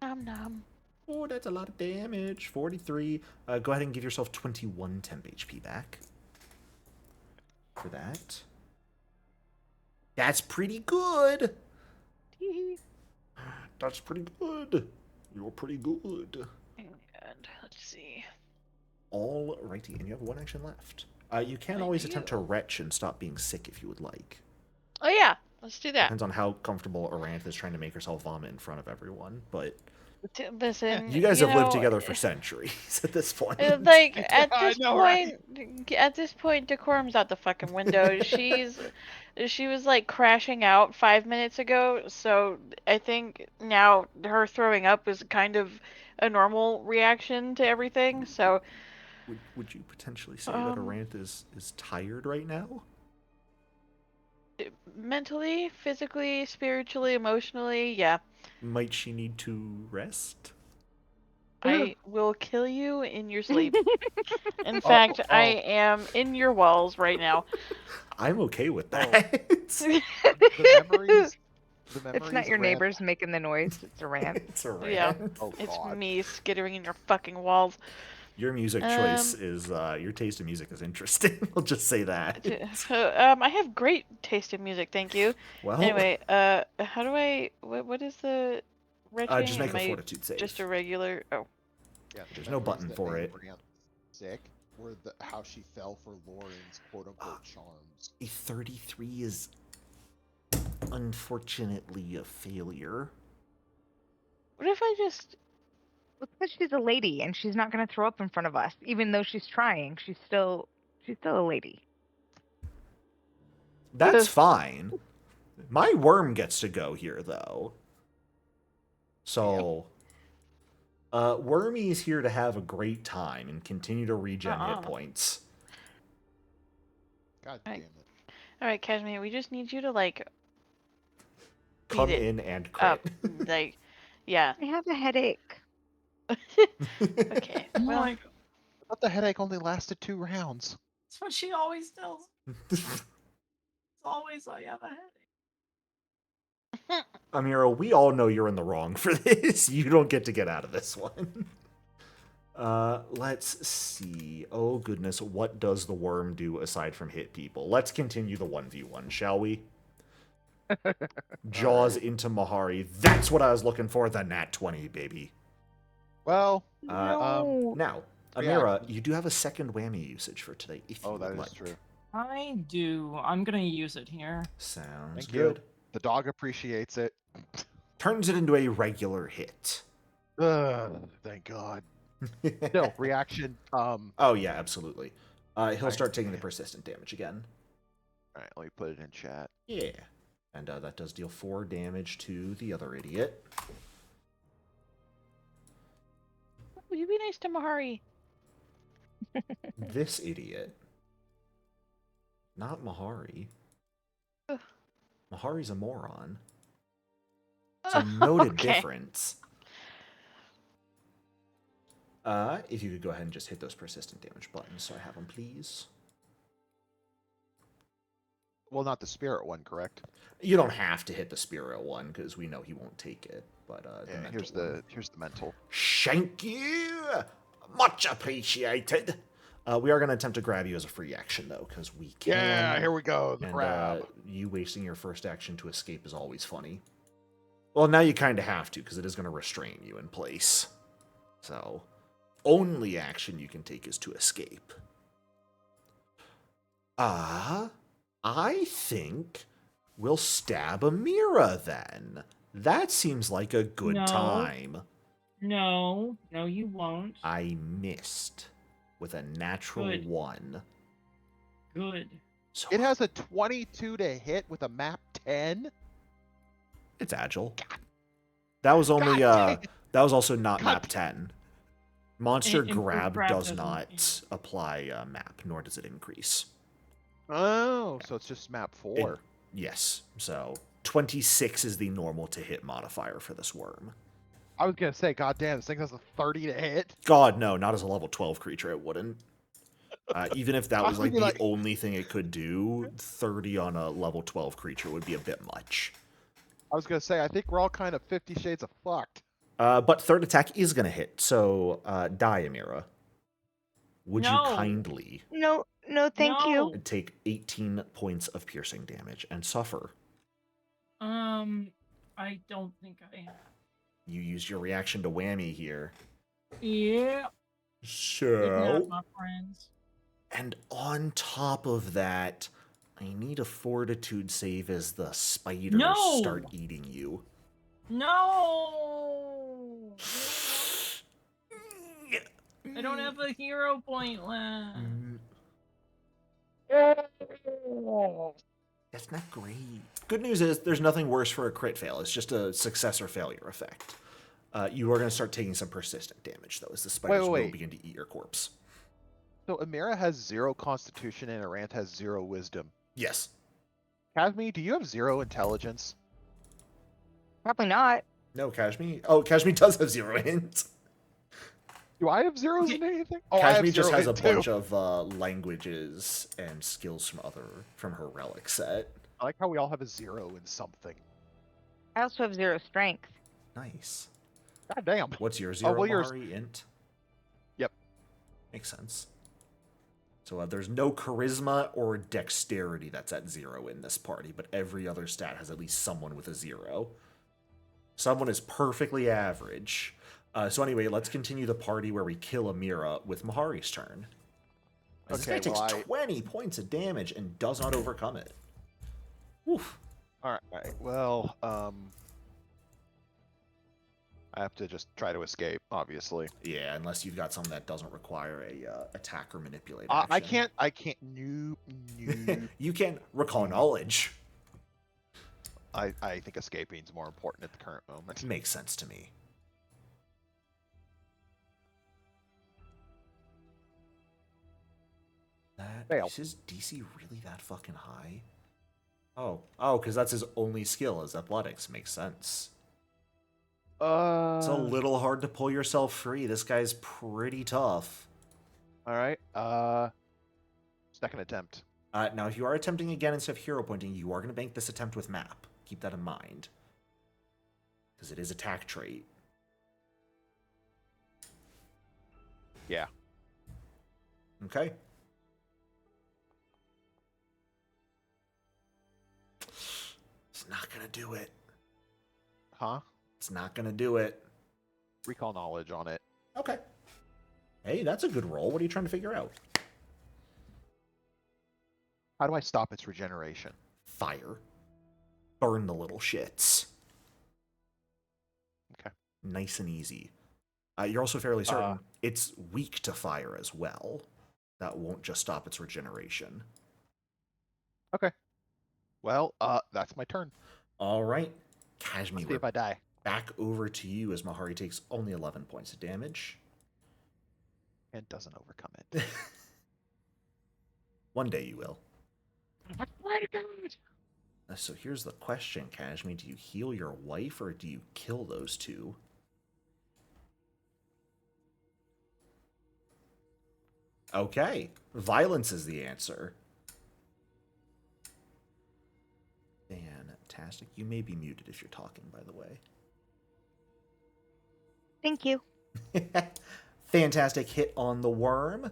[SPEAKER 5] Nom nom.
[SPEAKER 1] Oh, that's a lot of damage. 43. Go ahead and give yourself 21 temp HP back. For that. That's pretty good. That's pretty good. You're pretty good.
[SPEAKER 5] And let's see.
[SPEAKER 1] Alrighty, and you have 1 action left. You can
[SPEAKER 5] I
[SPEAKER 1] always
[SPEAKER 5] do.
[SPEAKER 1] attempt to retch and stop being sick if you would like.
[SPEAKER 5] Oh yeah, Let's do that.
[SPEAKER 1] Depends on how comfortable Aranth is trying to make herself vomit in front of everyone. But
[SPEAKER 5] Listen,
[SPEAKER 1] you guys have lived
[SPEAKER 5] know,
[SPEAKER 1] together for centuries at this point.
[SPEAKER 5] Like
[SPEAKER 4] I know, right?
[SPEAKER 5] at this point, decorum's out the fucking window. She was like crashing out 5 minutes ago, so I think now her throwing up is kind of a normal reaction to everything. So,
[SPEAKER 1] Would you potentially say that Aranth is tired right now?
[SPEAKER 5] mentally, physically, spiritually, emotionally, yeah.
[SPEAKER 1] Might she need to rest?
[SPEAKER 5] I will kill you in your sleep. In fact, I am in your walls right now.
[SPEAKER 1] I'm okay with that.
[SPEAKER 4] The memories. The memories.
[SPEAKER 3] It's not your
[SPEAKER 4] Aranth-
[SPEAKER 3] neighbors making the noise. It's a rant.
[SPEAKER 1] It's Aranth.
[SPEAKER 5] Yeah.
[SPEAKER 4] Oh,
[SPEAKER 5] It's
[SPEAKER 4] God.
[SPEAKER 5] me skittering in your fucking walls.
[SPEAKER 1] Your music choice is your taste in music is interesting. I'll just say that.
[SPEAKER 5] I have great taste in music, thank you.
[SPEAKER 1] Well,
[SPEAKER 5] Anyway, how do I? What is the retching?
[SPEAKER 1] just make
[SPEAKER 5] Am
[SPEAKER 1] a
[SPEAKER 5] I
[SPEAKER 1] fortitude save.
[SPEAKER 5] just a regular? Oh,
[SPEAKER 4] Yeah,
[SPEAKER 1] There's
[SPEAKER 4] the
[SPEAKER 1] no
[SPEAKER 4] memories
[SPEAKER 1] button
[SPEAKER 4] that
[SPEAKER 1] for
[SPEAKER 4] made
[SPEAKER 1] it.
[SPEAKER 4] Aranth sick were how she fell for Lauren's quote-unquote charms.
[SPEAKER 1] A 33 is unfortunately a failure.
[SPEAKER 5] what if I just?
[SPEAKER 3] It's because she's a lady and she's not going to throw up in front of us, even though she's trying. She's still a lady.
[SPEAKER 1] That's fine. My worm gets to go here, though. So, Wormy's here to have a great time and continue to regen hit points.
[SPEAKER 4] God damn it.
[SPEAKER 5] All right, Kashmir, we just need you to like
[SPEAKER 1] Come
[SPEAKER 5] beat it
[SPEAKER 1] in and
[SPEAKER 5] up,
[SPEAKER 1] crit.
[SPEAKER 5] like, yeah.
[SPEAKER 3] I have a headache.
[SPEAKER 5] Okay.
[SPEAKER 2] I'm
[SPEAKER 5] Well,
[SPEAKER 2] like,
[SPEAKER 4] But the headache only lasted 2 rounds.
[SPEAKER 2] that's what she always tells me. It's always I have a headache.
[SPEAKER 1] Amira, we all know you're in the wrong for this. You don't get to get out of this one. Let's see. Oh, goodness. What does the worm do aside from hit people? Let's continue the 1v1, shall we? Jaws into Mahari. That's what I was looking for. The nat 20, baby.
[SPEAKER 4] Well,
[SPEAKER 3] No.
[SPEAKER 1] Now, Amira, you do have a second whammy usage for today, if you
[SPEAKER 4] that
[SPEAKER 1] would
[SPEAKER 4] is
[SPEAKER 1] like.
[SPEAKER 4] true.
[SPEAKER 2] I do. I'm gonna use it here.
[SPEAKER 1] Sounds
[SPEAKER 4] Thank
[SPEAKER 1] good.
[SPEAKER 4] you. The dog appreciates it.
[SPEAKER 1] Turns it into a regular hit.
[SPEAKER 4] Thank God. No, reaction.
[SPEAKER 1] Oh, yeah, absolutely. He'll
[SPEAKER 4] Alright,
[SPEAKER 1] start taking the
[SPEAKER 4] yeah.
[SPEAKER 1] persistent damage again.
[SPEAKER 4] Alright, let me put it in chat.
[SPEAKER 1] Yeah. And that does deal 4 damage to the other idiot.
[SPEAKER 5] will you be nice to Mahari?
[SPEAKER 1] This idiot. Not Mahari.
[SPEAKER 5] Ugh.
[SPEAKER 1] Mahari's a moron. So noted
[SPEAKER 5] Okay.
[SPEAKER 1] difference. If you could go ahead and just hit those persistent damage buttons so I have them, please.
[SPEAKER 4] Well, not the spirit one, correct?
[SPEAKER 1] You don't have to hit the spirit one because we know he won't take it. But the
[SPEAKER 4] Yeah,
[SPEAKER 1] mental
[SPEAKER 4] here's the mental.
[SPEAKER 1] Thank you! Much appreciated. We are going to attempt to grab you as a free action, though, because we can.
[SPEAKER 4] Yeah, here we go. The
[SPEAKER 1] And
[SPEAKER 4] grab.
[SPEAKER 1] you wasting your first action to escape is always funny. Well, now you kind of have to, because it is going to restrain you in place. So, only action you can take is to escape. I think we'll stab Amira, then. That seems like a good
[SPEAKER 2] No.
[SPEAKER 1] time.
[SPEAKER 2] No, you won't.
[SPEAKER 1] I missed with a natural
[SPEAKER 2] Good.
[SPEAKER 1] 1.
[SPEAKER 2] Good.
[SPEAKER 1] So
[SPEAKER 4] It has a 22 to hit with a map 10.
[SPEAKER 1] it's agile. That was only that was also not
[SPEAKER 4] God.
[SPEAKER 1] map 10. Monster
[SPEAKER 2] Improved
[SPEAKER 1] grab
[SPEAKER 2] grab
[SPEAKER 1] does
[SPEAKER 2] doesn't,
[SPEAKER 1] not
[SPEAKER 2] yeah.
[SPEAKER 1] apply map, nor does it increase.
[SPEAKER 4] Oh, so it's just map 4.
[SPEAKER 1] Yes, so 26 is the normal to hit modifier for this worm.
[SPEAKER 4] I was gonna say, God damn, this thing has a 30 to hit.
[SPEAKER 1] God, no, not as a level 12 creature, it wouldn't. Even if that
[SPEAKER 4] I
[SPEAKER 1] was
[SPEAKER 4] was
[SPEAKER 1] like the
[SPEAKER 4] thinking, like-
[SPEAKER 1] only thing it could do, 30 on a level 12 creature would be a bit much.
[SPEAKER 4] I was gonna say, I think we're all kind of 50 shades of fucked.
[SPEAKER 1] But third attack is going to hit, so die, Amira. Would you
[SPEAKER 2] No.
[SPEAKER 1] kindly
[SPEAKER 3] No, thank you.
[SPEAKER 2] No.
[SPEAKER 1] take 18 points of piercing damage and suffer?
[SPEAKER 2] I don't think I have.
[SPEAKER 1] You used your reaction to whammy here.
[SPEAKER 2] Yeah. Good night,
[SPEAKER 1] So,
[SPEAKER 2] my friends.
[SPEAKER 1] and on top of that, I need a fortitude save as the spiders
[SPEAKER 2] No!
[SPEAKER 1] start eating you.
[SPEAKER 2] No! I don't have a hero point left.
[SPEAKER 1] That's not great. Good news is there's nothing worse for a crit fail. It's just a success or failure effect. You are going to start taking some persistent damage, though, as the spiders will
[SPEAKER 6] wait.
[SPEAKER 1] begin to eat your corpse.
[SPEAKER 6] So Amira has 0 constitution and Arant has 0 wisdom.
[SPEAKER 1] Yes.
[SPEAKER 6] Kazmi, do you have 0 intelligence?
[SPEAKER 3] Probably not.
[SPEAKER 1] No, Kashmi. Oh, Kashmi does have 0 int.
[SPEAKER 6] Do I have zeros
[SPEAKER 2] Okay.
[SPEAKER 6] in anything? Oh, I have
[SPEAKER 1] Kashmi just
[SPEAKER 6] 0
[SPEAKER 1] has a
[SPEAKER 6] int too.
[SPEAKER 1] bunch of languages and skills from her relic set.
[SPEAKER 6] I like how we all have a 0 in something.
[SPEAKER 3] I also have 0 strength.
[SPEAKER 1] Nice.
[SPEAKER 6] God damn.
[SPEAKER 1] What's your 0,
[SPEAKER 6] well, yours-
[SPEAKER 1] Mahari? Int?
[SPEAKER 6] Yep.
[SPEAKER 1] Makes sense. So there's no charisma or dexterity that's at 0 in this party, but every other stat has at least someone with a 0. Someone is perfectly average. So anyway, let's continue the party where we kill Amira with Mahari's turn. This guy
[SPEAKER 6] Okay,
[SPEAKER 1] takes
[SPEAKER 6] well,
[SPEAKER 1] 20 points of damage and does not overcome it. Oof.
[SPEAKER 6] Alright, well, I have to just try to escape, obviously.
[SPEAKER 1] Yeah, unless you've got something that doesn't require a attack or manipulate
[SPEAKER 6] I
[SPEAKER 1] action.
[SPEAKER 6] can't, no.
[SPEAKER 1] You can recall knowledge.
[SPEAKER 6] I think escaping is more important at the current moment.
[SPEAKER 1] Makes sense to me.
[SPEAKER 6] Fail.
[SPEAKER 1] Is his DC really that fucking high? Oh, because that's his only skill is athletics. Makes sense. It's a little hard to pull yourself free. This guy's pretty tough.
[SPEAKER 6] Alright, second attempt.
[SPEAKER 1] Now, if you are attempting again instead of hero pointing, you are going to bank this attempt with map. Keep that in mind. Because it is attack trait.
[SPEAKER 6] Yeah.
[SPEAKER 1] Okay. It's not going to do it.
[SPEAKER 6] Huh?
[SPEAKER 1] It's not going to do it.
[SPEAKER 6] Recall knowledge on it.
[SPEAKER 1] Okay. Hey, that's a good roll. What are you trying to figure out?
[SPEAKER 6] How do I stop its regeneration?
[SPEAKER 1] Fire. Burn the little shits.
[SPEAKER 6] Okay.
[SPEAKER 1] Nice and easy. You're also fairly certain it's weak to fire as well. That won't just stop its regeneration.
[SPEAKER 6] Okay. Well, that's my turn.
[SPEAKER 1] All right.
[SPEAKER 6] Let's
[SPEAKER 1] Kashmi,
[SPEAKER 6] see if I die.
[SPEAKER 1] back over to you as Mahari takes only 11 points of damage.
[SPEAKER 6] And doesn't overcome it.
[SPEAKER 1] One day you will.
[SPEAKER 6] My God.
[SPEAKER 1] So here's the question, Kashmi. Do you heal your wife or do you kill those two? Okay. Violence is the answer. Fantastic. You may be muted if you're talking, by the way.
[SPEAKER 3] Thank you.
[SPEAKER 1] Fantastic hit on the worm.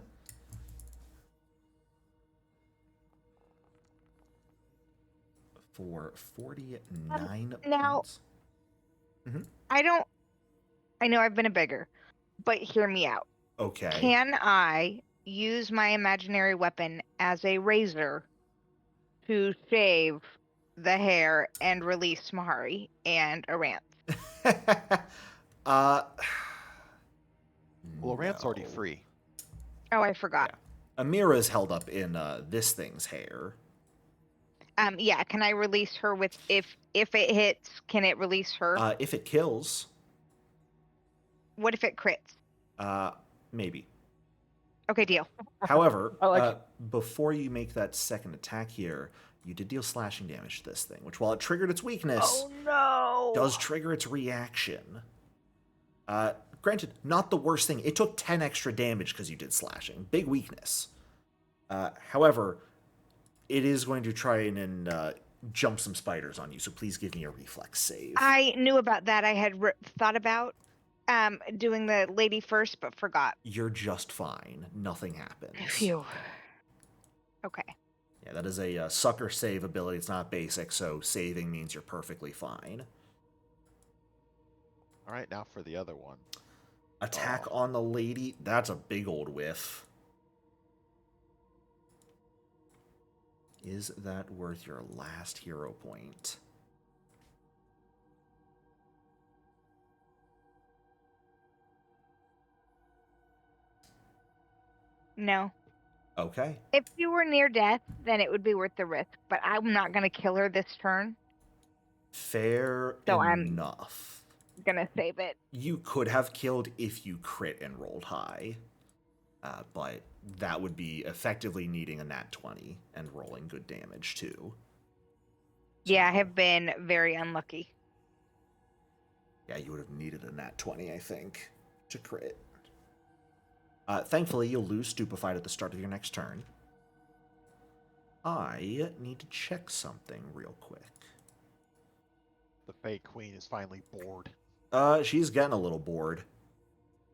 [SPEAKER 1] For 49
[SPEAKER 3] now-
[SPEAKER 1] points.
[SPEAKER 3] I know I've been a beggar, but hear me out.
[SPEAKER 1] Okay.
[SPEAKER 3] Can I use my imaginary weapon as a razor to shave the hair and release Mahari and Arant?
[SPEAKER 6] Well, Rant's already
[SPEAKER 1] no.
[SPEAKER 6] free.
[SPEAKER 3] Oh, I forgot.
[SPEAKER 1] Amira's held up in this thing's hair.
[SPEAKER 3] Yeah, can I release her with if it hits, can it release her?
[SPEAKER 1] If it kills,
[SPEAKER 3] What if it crits?
[SPEAKER 1] maybe.
[SPEAKER 3] Okay, deal.
[SPEAKER 1] However,
[SPEAKER 3] I like
[SPEAKER 1] before you make that second attack here, you did deal slashing damage to this thing, which while it triggered its weakness,
[SPEAKER 3] Oh no.
[SPEAKER 1] does trigger its reaction. Granted, not the worst thing. It took 10 extra damage because you did slashing. Big weakness. However, it is going to try and jump some spiders on you, so please give me a reflex save.
[SPEAKER 3] I knew about that. I had thought about doing the lady first, but forgot.
[SPEAKER 1] You're just fine. Nothing happens.
[SPEAKER 3] Phew. Okay.
[SPEAKER 1] Yeah, that is a sucker save ability. It's not basic, so saving means you're perfectly fine.
[SPEAKER 6] All right, now for the other one.
[SPEAKER 1] Attack on the lady. That's a big old whiff. Is that worth your last hero point?
[SPEAKER 3] No.
[SPEAKER 1] Okay.
[SPEAKER 3] If you were near death, then it would be worth the risk. But I'm not gonna kill her this turn,
[SPEAKER 1] Fair
[SPEAKER 3] so I'm
[SPEAKER 1] enough.
[SPEAKER 3] gonna save it.
[SPEAKER 1] You could have killed if you crit and rolled high, but that would be effectively needing a nat 20 and rolling good damage too.
[SPEAKER 3] Yeah, I
[SPEAKER 1] So,
[SPEAKER 3] have been very unlucky.
[SPEAKER 1] yeah, you would have needed a nat 20, I think, to crit. Thankfully, you'll lose Stupefied at the start of your next turn. I need to check something real quick.
[SPEAKER 6] The Fey Queen is finally bored.
[SPEAKER 1] She's getting a little bored.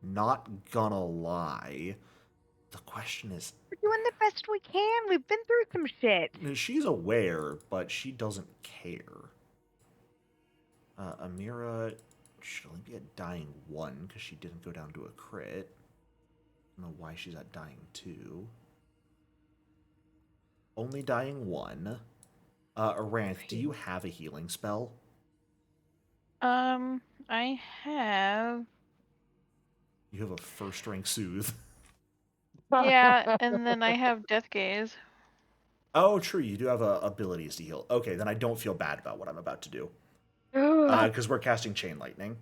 [SPEAKER 1] Not gonna lie. The question is,
[SPEAKER 3] We're doing the best we can. We've been through some shit.
[SPEAKER 1] she's aware, but she doesn't care. Amira should only be at dying 1 because she didn't go down to a crit. I don't know why she's at dying 2. Only dying 1. Aranth, do you have a healing spell?
[SPEAKER 5] I have.
[SPEAKER 1] You have a first rank soothe.
[SPEAKER 5] Yeah, and then I have Death Gaze.
[SPEAKER 1] Oh, true. You do have abilities to heal. Okay, then I don't feel bad about what I'm about to do. Because we're casting Chain Lightning.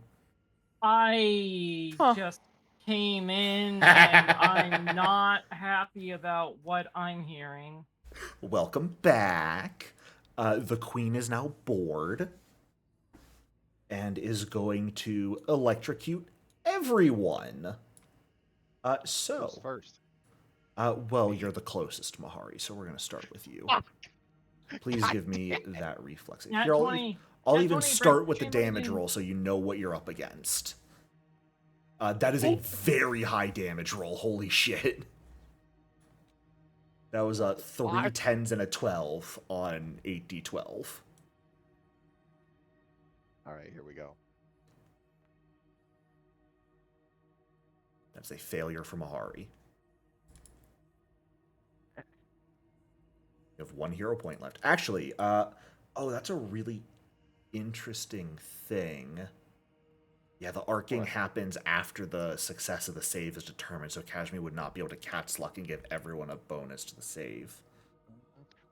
[SPEAKER 2] I
[SPEAKER 5] Huh.
[SPEAKER 2] just came in and I'm not happy about what I'm hearing.
[SPEAKER 1] Welcome back. The queen is now bored and is going to electrocute everyone.
[SPEAKER 6] Who's
[SPEAKER 1] So,
[SPEAKER 6] first?
[SPEAKER 1] well, you're the closest, Mahari, so we're going to start with you. Please give me that reflex.
[SPEAKER 2] Nat
[SPEAKER 1] Here,
[SPEAKER 2] 20.
[SPEAKER 1] I'll
[SPEAKER 2] Nat
[SPEAKER 1] even
[SPEAKER 2] 20,
[SPEAKER 1] start
[SPEAKER 2] break
[SPEAKER 1] with the
[SPEAKER 2] chain
[SPEAKER 1] damage
[SPEAKER 2] lightning.
[SPEAKER 1] roll so you know what you're up against. That is a very high damage roll. Holy shit. That was 3 10s and a 12 on 8d12.
[SPEAKER 6] All right, here we go.
[SPEAKER 1] That's a failure from Ahari. You have 1 hero point left. Actually, oh, that's a really interesting thing. Yeah, the arcing
[SPEAKER 6] What?
[SPEAKER 1] happens after the success of the save is determined, so Kashmir would not be able to catch luck and give everyone a bonus to the save.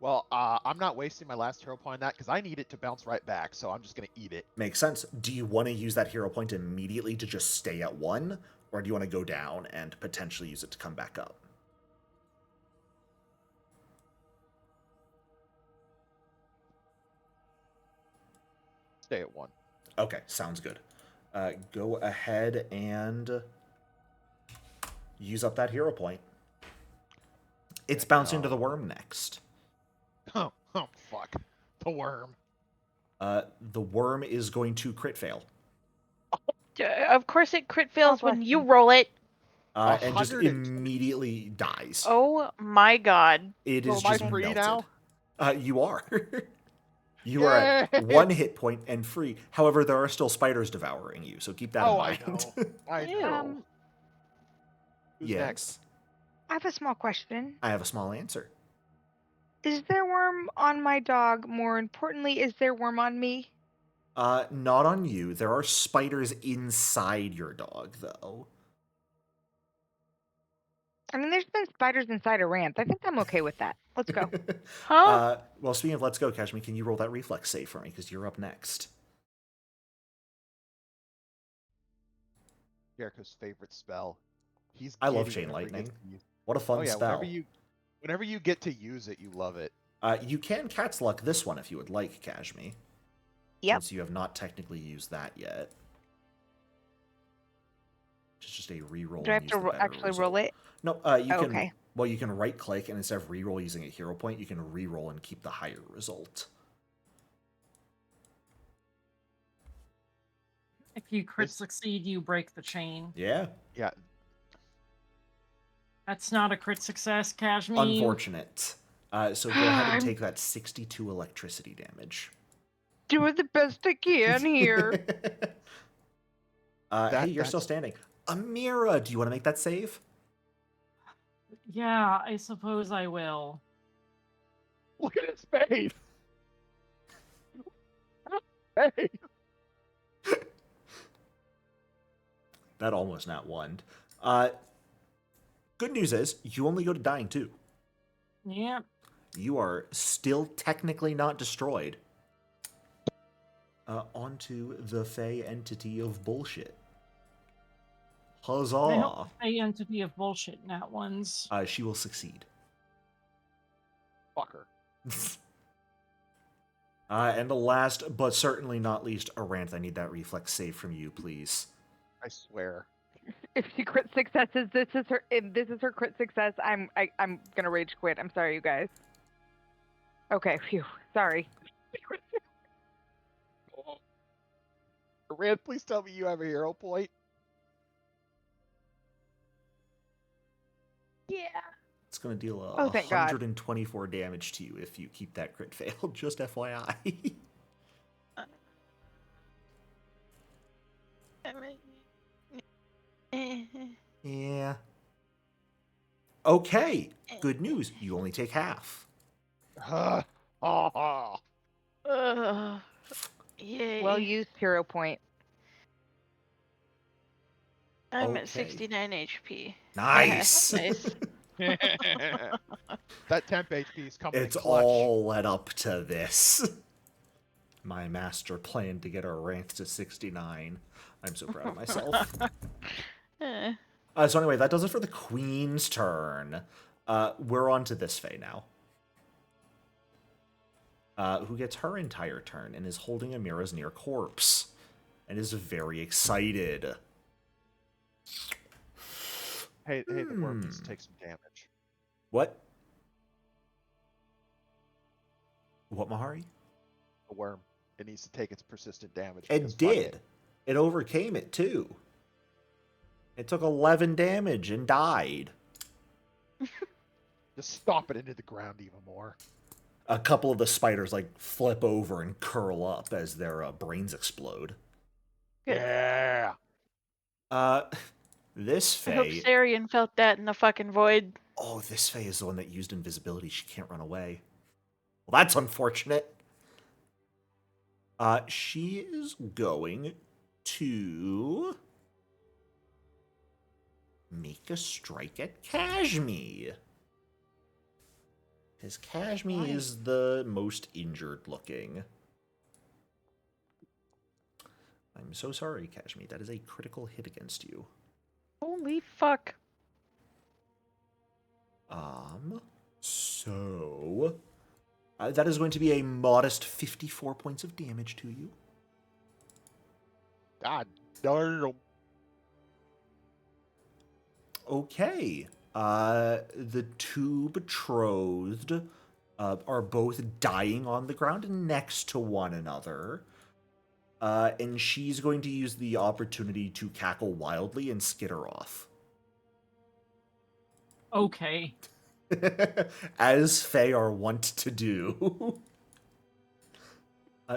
[SPEAKER 6] Well, I'm not wasting my last hero point on that because I need it to bounce right back, so I'm just going to eat it.
[SPEAKER 1] Makes sense. Do you want to use that hero point immediately to just stay at 1, or do you want to go down and potentially use it to come back up?
[SPEAKER 6] Stay at 1.
[SPEAKER 1] Okay, sounds good. Go ahead and use up that hero point. It's bouncing to the worm next.
[SPEAKER 6] Oh, fuck. The worm.
[SPEAKER 1] The worm is going to crit fail.
[SPEAKER 5] Of course it crit fails
[SPEAKER 3] bless
[SPEAKER 5] when you
[SPEAKER 3] you.
[SPEAKER 5] roll it.
[SPEAKER 1] And just
[SPEAKER 6] 120.
[SPEAKER 1] immediately dies.
[SPEAKER 5] Oh my god.
[SPEAKER 1] It
[SPEAKER 6] So
[SPEAKER 1] is
[SPEAKER 6] am I
[SPEAKER 1] just
[SPEAKER 6] free
[SPEAKER 1] melted.
[SPEAKER 6] now?
[SPEAKER 1] You are. You are at
[SPEAKER 6] Yay!
[SPEAKER 1] 1 hit point and free. However, there are still spiders devouring you, so keep that in
[SPEAKER 6] I
[SPEAKER 1] mind.
[SPEAKER 6] know. I know.
[SPEAKER 3] Um,
[SPEAKER 6] Who's
[SPEAKER 1] Yes.
[SPEAKER 6] next?
[SPEAKER 3] I have a small question.
[SPEAKER 1] I have a small answer.
[SPEAKER 3] Is there worm on my dog? More importantly, is there worm on me?
[SPEAKER 1] Not on you. There are spiders inside your dog, though.
[SPEAKER 3] I mean, there's been spiders inside a ramp. I think I'm okay with that. Let's go.
[SPEAKER 5] Huh?
[SPEAKER 1] Well, speaking of let's go, Kashmir, can you roll that reflex save for me? Because you're up next.
[SPEAKER 6] Jericho's favorite spell. He's
[SPEAKER 1] I love
[SPEAKER 6] giddy
[SPEAKER 1] Chain
[SPEAKER 6] whenever he
[SPEAKER 1] Lightning.
[SPEAKER 6] gets to use-
[SPEAKER 1] What a fun
[SPEAKER 6] Oh yeah,
[SPEAKER 1] spell.
[SPEAKER 6] whenever you get to use it, you love it.
[SPEAKER 1] You can Cat's Luck this one if you would like, Kashmir.
[SPEAKER 3] Yep.
[SPEAKER 1] Since you have not technically used that yet. It's just a reroll.
[SPEAKER 3] Do I have
[SPEAKER 1] and
[SPEAKER 3] to
[SPEAKER 1] use the better
[SPEAKER 3] actually roll
[SPEAKER 1] result.
[SPEAKER 3] it?
[SPEAKER 1] No, you can.
[SPEAKER 3] Okay.
[SPEAKER 1] Well, you can right click and instead of reroll using a hero point, you can reroll and keep the higher result.
[SPEAKER 2] If you crit
[SPEAKER 6] This-
[SPEAKER 2] succeed, you break the chain.
[SPEAKER 1] Yeah.
[SPEAKER 6] Yeah.
[SPEAKER 2] That's not a crit success, Kashmir.
[SPEAKER 1] Unfortunate. So go ahead and take that 62 electricity damage.
[SPEAKER 3] Doing the best I can here.
[SPEAKER 1] Hey, you're still
[SPEAKER 6] That's-
[SPEAKER 1] standing. Amira, do you want to make that save?
[SPEAKER 2] Yeah, I suppose I will.
[SPEAKER 6] Look at his face. Hey.
[SPEAKER 1] That almost not one. Good news is, you only go to dying 2.
[SPEAKER 2] Yep.
[SPEAKER 1] You are still technically not destroyed. Onto the Fey entity of bullshit.
[SPEAKER 2] I
[SPEAKER 1] Huzzah!
[SPEAKER 2] hope the entity of bullshit in that one's.
[SPEAKER 1] She will succeed.
[SPEAKER 6] Fucker.
[SPEAKER 1] And the last, but certainly not least, Aranth, I need that reflex save from you, please.
[SPEAKER 6] I swear.
[SPEAKER 3] If she crit successes, if this is her crit success, I'm gonna rage quit. I'm sorry, you guys. Okay, phew. Sorry.
[SPEAKER 6] Rand, please tell me you have a hero point.
[SPEAKER 3] Yeah.
[SPEAKER 1] It's going to deal
[SPEAKER 3] Oh, thank God.
[SPEAKER 1] 124 damage to you if you keep that crit fail, just FYI. Yeah. Okay, good news. You only take half.
[SPEAKER 5] Yay.
[SPEAKER 3] Well used hero point.
[SPEAKER 5] I'm at
[SPEAKER 1] Okay.
[SPEAKER 5] 69 HP.
[SPEAKER 1] Nice!
[SPEAKER 5] Nice.
[SPEAKER 6] That temp HP is coming
[SPEAKER 1] It's
[SPEAKER 6] in clutch.
[SPEAKER 1] all led up to this. My master planned to get our rank to 69. I'm so proud of myself.
[SPEAKER 5] Eh.
[SPEAKER 1] So anyway, that does it for the Queen's turn. We're on to this Fae now. Who gets her entire turn and is holding Amira's near corpse. And is very excited.
[SPEAKER 6] Hey, the worm needs to take some damage.
[SPEAKER 1] What? What, Mahari?
[SPEAKER 6] The worm. It needs to take its persistent damage.
[SPEAKER 1] It did. It overcame it, too. It took 11 damage and died.
[SPEAKER 6] Just stomp it into the ground even more.
[SPEAKER 1] A couple of the spiders, like, flip over and curl up as their brains explode.
[SPEAKER 5] Good.
[SPEAKER 6] Yeah.
[SPEAKER 1] This
[SPEAKER 5] I hope
[SPEAKER 1] Fae...
[SPEAKER 5] Carrion felt that in the fucking void.
[SPEAKER 1] Oh, this Fae is the one that used invisibility. She can't run away. Well, that's unfortunate. She is going to make a strike at Kashmi. Because Kashmi is the most injured looking. I'm so sorry, Kashmi. That is a critical hit against you.
[SPEAKER 5] Holy fuck.
[SPEAKER 1] So... that is going to be a modest 54 points of damage to you.
[SPEAKER 6] God damn.
[SPEAKER 1] Okay. The two betrothed are both dying on the ground next to one another. And she's going to use the opportunity to cackle wildly and skitter off.
[SPEAKER 2] Okay.
[SPEAKER 1] As Fae are wont to do.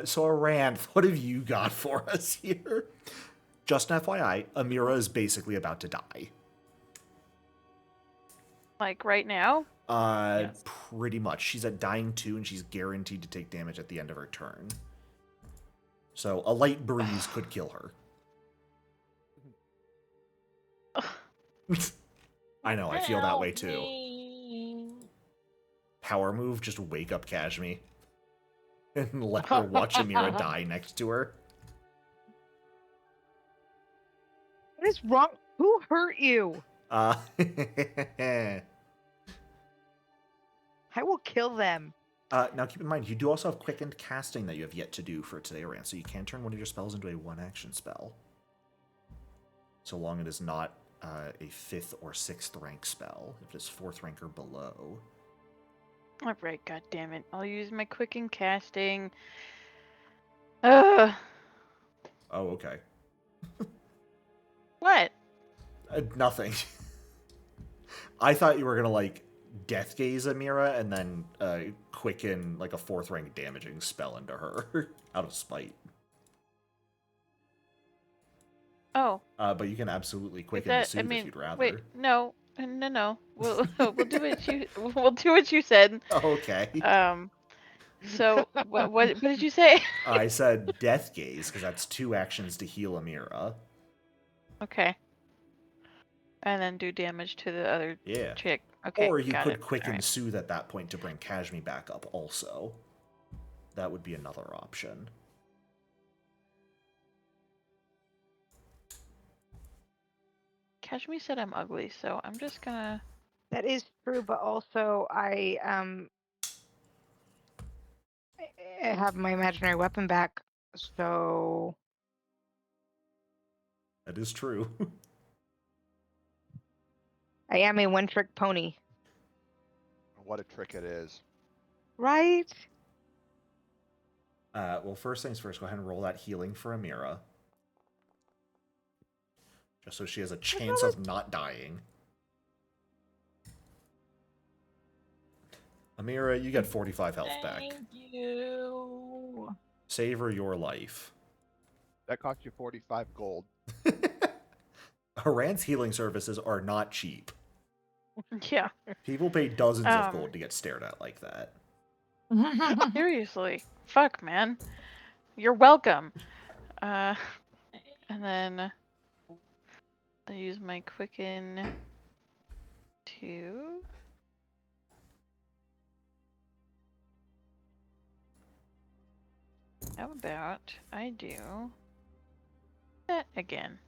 [SPEAKER 1] So, Aranth, what have you got for us here? Just an FYI, Amira is basically about to die.
[SPEAKER 5] Like right now?
[SPEAKER 2] Yes.
[SPEAKER 1] Pretty much. She's at dying 2, and she's guaranteed to take damage at the end of her turn. So, a light breeze could kill her. I know, I feel that way too.
[SPEAKER 2] Me.
[SPEAKER 1] Power move, just wake up Kashmi. And let her watch Amira die next to her.
[SPEAKER 3] What is wrong? Who hurt you?
[SPEAKER 1] Uh,
[SPEAKER 3] I will kill them.
[SPEAKER 1] now keep in mind, you do also have quickened casting that you have yet to do for today, Rand, so you can turn one of your spells into a one-action spell. So long it is not a 5th or 6th rank spell, if it is 4th rank or below.
[SPEAKER 5] Alright, goddammit. I'll use my quicken casting. Ugh.
[SPEAKER 1] Oh, okay.
[SPEAKER 5] What?
[SPEAKER 1] Nothing. I thought you were gonna, like, Death Gaze Amira and then quicken, like, a 4th rank damaging spell into her, out of spite.
[SPEAKER 5] Oh.
[SPEAKER 1] But you can absolutely quicken the Soothe if you'd rather.
[SPEAKER 5] Wait, no. No. We'll do what you said.
[SPEAKER 1] Okay.
[SPEAKER 5] So what did you say?
[SPEAKER 1] I said Death Gaze, because that's 2 actions to heal Amira.
[SPEAKER 5] Okay. And then do damage to the other
[SPEAKER 1] Yeah.
[SPEAKER 5] chick. Okay,
[SPEAKER 1] Or you
[SPEAKER 5] got
[SPEAKER 1] could
[SPEAKER 5] it.
[SPEAKER 1] Quicken
[SPEAKER 5] Alright.
[SPEAKER 1] Soothe at that point to bring Kashmi back up also. That would be another option.
[SPEAKER 5] Kashmi said I'm ugly, so I'm just gonna...
[SPEAKER 3] That is true, but also I have my imaginary weapon back, so
[SPEAKER 1] That is true.
[SPEAKER 3] I am a one-trick pony,
[SPEAKER 6] What a trick it is.
[SPEAKER 3] right?
[SPEAKER 1] Well, first things first, go ahead and roll that healing for Amira. Just so she has a chance of not dying. Amira, you get 45 health back.
[SPEAKER 2] Thank you.
[SPEAKER 1] Savor your life.
[SPEAKER 6] That cost you 45 gold.
[SPEAKER 1] Haran's healing services are not cheap.
[SPEAKER 5] Yeah.
[SPEAKER 1] People pay dozens of gold to get stared at like that.
[SPEAKER 5] Seriously. Fuck, man. You're welcome. And then I use my quicken to... How about I do that again?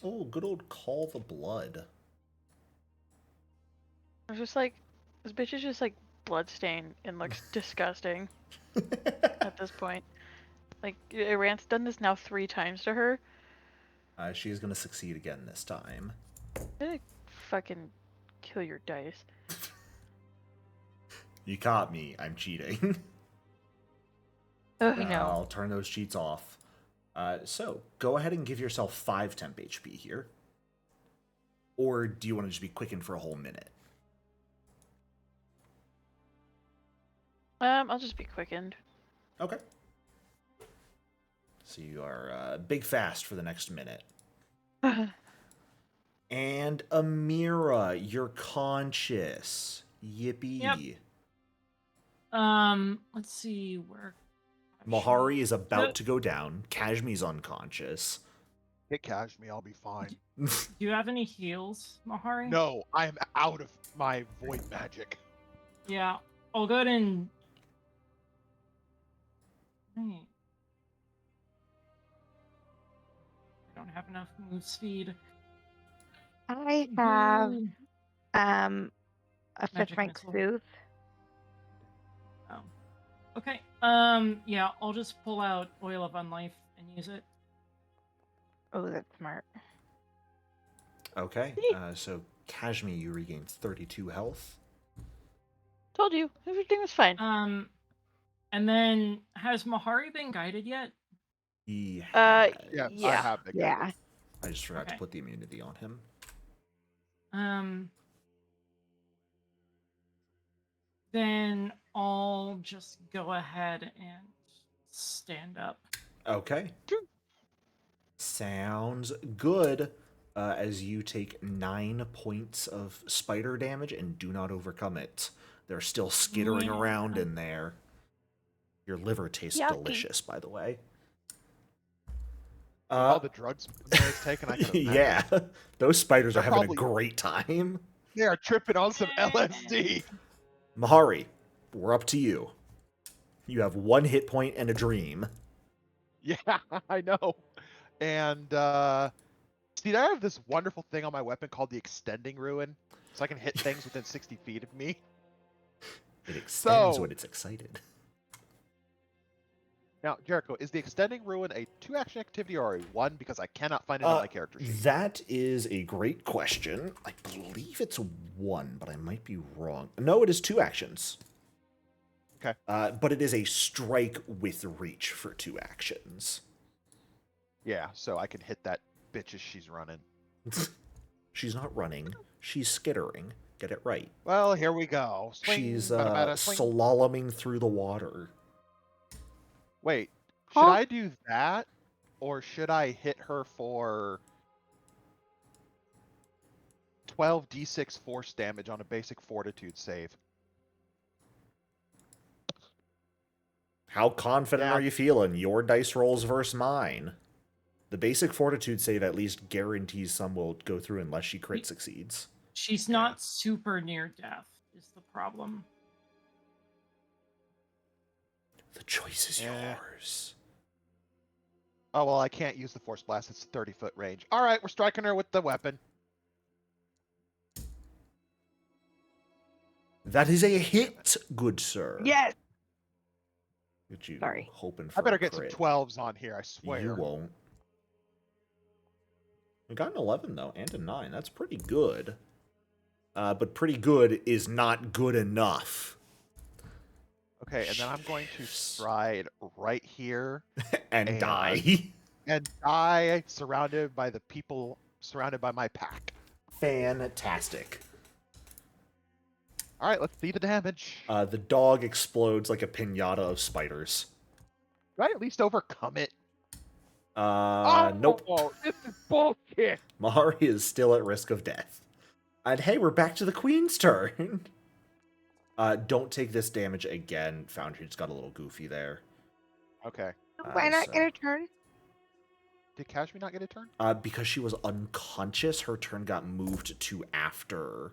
[SPEAKER 1] Oh, good old Call the Blood.
[SPEAKER 5] I was just like, this bitch is just like bloodstained and looks disgusting at this point. Like, Rant's done this now 3 times to her.
[SPEAKER 1] She is going to succeed again this time.
[SPEAKER 5] I'm gonna fucking kill your dice.
[SPEAKER 1] You caught me. I'm cheating.
[SPEAKER 3] We know.
[SPEAKER 1] I'll turn those cheats off. So, go ahead and give yourself 5 temp HP here. Or do you want to just be quickened for a whole minute?
[SPEAKER 5] I'll just be quickened.
[SPEAKER 1] Okay. So you are big fast for the next minute. And Amira, you're conscious. Yippee.
[SPEAKER 2] Yep. Let's see where.
[SPEAKER 1] Mahari is about to go down. Kashmi's unconscious.
[SPEAKER 6] Hit Kashmi, I'll be fine.
[SPEAKER 2] Do you have any heals, Mahari?
[SPEAKER 6] No, I am out of my void magic.
[SPEAKER 2] Yeah, I'll go ahead and. Wait. I don't have enough move speed.
[SPEAKER 3] I have
[SPEAKER 2] Ooh.
[SPEAKER 3] a
[SPEAKER 2] Magic
[SPEAKER 3] fifth rank
[SPEAKER 2] missile.
[SPEAKER 3] soothe.
[SPEAKER 2] Oh. Okay. Yeah, I'll just pull out Oil of Unlife and use it.
[SPEAKER 3] Oh, that's smart.
[SPEAKER 1] Okay, so Kashmi, you regain 32 health.
[SPEAKER 5] Told you, everything was fine.
[SPEAKER 2] And then has Mahari been guided yet?
[SPEAKER 1] He
[SPEAKER 6] Yeah,
[SPEAKER 5] Yeah.
[SPEAKER 6] I have the guy.
[SPEAKER 3] Yeah.
[SPEAKER 1] I just forgot to
[SPEAKER 2] Okay.
[SPEAKER 1] put the immunity on him.
[SPEAKER 2] Then I'll just go ahead and stand up.
[SPEAKER 1] Okay. Sounds good. As you take 9 points of spider damage and do not overcome it. They're still skittering
[SPEAKER 2] Yeah.
[SPEAKER 1] around in there. Your liver tastes
[SPEAKER 5] Yucky.
[SPEAKER 1] delicious, by the way.
[SPEAKER 6] All the drugs Mary's taken, I can imagine.
[SPEAKER 1] Yeah, those spiders are
[SPEAKER 6] They're
[SPEAKER 1] having
[SPEAKER 6] probably-
[SPEAKER 1] a great time.
[SPEAKER 6] They are tripping on some LSD.
[SPEAKER 1] Mahari, we're up to you. You have 1 hit point and a dream.
[SPEAKER 6] Yeah, I know. And see, I have this wonderful thing on my weapon called the Extending Ruin, so I can hit things within 60 feet of me.
[SPEAKER 1] It extends
[SPEAKER 6] So-
[SPEAKER 1] when it's excited.
[SPEAKER 6] Now, Jericho, is the Extending Ruin a 2-action activity or a 1? Because I cannot find it on my character sheet.
[SPEAKER 1] That is a great question. I believe it's 1, but I might be wrong. No, it is 2 actions.
[SPEAKER 6] Okay.
[SPEAKER 1] But it is a strike with reach for 2 actions.
[SPEAKER 6] Yeah, so I can hit that bitch as she's running.
[SPEAKER 1] She's not running. She's skittering. Get it right.
[SPEAKER 6] Well, here we go. Swing,
[SPEAKER 1] She's
[SPEAKER 6] bada, bada, swing.
[SPEAKER 1] slaloming through the water.
[SPEAKER 6] Wait, should
[SPEAKER 3] Huh?
[SPEAKER 6] I do that? Or should I hit her for 12d6 force damage on a basic fortitude save.
[SPEAKER 1] How confident
[SPEAKER 6] Yeah.
[SPEAKER 1] are you feeling? Your dice rolls versus mine. The basic fortitude save at least guarantees some will go through unless she crit succeeds.
[SPEAKER 2] She's
[SPEAKER 6] Yeah.
[SPEAKER 2] not super near death, is the problem.
[SPEAKER 1] The choice is
[SPEAKER 6] Yeah.
[SPEAKER 1] yours.
[SPEAKER 6] Oh, well, I can't use the force blast. It's 30-foot range. All right, we're striking her with the weapon.
[SPEAKER 1] That is a hit, good sir.
[SPEAKER 3] Yes.
[SPEAKER 1] Get you
[SPEAKER 3] Sorry.
[SPEAKER 1] hoping for
[SPEAKER 6] I better
[SPEAKER 1] a
[SPEAKER 6] get some
[SPEAKER 1] crit.
[SPEAKER 6] 12s on here, I swear.
[SPEAKER 1] You won't. We got an 11, though, and a 9. That's pretty good. But pretty good is not good enough.
[SPEAKER 6] Okay, and then I'm going to stride right here
[SPEAKER 1] and die.
[SPEAKER 6] and die surrounded by the people surrounded by my pack.
[SPEAKER 1] Fantastic.
[SPEAKER 6] All right, let's see the damage.
[SPEAKER 1] The dog explodes like a piñata of spiders.
[SPEAKER 6] Do I at least overcome it?
[SPEAKER 1] Nope.
[SPEAKER 6] This is bullshit.
[SPEAKER 1] Mahari is still at risk of death. And hey, we're back to the queen's turn. Don't take this damage again. Foundry just got a little goofy there.
[SPEAKER 6] Okay.
[SPEAKER 3] Why not
[SPEAKER 1] so-
[SPEAKER 3] get a turn?
[SPEAKER 6] Did Kashmi not get a turn?
[SPEAKER 1] Because she was unconscious, her turn got moved to after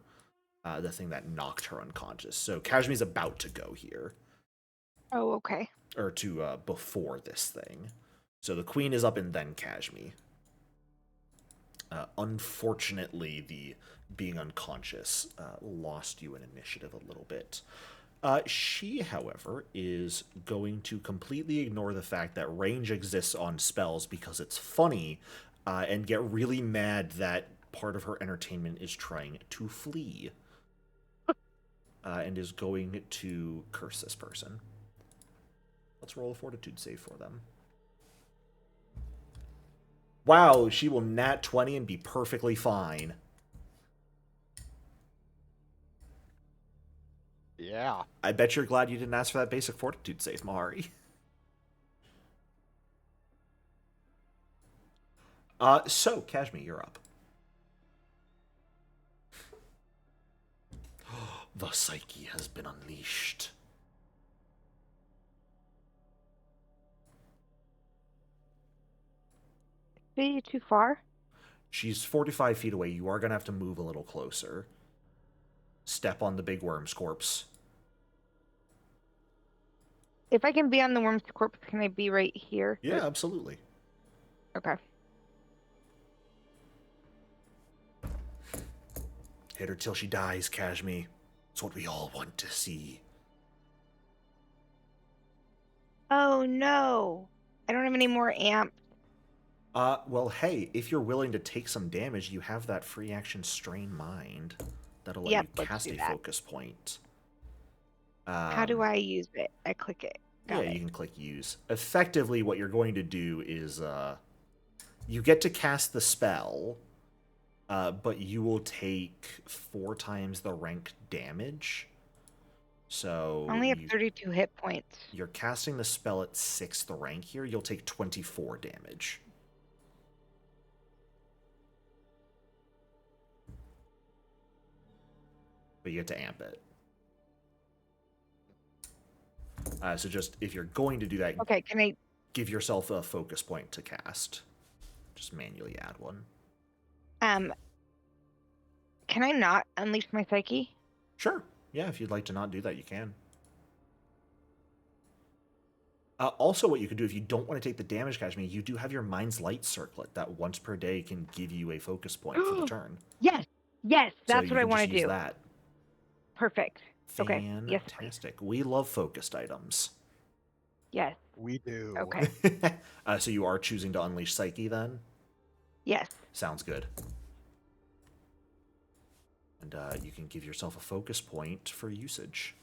[SPEAKER 1] the thing that knocked her unconscious. So Kashmi's about to go here.
[SPEAKER 3] Oh, okay.
[SPEAKER 1] Or to before this thing. So the queen is up and then Kashmi. Unfortunately, the being unconscious lost you an initiative a little bit. She, however, is going to completely ignore the fact that range exists on spells because it's funny, and get really mad that part of her entertainment is trying to flee. And is going to curse this person. Let's roll a fortitude save for them. Wow, she will nat 20 and be perfectly fine.
[SPEAKER 6] Yeah.
[SPEAKER 1] I bet you're glad you didn't ask for that basic fortitude save, Mahari. So, Kashmi, you're up. The psyche has been unleashed.
[SPEAKER 3] See, too far?
[SPEAKER 1] She's 45 feet away. You are going to have to move a little closer. Step on the big worm's corpse.
[SPEAKER 3] If I can be on the worm's corpse, can I be right here?
[SPEAKER 1] Yeah, absolutely.
[SPEAKER 3] Okay.
[SPEAKER 1] Hit her till she dies, Kashmi. It's what we all want to see.
[SPEAKER 3] Oh, no. I don't have any more amp.
[SPEAKER 1] Well, hey, if you're willing to take some damage, you have that free action Strain Mind. That'll let
[SPEAKER 3] Yep,
[SPEAKER 1] you
[SPEAKER 3] let's
[SPEAKER 1] cast
[SPEAKER 3] do
[SPEAKER 1] a
[SPEAKER 3] that.
[SPEAKER 1] focus point.
[SPEAKER 3] How do I use it? I click it. Got
[SPEAKER 1] Yeah,
[SPEAKER 3] it.
[SPEAKER 1] you can click use. Effectively, what you're going to do is, you get to cast the spell, but you will take 4 times the rank damage. So
[SPEAKER 3] I only have 32 hit points.
[SPEAKER 1] you're casting the spell at 6th rank here. You'll take 24 damage. But you get to amp it. So just, if you're going to do that,
[SPEAKER 3] Okay, can I...
[SPEAKER 1] give yourself a focus point to cast. Just manually add one.
[SPEAKER 3] Can I not unleash my psyche?
[SPEAKER 1] Sure. Yeah, if you'd like to not do that, you can. Also, what you can do if you don't want to take the damage, Kashmi, you do have your Mind's Light Circlet that once per day can give you a focus point for the turn.
[SPEAKER 3] Yes. Yes,
[SPEAKER 1] So
[SPEAKER 3] that's
[SPEAKER 1] you
[SPEAKER 3] what I
[SPEAKER 1] can
[SPEAKER 3] want
[SPEAKER 1] just
[SPEAKER 3] to
[SPEAKER 1] use
[SPEAKER 3] do.
[SPEAKER 1] that.
[SPEAKER 3] Perfect. Okay. Yes, please.
[SPEAKER 1] Fantastic. We love focused items.
[SPEAKER 3] Yes.
[SPEAKER 6] We do.
[SPEAKER 3] Okay.
[SPEAKER 1] So you are choosing to unleash Psyche then?
[SPEAKER 3] Yes.
[SPEAKER 1] Sounds good. And you can give yourself a focus point for usage.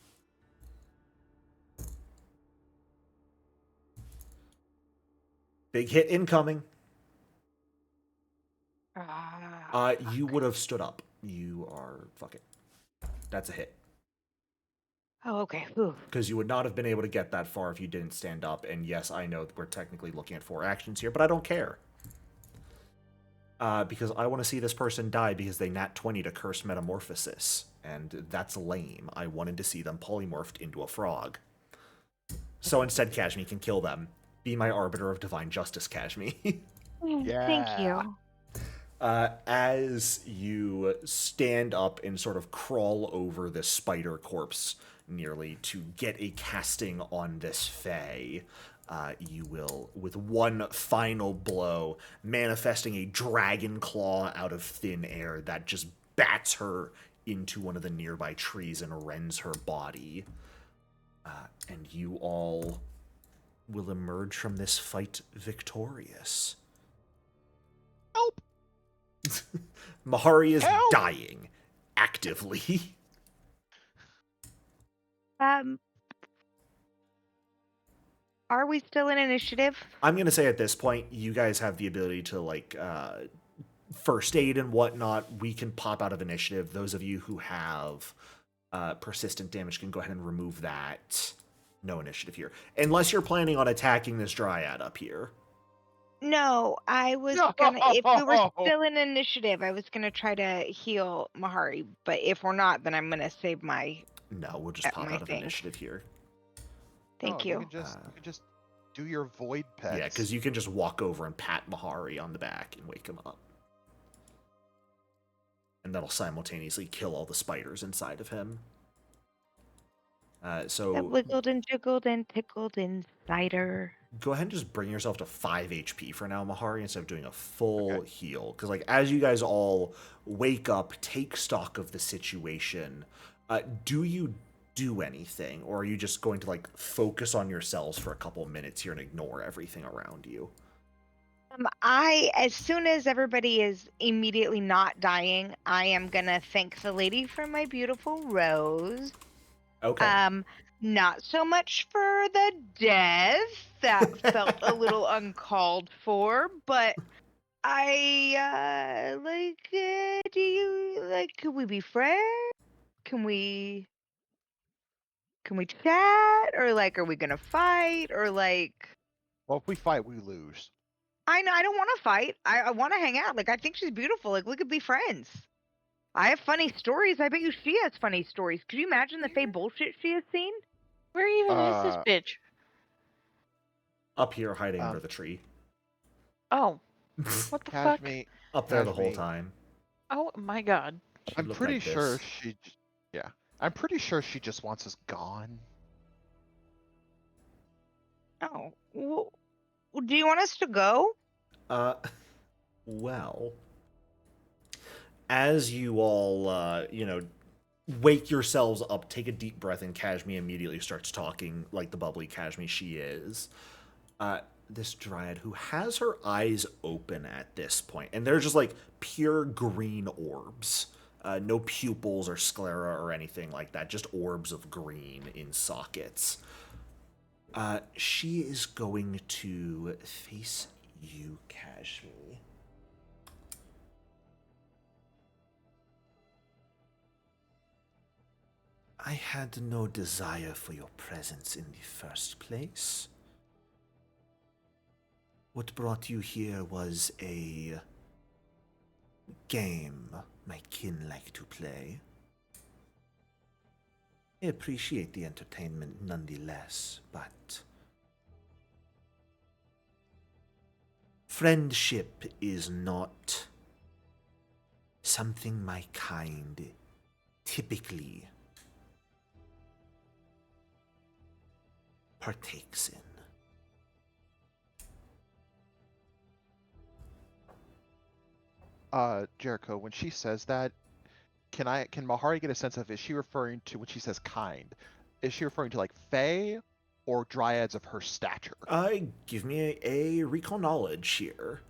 [SPEAKER 1] Big hit incoming. You would have stood up. You are... Fuck it. That's a hit.
[SPEAKER 3] Oh, okay. Whew.
[SPEAKER 1] Because you would not have been able to get that far if you didn't stand up. And yes, I know that we're technically looking at 4 actions here, but I don't care. Because I want to see this person die because they nat 20 to curse metamorphosis, and that's lame. I wanted to see them polymorphed into a frog. So instead, Kashmi can kill them. Be my arbiter of divine justice, Kashmi.
[SPEAKER 6] Yeah.
[SPEAKER 3] Thank you.
[SPEAKER 1] As you stand up and sort of crawl over this spider corpse nearly to get a casting on this fae, you will, with one final blow, manifesting a dragon claw out of thin air that just bats her into one of the nearby trees and rends her body. And you all will emerge from this fight victorious.
[SPEAKER 6] Help!
[SPEAKER 1] Mahari is
[SPEAKER 6] Help!
[SPEAKER 1] dying actively.
[SPEAKER 3] Are we still in initiative?
[SPEAKER 1] I'm gonna say at this point, you guys have the ability to like first aid and whatnot. We can pop out of initiative. Those of you who have persistent damage can go ahead and remove that. No initiative here, unless you're planning on attacking this dryad up here.
[SPEAKER 3] No, I was gonna. If we were still in initiative, I was gonna try to heal Mahari. But if we're not, then I'm gonna save my.
[SPEAKER 1] No, we'll just pop
[SPEAKER 3] my
[SPEAKER 1] out of
[SPEAKER 3] thing.
[SPEAKER 1] initiative here.
[SPEAKER 3] Thank
[SPEAKER 6] You
[SPEAKER 3] you.
[SPEAKER 6] can just do your void pets.
[SPEAKER 1] Yeah, because you can just walk over and pat Mahari on the back and wake him up. And that'll simultaneously kill all the spiders inside of him. So
[SPEAKER 3] That wiggled and jiggled and tickled inside her.
[SPEAKER 1] go ahead and just bring yourself to 5 HP for now, Mahari, instead of doing a full heal. Because, like, as you guys all wake up, take stock of the situation, do you do anything? Or are you just going to, like, focus on yourselves for a couple minutes here and ignore everything around you?
[SPEAKER 3] As soon as everybody is immediately not dying, I am gonna thank the lady for my beautiful rose.
[SPEAKER 1] Okay.
[SPEAKER 3] Not so much for the death. That felt a little uncalled for, but I do you could we be friends? Can we chat? Or are we gonna fight? Or
[SPEAKER 6] Well, if we fight, we lose.
[SPEAKER 3] I know I don't wanna fight. I wanna hang out. I think she's beautiful. We could be friends. I have funny stories. I bet you she has funny stories. Could you imagine the fake bullshit she has seen?
[SPEAKER 5] Where even is this bitch?
[SPEAKER 1] Up here, hiding under the tree.
[SPEAKER 5] Oh, what the fuck?
[SPEAKER 1] Up there the whole time.
[SPEAKER 5] Oh my god.
[SPEAKER 6] I'm pretty sure she... Yeah. I'm pretty sure she just wants us gone.
[SPEAKER 3] Oh. Well, do you want us to go?
[SPEAKER 1] Well, as you all, wake yourselves up, take a deep breath, and Kashmi immediately starts talking like the bubbly Kashmi she is. This dryad who has her eyes open at this point, and they're just like pure green orbs. No pupils or sclera or anything like that, just orbs of green in sockets. She is going to face you, Kashmi. I had no desire for your presence in the first place. What brought you here was a game my kin like to play. I appreciate the entertainment nonetheless, but friendship is not something my kind typically partakes in.
[SPEAKER 6] Jericho, when she says that, can Mahari get a sense of, is she referring to, when she says kind, is she referring to like fae or dryads of her stature?
[SPEAKER 1] Give me a recall knowledge here.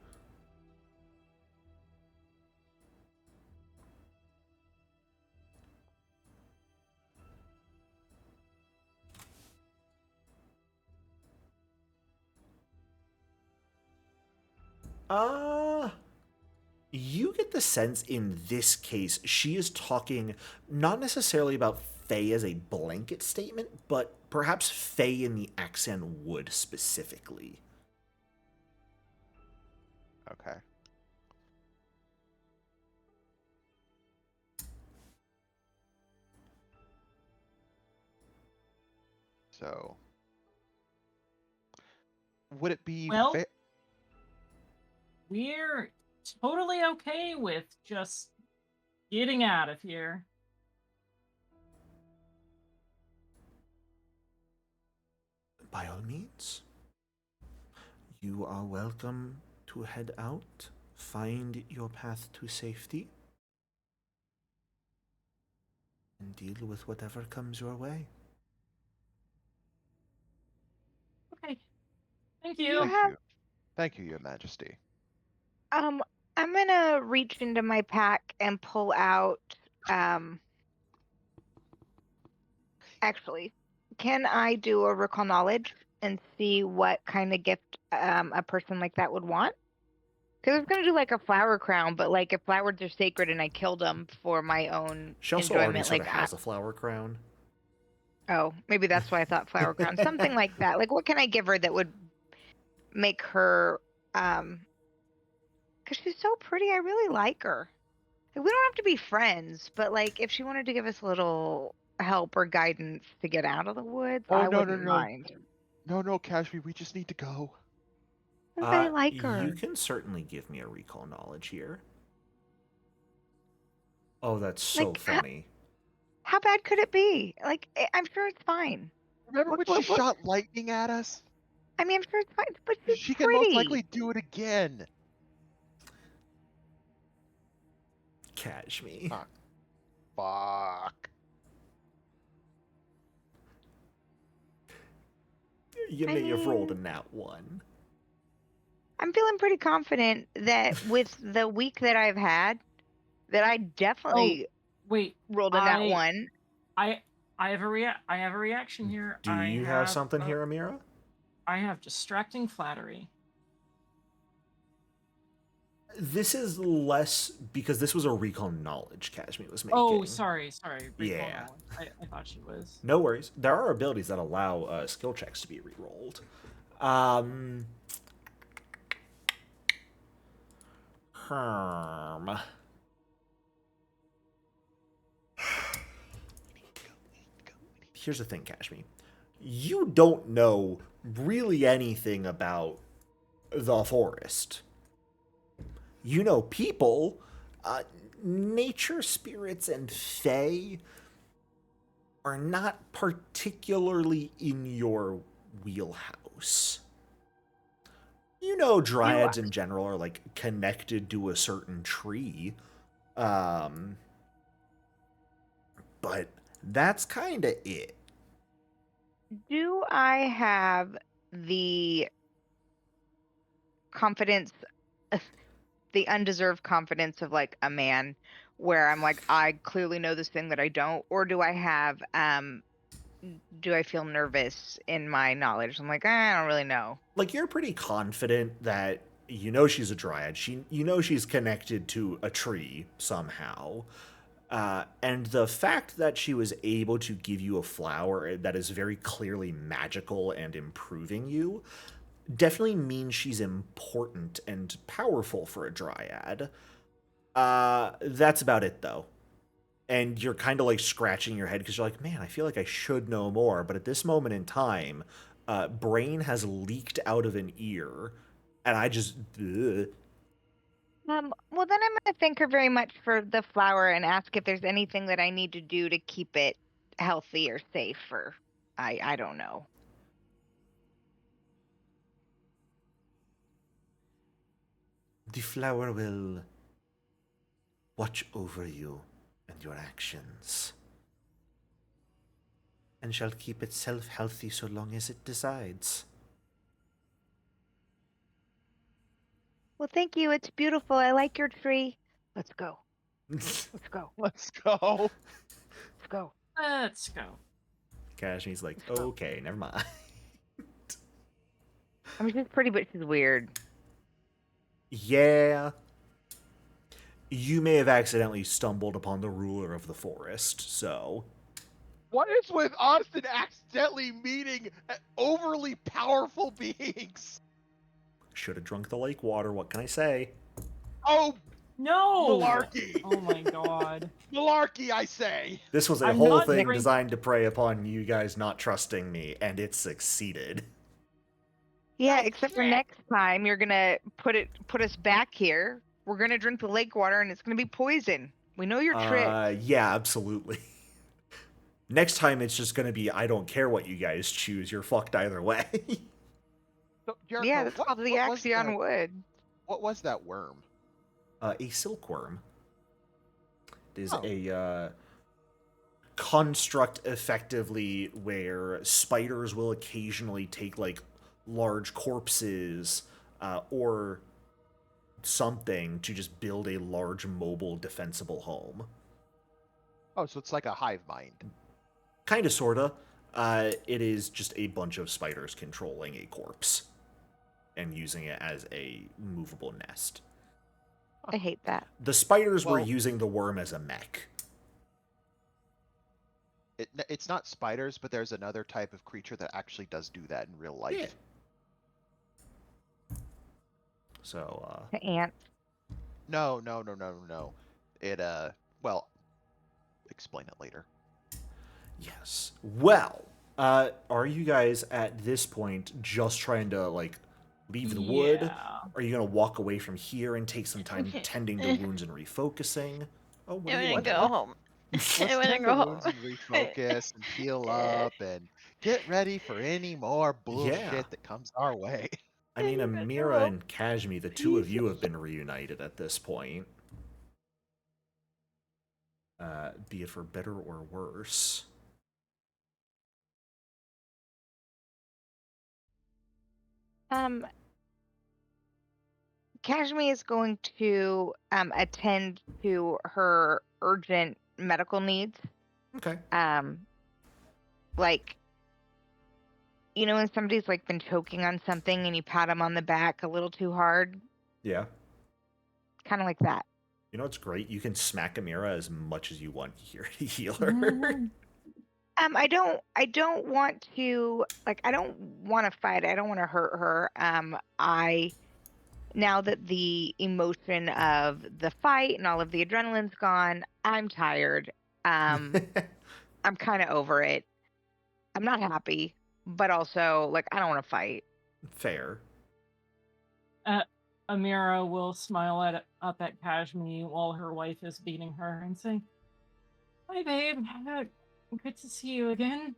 [SPEAKER 1] You get the sense in this case, she is talking not necessarily about Fae as a blanket statement, but perhaps Fae in the accent would specifically.
[SPEAKER 6] Okay. So, would it be
[SPEAKER 2] Well-
[SPEAKER 6] fair?
[SPEAKER 2] We're totally okay with just getting out of here.
[SPEAKER 1] By all means, you are welcome to head out, find your path to safety, and deal with whatever comes your way.
[SPEAKER 2] Okay. Thank
[SPEAKER 3] You
[SPEAKER 2] you.
[SPEAKER 6] Thank
[SPEAKER 3] have
[SPEAKER 6] you. Thank you, Your Majesty.
[SPEAKER 3] I'm gonna reach into my pack and pull out actually, can I do a recall knowledge and see what kind of gift a person like that would want? Because I was gonna do like a flower crown, but like if flowers are sacred and I killed them for my own
[SPEAKER 1] She also already
[SPEAKER 3] enjoyment,
[SPEAKER 1] sort
[SPEAKER 3] like
[SPEAKER 1] of has a flower crown.
[SPEAKER 3] oh, maybe that's why I thought flower crown, something like that. Like what can I give her that would make her because she's so pretty. I really like her. Like, we don't have to be friends, but like if she wanted to give us a little help or guidance to get out of the woods,
[SPEAKER 6] Oh,
[SPEAKER 3] I
[SPEAKER 6] no, no,
[SPEAKER 3] wouldn't
[SPEAKER 6] no.
[SPEAKER 3] mind.
[SPEAKER 6] No, Kashmir, we just need to go.
[SPEAKER 3] I really like her.
[SPEAKER 1] You can certainly give me a recall knowledge here. Oh, that's so
[SPEAKER 3] Like,
[SPEAKER 1] funny.
[SPEAKER 3] How bad could it be? Like, I'm sure it's fine.
[SPEAKER 6] Remember
[SPEAKER 3] What-
[SPEAKER 6] when
[SPEAKER 3] what-
[SPEAKER 6] she
[SPEAKER 3] what-
[SPEAKER 6] shot lightning at us?
[SPEAKER 3] I mean, I'm sure it's fine, but she's
[SPEAKER 6] She
[SPEAKER 3] pretty.
[SPEAKER 6] can most likely do it again.
[SPEAKER 1] Catch me.
[SPEAKER 6] Fuck.
[SPEAKER 1] You
[SPEAKER 3] I
[SPEAKER 1] may have rolled a
[SPEAKER 3] mean-
[SPEAKER 1] nat 1.
[SPEAKER 3] I'm feeling pretty confident that with the week that I've had, that I definitely
[SPEAKER 2] Wait,
[SPEAKER 3] rolled a nat
[SPEAKER 2] I-
[SPEAKER 3] 1.
[SPEAKER 2] I have a reaction here.
[SPEAKER 1] Do you have something here, Amira?
[SPEAKER 2] I have distracting flattery.
[SPEAKER 1] This is less because this was a recall knowledge Kashmir was making.
[SPEAKER 2] Oh, sorry. Recall
[SPEAKER 1] Yeah.
[SPEAKER 2] knowledge. I thought she was.
[SPEAKER 1] No worries. There are abilities that allow skill checks to be re-rolled. Herm. Here's the thing, Kashmir. You don't know really anything about the forest. You know people, nature spirits and fae are not particularly in your wheelhouse. You know dryads in general are like connected to a certain tree. But that's kind of it.
[SPEAKER 3] Do I have the confidence, the undeserved confidence of like a man where I'm like, I clearly know this thing that I don't? Or do I have, do I feel nervous in my knowledge? I'm like, I don't really know.
[SPEAKER 1] Like, you're pretty confident that you know she's a dryad. You know she's connected to a tree somehow. And the fact that she was able to give you a flower that is very clearly magical and improving you definitely means she's important and powerful for a dryad. That's about it, though. And you're kind of like scratching your head because you're like, man, I feel like I should know more. But at this moment in time, brain has leaked out of an ear, and I just...
[SPEAKER 3] Well, then I'm going to thank her very much for the flower and ask if there's anything that I need to do to keep it healthy or safe, or I don't know.
[SPEAKER 1] The flower will watch over you and your actions, and shall keep itself healthy so long as it decides.
[SPEAKER 3] Well, thank you. It's beautiful. I like your tree. Let's go. Let's go.
[SPEAKER 6] Let's go.
[SPEAKER 3] Let's go.
[SPEAKER 2] Let's go.
[SPEAKER 1] Kashmir's like, okay, never mind.
[SPEAKER 3] I mean, she's pretty, but she's weird.
[SPEAKER 1] Yeah. You may have accidentally stumbled upon the ruler of the forest, so...
[SPEAKER 6] What is with us and accidentally meeting overly powerful beings?
[SPEAKER 1] Should have drunk the lake water, what can I say?
[SPEAKER 6] Oh,
[SPEAKER 2] No.
[SPEAKER 6] Malarkey!
[SPEAKER 2] Oh my god.
[SPEAKER 6] Malarkey, I say!
[SPEAKER 1] This was a
[SPEAKER 2] I'm
[SPEAKER 1] whole
[SPEAKER 2] not
[SPEAKER 1] thing
[SPEAKER 2] drink-
[SPEAKER 1] designed to prey upon you guys not trusting me, and it succeeded.
[SPEAKER 3] Yeah, except for next time you're gonna put us back here. We're gonna drink the lake water and it's gonna be poison. We know your trick.
[SPEAKER 1] Yeah, absolutely. Next time it's just gonna be, I don't care what you guys choose, you're fucked either way.
[SPEAKER 6] So, Jericho,
[SPEAKER 3] Yeah, that's called the
[SPEAKER 6] what was
[SPEAKER 3] Axion
[SPEAKER 6] that-
[SPEAKER 3] Wood.
[SPEAKER 6] What was that worm?
[SPEAKER 1] A silkworm. It is
[SPEAKER 6] Oh.
[SPEAKER 1] a construct effectively where spiders will occasionally take like large corpses or something to just build a large mobile defensible home.
[SPEAKER 6] Oh, so it's like a hive mind.
[SPEAKER 1] Kinda sorta. It is just a bunch of spiders controlling a corpse and using it as a movable nest.
[SPEAKER 3] I hate that.
[SPEAKER 1] The spiders were
[SPEAKER 6] Well-
[SPEAKER 1] using the worm as a mech.
[SPEAKER 6] It's not spiders, but there's another type of creature that actually does do that in real life.
[SPEAKER 1] Yeah. So,
[SPEAKER 3] The ant.
[SPEAKER 6] No. It, well, explain it later.
[SPEAKER 1] yes. Well, are you guys at this point just trying to, like, leave the wood?
[SPEAKER 2] Yeah.
[SPEAKER 1] Are you going to walk away from here and take some time tending to wounds and refocusing? Oh, what do
[SPEAKER 5] I'm
[SPEAKER 1] you
[SPEAKER 5] gonna
[SPEAKER 1] want?
[SPEAKER 5] go home.
[SPEAKER 6] Let's
[SPEAKER 5] I wanna
[SPEAKER 6] tend
[SPEAKER 5] go
[SPEAKER 6] the
[SPEAKER 5] home.
[SPEAKER 6] wounds and refocus and heal up and get ready for any more bullshit
[SPEAKER 1] Yeah.
[SPEAKER 6] that comes our way.
[SPEAKER 1] I mean,
[SPEAKER 5] You better
[SPEAKER 1] Amira
[SPEAKER 5] hope.
[SPEAKER 1] and Kashmi, the two of you have been reunited at this point. Be it for better or worse.
[SPEAKER 3] Kashmi is going to attend to her urgent medical needs.
[SPEAKER 1] Okay.
[SPEAKER 3] Like, you know, when somebody's like been choking on something and you pat them on the back a little too hard,
[SPEAKER 1] Yeah.
[SPEAKER 3] kind of like that.
[SPEAKER 1] You know what's great? You can smack Amira as much as you want here to heal her.
[SPEAKER 2] Mhm.
[SPEAKER 3] I don't want to I don't want to fight. I don't want to hurt her. Now that the emotion of the fight and all of the adrenaline's gone, I'm tired. I'm kind of over it. I'm not happy, but also like I don't want to fight.
[SPEAKER 1] Fair.
[SPEAKER 2] Amira will smile up at Kashmi while her wife is beating her and say, "Hi, babe. Good to see you again."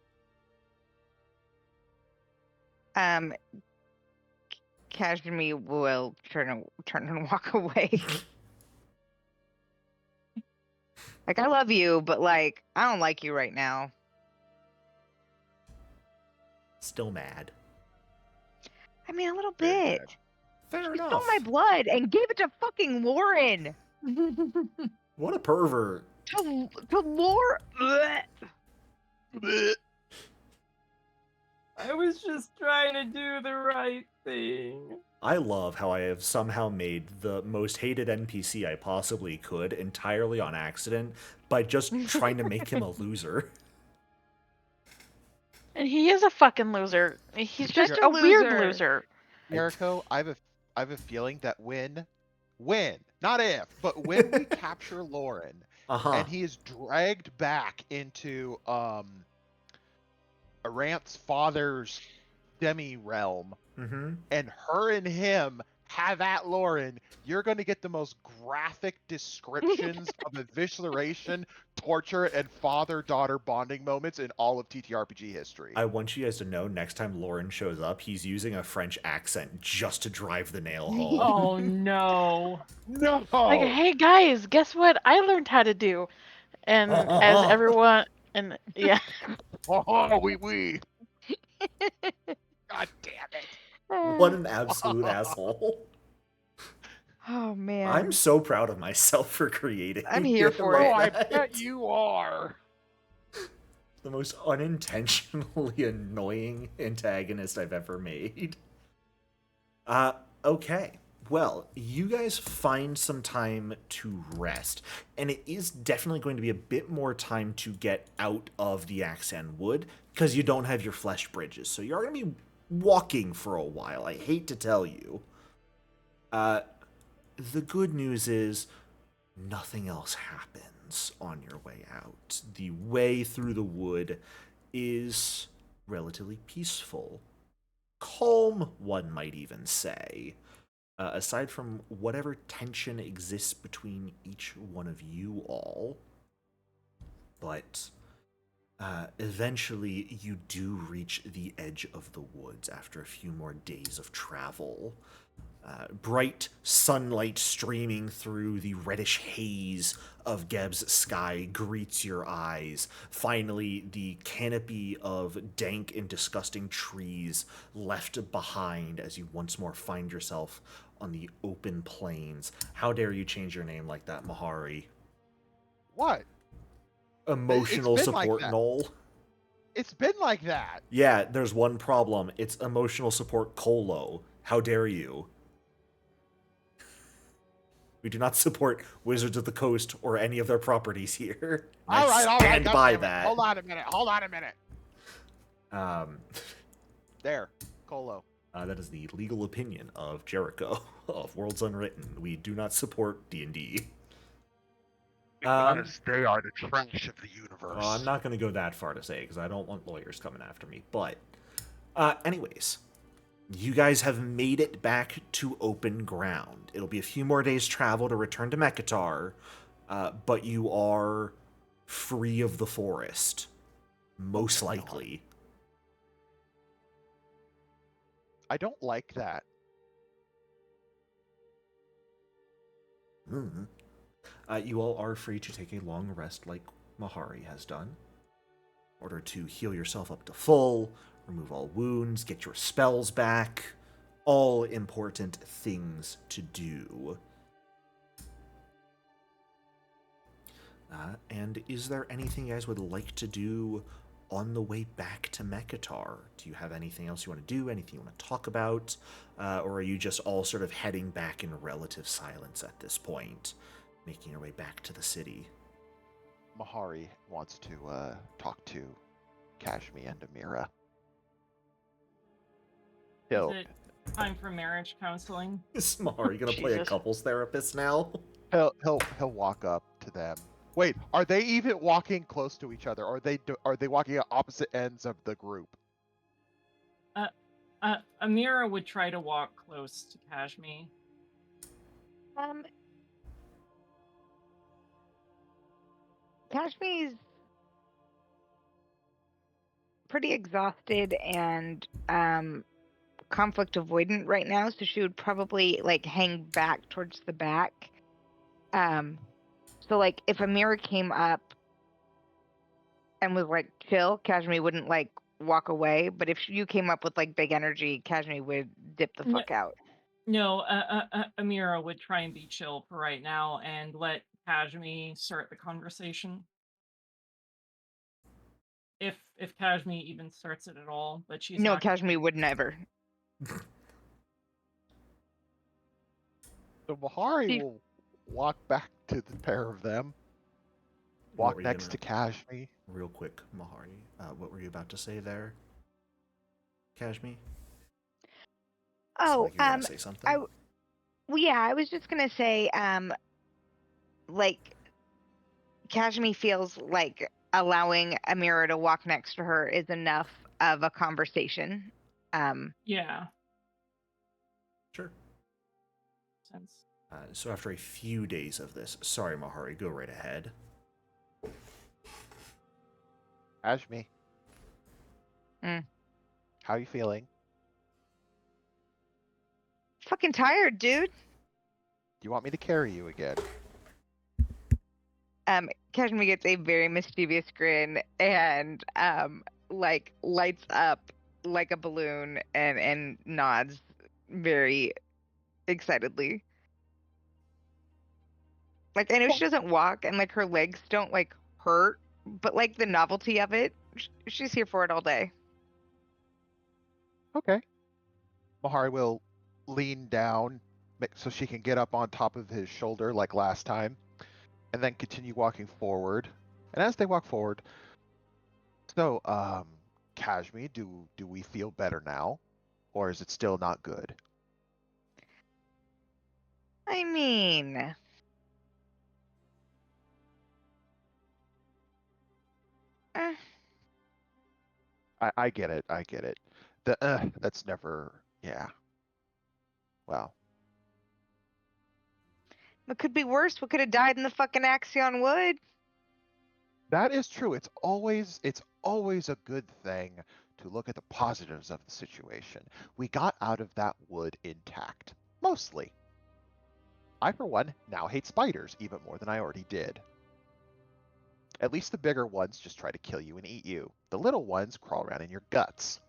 [SPEAKER 3] Kashmi will turn and walk away. Like I love you, but like I don't like you right now.
[SPEAKER 1] Still mad.
[SPEAKER 3] I mean a little
[SPEAKER 6] Very
[SPEAKER 3] bit.
[SPEAKER 1] Fair
[SPEAKER 3] She
[SPEAKER 1] enough.
[SPEAKER 3] stole my blood and gave it to fucking Lauren.
[SPEAKER 1] What a pervert.
[SPEAKER 3] To Lauren.
[SPEAKER 2] I was just trying to do the right thing.
[SPEAKER 1] I love how I have somehow made the most hated NPC I possibly could entirely on accident by just trying to make him a loser.
[SPEAKER 5] And he is a fucking loser. He's just
[SPEAKER 3] Such
[SPEAKER 5] a
[SPEAKER 3] a
[SPEAKER 5] weird
[SPEAKER 3] loser.
[SPEAKER 5] loser.
[SPEAKER 6] Jericho, I have a feeling that when, not if, but when we capture Lauren
[SPEAKER 1] Uh-huh.
[SPEAKER 6] and he is dragged back into Arant's father's demi realm,
[SPEAKER 1] Mm-hmm.
[SPEAKER 6] and her and him have at Lauren, you're going to get the most graphic descriptions of evisceration, torture, and father-daughter bonding moments in all of TTRPG history.
[SPEAKER 1] I want you guys to know next time Lauren shows up, he's using a French accent just to drive the nail home.
[SPEAKER 2] Oh no.
[SPEAKER 6] No!
[SPEAKER 5] Like, hey guys, guess what I learned how to do? And as everyone, and yeah,
[SPEAKER 6] Oh, we. God damn it.
[SPEAKER 1] What an absolute asshole.
[SPEAKER 3] Oh man.
[SPEAKER 1] I'm so proud of myself for creating
[SPEAKER 3] I'm here
[SPEAKER 1] it
[SPEAKER 3] for
[SPEAKER 1] like
[SPEAKER 3] it.
[SPEAKER 6] Oh, I
[SPEAKER 1] that.
[SPEAKER 6] bet you are.
[SPEAKER 1] The most unintentionally annoying antagonist I've ever made. Okay. Well, you guys find some time to rest, and it is definitely going to be a bit more time to get out of the Axan Wood, because you don't have your flesh bridges, so you're going to be walking for a while, I hate to tell you. The good news is, nothing else happens on your way out. The way through the wood is relatively peaceful. Calm, one might even say. Aside from whatever tension exists between each one of you all. But eventually you do reach the edge of the woods after a few more days of travel. Bright sunlight streaming through the reddish haze of Geb's sky greets your eyes. Finally, the canopy of dank and disgusting trees left behind as you once more find yourself on the open plains. How dare you change your name like that, Mahari?
[SPEAKER 6] What?
[SPEAKER 1] Emotional
[SPEAKER 6] It's been like
[SPEAKER 1] support
[SPEAKER 6] that.
[SPEAKER 1] Knoll.
[SPEAKER 6] It's been like that.
[SPEAKER 1] Yeah, there's one problem. It's emotional support Colo. How dare you? We do not support Wizards of the Coast or any of their properties here. And
[SPEAKER 6] All right, all right.
[SPEAKER 1] stand
[SPEAKER 6] God
[SPEAKER 1] by
[SPEAKER 6] damn it.
[SPEAKER 1] that.
[SPEAKER 6] Hold on a minute. Hold on a minute.
[SPEAKER 1] Um,
[SPEAKER 6] There, Colo.
[SPEAKER 1] that is the legal opinion of Jericho of Worlds Unwritten. We do not support D&D.
[SPEAKER 6] Because they are the trash of the universe.
[SPEAKER 1] Well, I'm not going to go that far to say because I don't want lawyers coming after me. But, anyways, you guys have made it back to open ground. It'll be a few more days' travel to return to Mekatar, but you are free of the forest, most likely.
[SPEAKER 6] I don't like that.
[SPEAKER 1] Mm. You all are free to take a long rest like Mahari has done, in order to heal yourself up to full, remove all wounds, get your spells back. All important things to do. And is there anything you guys would like to do on the way back to Mekatar? Do you have anything else you want to do? Anything you want to talk about? Or are you just all sort of heading back in relative silence at this point, making your way back to the city?
[SPEAKER 6] Mahari wants to talk to Kashmi and Amira.
[SPEAKER 2] Is it time for marriage counseling?
[SPEAKER 1] Is Mahari gonna play a
[SPEAKER 5] Jesus.
[SPEAKER 1] couples therapist now?
[SPEAKER 6] He'll walk up to them. Wait, are they even walking close to each other? Or are they walking at opposite ends of the group?
[SPEAKER 2] Amira would try to walk close to Kashmi.
[SPEAKER 3] Kashmi's pretty exhausted and conflict avoidant right now, so she would probably like hang back towards the back. So like if Amira came up and was like chill, Kashmi wouldn't like walk away, but if you came up with like big energy, Kashmi would dip the fuck out.
[SPEAKER 2] No, Amira would try and be chill for right now and let Kashmi start the conversation. If Kashmi even starts it at all, but she's
[SPEAKER 3] No,
[SPEAKER 2] not.
[SPEAKER 3] Kashmi would never.
[SPEAKER 6] So Mahari
[SPEAKER 3] She-
[SPEAKER 6] will walk back to the pair of them.
[SPEAKER 1] What
[SPEAKER 6] Walk
[SPEAKER 1] were you
[SPEAKER 6] next
[SPEAKER 1] gonna-
[SPEAKER 6] to Kashmi.
[SPEAKER 1] Real quick, Mahari, what were you about to say there, Kashmi?
[SPEAKER 3] Oh,
[SPEAKER 1] Like you were gonna say something?
[SPEAKER 3] well, yeah, I was just gonna say, like, Kashmi feels like allowing Amira to walk next to her is enough of a conversation.
[SPEAKER 2] Yeah.
[SPEAKER 1] Sure.
[SPEAKER 2] Sense.
[SPEAKER 1] So after a few days of this, sorry, Mahari, go right ahead.
[SPEAKER 6] Kashmi.
[SPEAKER 3] Mm.
[SPEAKER 6] How you feeling?
[SPEAKER 3] Fucking tired, dude.
[SPEAKER 6] Do you want me to carry you again?
[SPEAKER 3] Kashmi gets a very mischievous grin and like lights up like a balloon and nods very excitedly. Like I know she doesn't walk and like her legs don't like hurt, but like the novelty of it, she's here for it all day.
[SPEAKER 6] Okay. Mahari will lean down so she can get up on top of his shoulder like last time, and then continue walking forward. And as they walk forward, so Kashmi, do we feel better now, or is it still not good?
[SPEAKER 3] I mean,
[SPEAKER 6] I get it. I get it. That's never. Yeah. Well,
[SPEAKER 3] It could be worse. We could have died in the fucking Axion Wood.
[SPEAKER 6] that is true. It's always a good thing to look at the positives of the situation. We got out of that wood intact, mostly. I, for one, now hate spiders even more than I already did. At least the bigger ones just try to kill you and eat you. The little ones crawl around in your guts.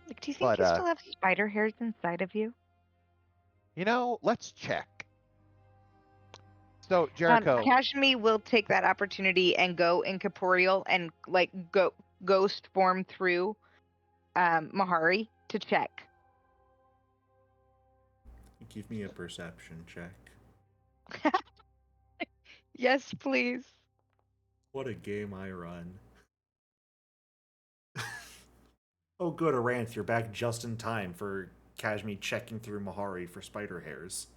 [SPEAKER 3] Like, do you think
[SPEAKER 6] But
[SPEAKER 3] you still have spider hairs inside of you?
[SPEAKER 6] let's check. So Jericho,
[SPEAKER 3] Kashmi will take that opportunity and go incorporeal and like go ghost form through Mahari to check.
[SPEAKER 1] Give me a perception check.
[SPEAKER 3] Yes, please.
[SPEAKER 1] What a game I run. Oh, good, Aranth, you're back just in time for Kashmi checking through Mahari for spider hairs.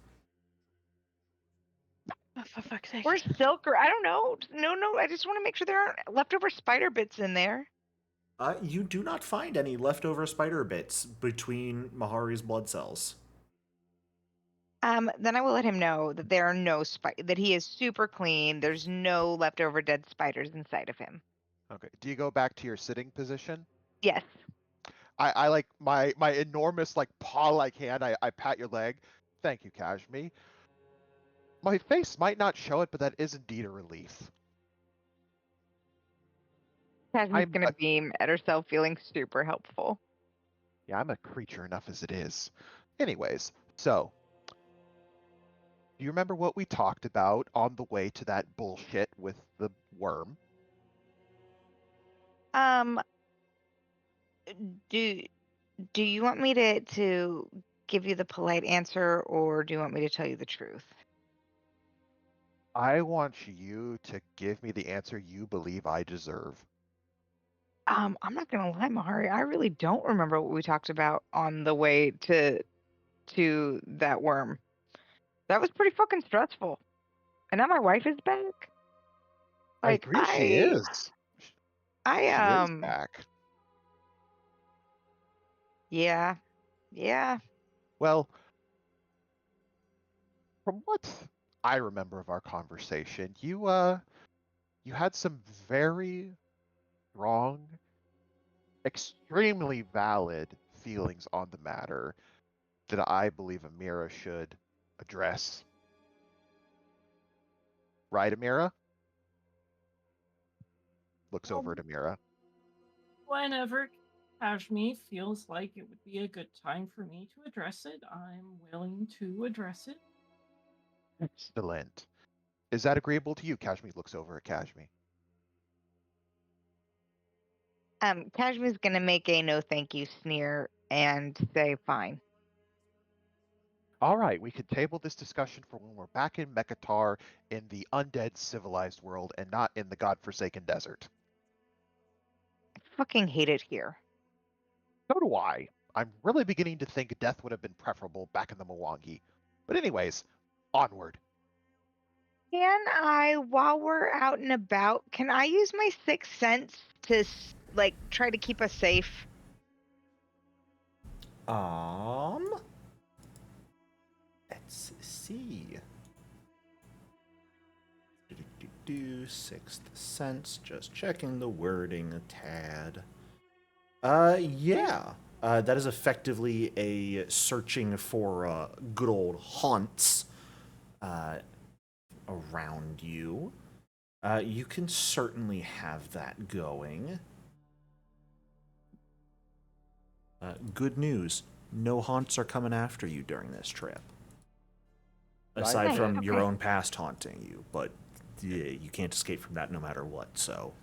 [SPEAKER 5] Oh, for fuck's sake.
[SPEAKER 3] Or silk, or I don't know. No, I just want to make sure there aren't leftover spider bits in there.
[SPEAKER 1] You do not find any leftover spider bits between Mahari's blood cells.
[SPEAKER 3] Then I will let him know that there are no that he is super clean. There's no leftover dead spiders inside of him.
[SPEAKER 6] okay, do you go back to your sitting position?
[SPEAKER 3] Yes.
[SPEAKER 6] I like my enormous like paw-like hand. I pat your leg. Thank you, Kashmi. My face might not show it, but that is indeed a relief.
[SPEAKER 3] Kashmi's
[SPEAKER 6] I'm
[SPEAKER 3] gonna
[SPEAKER 6] a-
[SPEAKER 3] beam at herself, feeling super helpful.
[SPEAKER 6] Yeah, I'm a creature enough as it is. Anyways, so do you remember what we talked about on the way to that bullshit with the worm?
[SPEAKER 3] Um, do do you want me to give you the polite answer, or do you want me to tell you the truth?
[SPEAKER 6] I want you to give me the answer you believe I deserve.
[SPEAKER 3] I'm not gonna lie, Mahari. I really don't remember what we talked about on the way to that worm. That was pretty fucking stressful. And now my wife is back.
[SPEAKER 6] I
[SPEAKER 3] Like
[SPEAKER 6] agree, she is.
[SPEAKER 3] I
[SPEAKER 6] She is back.
[SPEAKER 3] yeah, yeah.
[SPEAKER 6] Well, from what I remember of our conversation, you had some very strong, extremely valid feelings on the matter that I believe Amira should address. Right, Amira? Looks over at Amira.
[SPEAKER 2] Whenever Kashmi feels like it would be a good time for me to address it, I'm willing to address it.
[SPEAKER 6] Excellent. Is that agreeable to you? Kashmi looks over at Kashmi.
[SPEAKER 3] Kashmir's gonna make a no thank you sneer and say fine.
[SPEAKER 6] All right, we could table this discussion for when we're back in Mekatar in the undead civilized world and not in the godforsaken desert.
[SPEAKER 3] I fucking hate it here.
[SPEAKER 6] So do I. I'm really beginning to think death would have been preferable back in the Mwangi. But anyways, onward.
[SPEAKER 3] Can I, while we're out and about, can I use my sixth sense to like try to keep us safe?
[SPEAKER 1] Let's see. Sixth sense, just checking the wording a tad. Yeah. That is effectively a searching for good old haunts around you. You can certainly have that going. Good news. No haunts are coming after you during this trip. Aside
[SPEAKER 6] Right.
[SPEAKER 1] from your
[SPEAKER 3] Okay.
[SPEAKER 1] own past haunting you, but yeah, you can't escape from that no matter what, so.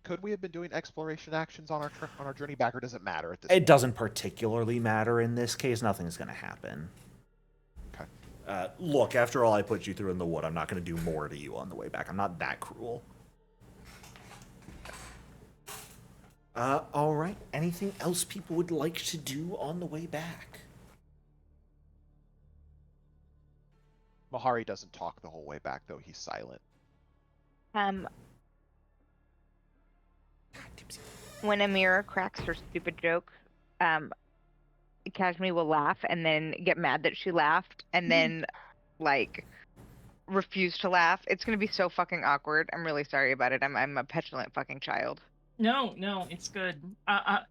[SPEAKER 6] Could we have been doing exploration actions on our journey back, or does it matter at this
[SPEAKER 1] It
[SPEAKER 6] point?
[SPEAKER 1] doesn't particularly matter in this case. Nothing's going to happen.
[SPEAKER 6] Okay.
[SPEAKER 1] Look, after all I put you through in the wood, I'm not going to do more to you on the way back. I'm not that cruel. All right. Anything else people would like to do on the way back?
[SPEAKER 6] Mahari doesn't talk the whole way back, though. He's silent.
[SPEAKER 3] Um, When Amira cracks her stupid joke, Kashmi will laugh and then get mad that she laughed and then like refuse to laugh. It's gonna be so fucking awkward. I'm really sorry about it. I'm a petulant fucking child.
[SPEAKER 2] No, it's good. I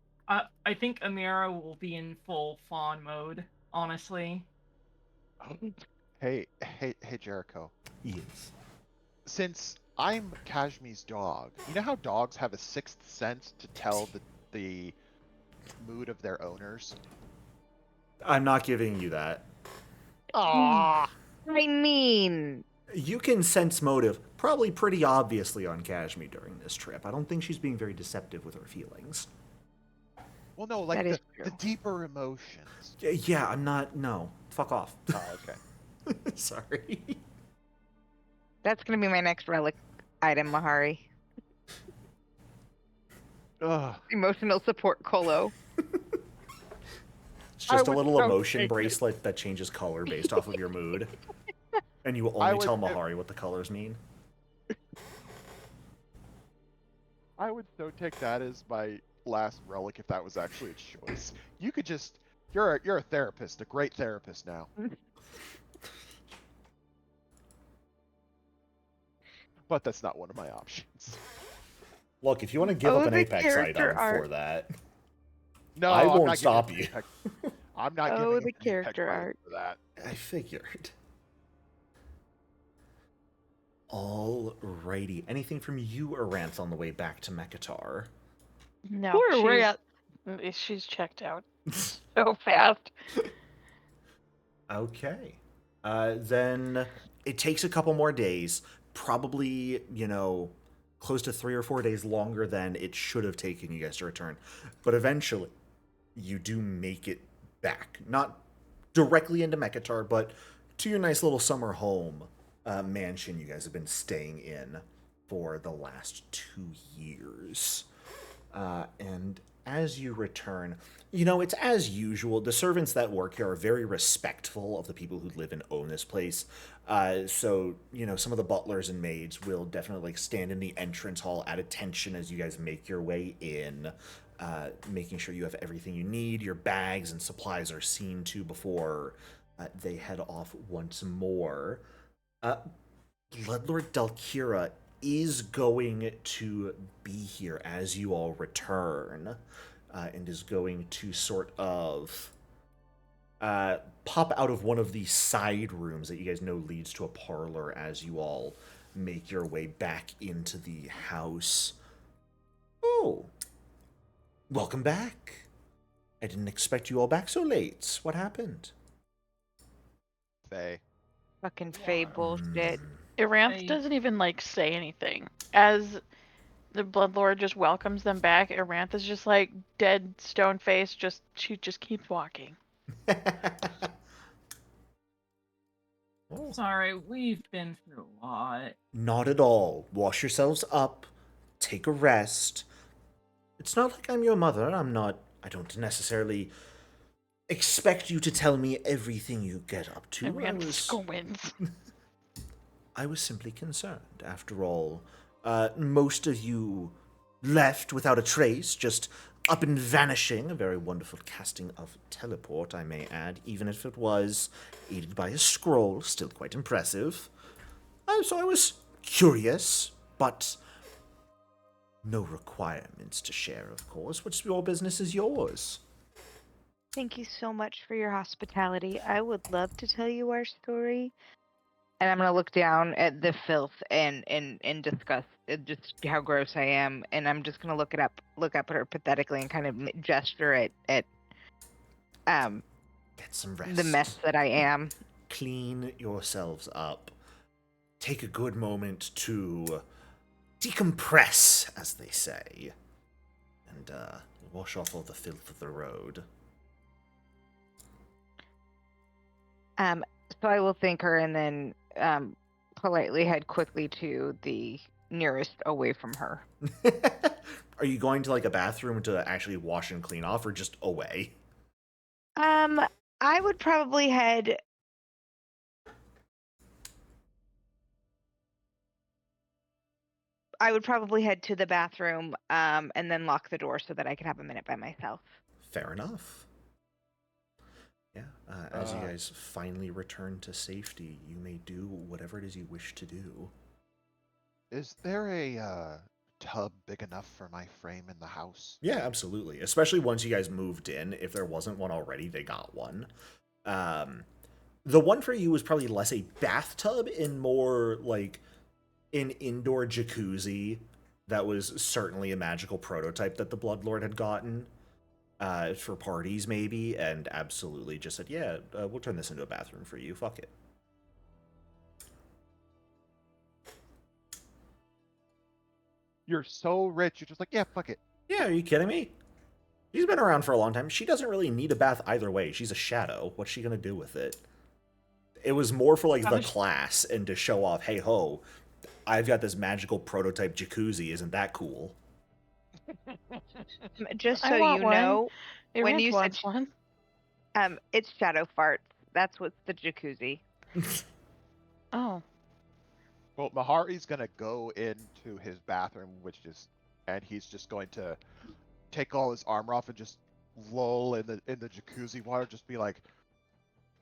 [SPEAKER 2] think Amira will be in full fawn mode, honestly.
[SPEAKER 6] Hey, Jericho.
[SPEAKER 1] Yes.
[SPEAKER 6] Since I'm Kashmi's dog, you know how dogs have a sixth sense to tell the mood of their owners?
[SPEAKER 1] I'm not giving you that.
[SPEAKER 6] Aww.
[SPEAKER 3] I mean,
[SPEAKER 1] You can sense motive probably pretty obviously on Kashmi during this trip. I don't think she's being very deceptive with her feelings.
[SPEAKER 6] Well, no,
[SPEAKER 3] that
[SPEAKER 6] like
[SPEAKER 3] is
[SPEAKER 6] the
[SPEAKER 3] true.
[SPEAKER 6] deeper emotions.
[SPEAKER 1] Yeah, I'm not. No. Fuck off.
[SPEAKER 6] Oh, okay.
[SPEAKER 1] Sorry.
[SPEAKER 3] That's gonna be my next relic item, Mahari.
[SPEAKER 6] Ugh.
[SPEAKER 3] Emotional support colo.
[SPEAKER 1] It's just a
[SPEAKER 6] would
[SPEAKER 1] little
[SPEAKER 6] so
[SPEAKER 1] emotion
[SPEAKER 6] take it.
[SPEAKER 1] bracelet that changes color based off of your mood. And you will
[SPEAKER 6] I
[SPEAKER 1] only
[SPEAKER 6] would
[SPEAKER 1] tell
[SPEAKER 6] give-
[SPEAKER 1] Mahari what the colors mean.
[SPEAKER 6] I would so take that as my last relic if that was actually a choice. You could just you're a therapist, a great therapist now. But that's not one of my options.
[SPEAKER 1] Look, if you want to give
[SPEAKER 3] Oh,
[SPEAKER 1] up an
[SPEAKER 3] the
[SPEAKER 1] Apex
[SPEAKER 3] character
[SPEAKER 1] item
[SPEAKER 3] art.
[SPEAKER 1] for that,
[SPEAKER 6] No,
[SPEAKER 1] I
[SPEAKER 6] I'm
[SPEAKER 1] won't
[SPEAKER 6] not
[SPEAKER 1] stop
[SPEAKER 6] giving
[SPEAKER 1] you.
[SPEAKER 6] up an Apex- I'm not
[SPEAKER 3] Oh,
[SPEAKER 6] giving
[SPEAKER 3] the
[SPEAKER 6] up an Apex
[SPEAKER 3] character
[SPEAKER 6] item
[SPEAKER 3] art.
[SPEAKER 6] for that.
[SPEAKER 1] I figured. Alrighty. Anything from you, Aranthe, on the way back to Mekatar?
[SPEAKER 5] No,
[SPEAKER 3] Poor Rat.
[SPEAKER 5] she's checked out so fast.
[SPEAKER 1] Okay. Then it takes a couple more days. Probably, close to 3 or 4 days longer than it should have taken you guys to return. But eventually, you do make it back. Not directly into Mekatar, but to your nice little summer home mansion you guys have been staying in for the last 2 years. And as you return, it's as usual. The servants that work here are very respectful of the people who live and own this place. So, some of the butlers and maids will definitely stand in the entrance hall at attention as you guys make your way in, making sure you have everything you need. Your bags and supplies are seen to before they head off once more. Bloodlord Dalkira is going to be here as you all return, and is going to sort of pop out of one of the side rooms that you guys know leads to a parlor as you all make your way back into the house. Oh, welcome back. I didn't expect you all back so late. What happened?
[SPEAKER 6] Faye.
[SPEAKER 3] Fucking Faye bullshit.
[SPEAKER 5] Iranth doesn't even say anything. As the Bloodlord just welcomes them back, Iranth is just dead stone face. She just keeps walking.
[SPEAKER 1] Oh.
[SPEAKER 2] Sorry, we've been through a lot.
[SPEAKER 1] Not at all. Wash yourselves up. Take a rest. It's not like I'm your mother. I don't necessarily expect you to tell me everything you get up to.
[SPEAKER 5] Iranth squints.
[SPEAKER 1] I was simply concerned. After all, most of you left without a trace, just up and vanishing. A very wonderful casting of teleport, I may add, even if it was aided by a scroll. Still quite impressive. So I was curious, but no requirements to share, of course. What's your business is yours.
[SPEAKER 3] Thank you so much for your hospitality. I would love to tell you our story. And I'm gonna look down at the filth and discuss just how gross I am, and I'm just gonna look up at her pathetically and kind of gesture at
[SPEAKER 1] Get some rest.
[SPEAKER 3] the mess that I am.
[SPEAKER 1] Clean yourselves up. Take a good moment to decompress, as they say, and wash off all the filth of the road.
[SPEAKER 3] So I will thank her and then politely head quickly to the nearest away from her.
[SPEAKER 1] Are you going to a bathroom to actually wash and clean off, or just away?
[SPEAKER 3] I would probably head. I would probably head to the bathroom, and then lock the door so that I could have a minute by myself.
[SPEAKER 1] Fair enough. Yeah, as you guys finally return to safety, you may do whatever it is you wish to do.
[SPEAKER 6] Is there a tub big enough for my frame in the house?
[SPEAKER 1] Yeah, absolutely. Especially once you guys moved in. If there wasn't one already, they got one. The one for you was probably less a bathtub and more like an indoor jacuzzi that was certainly a magical prototype that the Bloodlord had gotten for parties, maybe, and absolutely just said, yeah, we'll turn this into a bathroom for you. Fuck it.
[SPEAKER 6] You're so rich, you're just like, yeah, fuck it.
[SPEAKER 1] Yeah, are you kidding me? She's been around for a long time. She doesn't really need a bath either way. She's a shadow. What's she gonna do with it? It was more for, like, the class and to show off, hey ho, I've got this magical prototype jacuzzi. Isn't that cool?
[SPEAKER 3] Just
[SPEAKER 5] I
[SPEAKER 3] so
[SPEAKER 5] want
[SPEAKER 3] you
[SPEAKER 5] one.
[SPEAKER 3] know, when
[SPEAKER 5] Iranth
[SPEAKER 3] you said
[SPEAKER 5] wants one.
[SPEAKER 3] it's shadow farts. That's what's the jacuzzi.
[SPEAKER 5] Oh.
[SPEAKER 6] Well, Mahari's gonna go into his bathroom, and he's just going to take all his armor off and just lull in the jacuzzi water, just be like,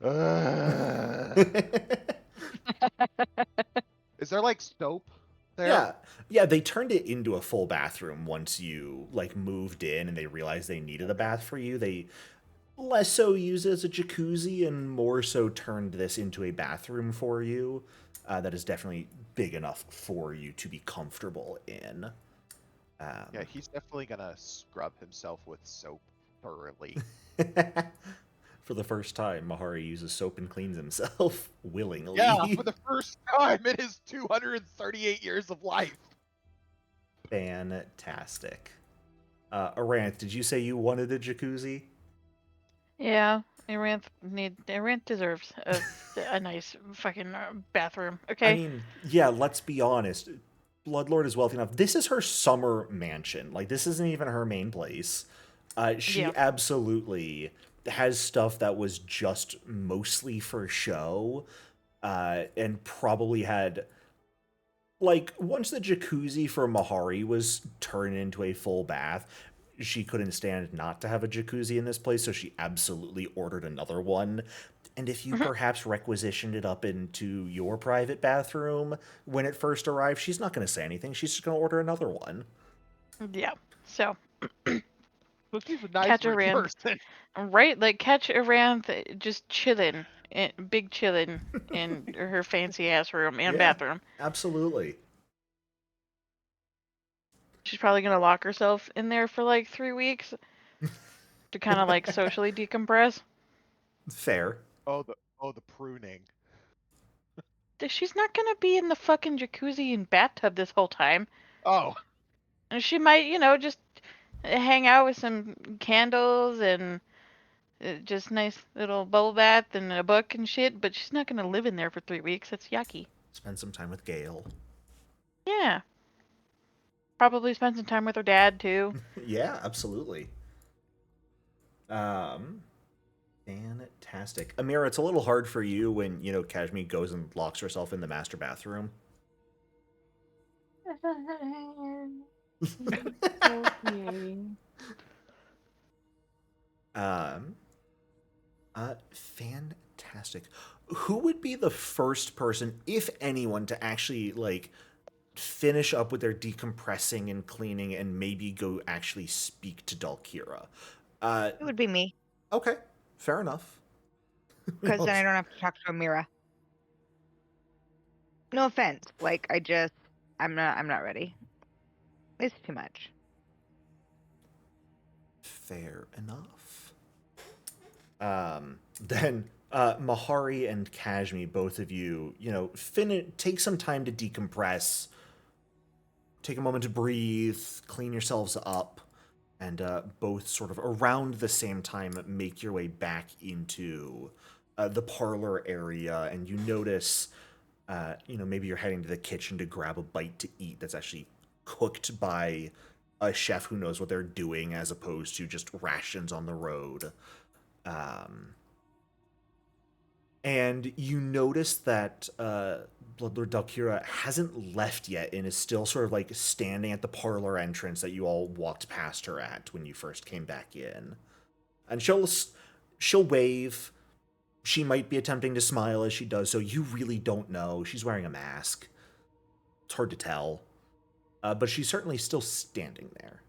[SPEAKER 6] "Ugh." Is there like soap there?
[SPEAKER 1] Yeah, they turned it into a full bathroom once you, like, moved in and they realized they needed a bath for you. They less so used it as a jacuzzi and more so turned this into a bathroom for you that is definitely big enough for you to be comfortable in.
[SPEAKER 6] Yeah, he's definitely gonna scrub himself with soap thoroughly.
[SPEAKER 1] For the first time, Mahari uses soap and cleans himself willingly.
[SPEAKER 6] Yeah, for the first time in his 238 years of life.
[SPEAKER 1] Fantastic. Aranth, did you say you wanted a jacuzzi?
[SPEAKER 5] Yeah, Iranth deserves a nice fucking bathroom. Okay.
[SPEAKER 1] I mean, yeah, let's be honest. Bloodlord is wealthy enough. This is her summer mansion. Like, this isn't even her main place. She
[SPEAKER 5] Yeah.
[SPEAKER 1] absolutely has stuff that was just mostly for show, and probably had, like, once the jacuzzi for Mahari was turned into a full bath, she couldn't stand not to have a jacuzzi in this place, so she absolutely ordered another one. And if you perhaps requisitioned it up into your private bathroom when it first arrived, she's not going to say anything. She's just going to order another one.
[SPEAKER 5] Yeah. So
[SPEAKER 6] So she's a nice
[SPEAKER 5] catch
[SPEAKER 6] rich
[SPEAKER 5] Iranth,
[SPEAKER 6] person.
[SPEAKER 5] right? Like catch Iranth just chilling, big chilling in her fancy ass room and
[SPEAKER 1] Yeah.
[SPEAKER 5] bathroom.
[SPEAKER 1] Absolutely.
[SPEAKER 5] She's probably gonna lock herself in there for like 3 weeks to kind of like socially decompress.
[SPEAKER 1] Fair.
[SPEAKER 6] Oh, the pruning.
[SPEAKER 5] She's not gonna be in the fucking jacuzzi and bathtub this whole time.
[SPEAKER 6] Oh,
[SPEAKER 5] And she might, just hang out with some candles and just nice little bubble bath and a book and shit, but she's not gonna live in there for 3 weeks. That's yucky.
[SPEAKER 1] Spend some time with Gale.
[SPEAKER 5] Yeah. Probably spend some time with her dad too.
[SPEAKER 1] Yeah, absolutely. Fantastic. Amira, it's a little hard for you when, Kashmi goes and locks herself in the master bathroom. Fantastic. Who would be the first person, if anyone, to actually, like, finish up with their decompressing and cleaning and maybe go actually speak to Dalkira?
[SPEAKER 3] It would be me,
[SPEAKER 1] Okay, fair enough.
[SPEAKER 3] because then I don't have to talk to Amira. No offense. Like, I'm not ready. It's too much.
[SPEAKER 1] Fair enough. Then Mahari and Kashmi, both of you, take some time to decompress, take a moment to breathe, clean yourselves up, and both sort of around the same time make your way back into the parlor area, and you notice, maybe you're heading to the kitchen to grab a bite to eat that's actually cooked by a chef who knows what they're doing as opposed to just rations on the road. And you notice that Bloodlord Dalkira hasn't left yet and is still sort of like standing at the parlor entrance that you all walked past her at when you first came back in. And she'll wave. She might be attempting to smile as she does so. You really don't know. She's wearing a mask. It's hard to tell. But she's certainly still standing there.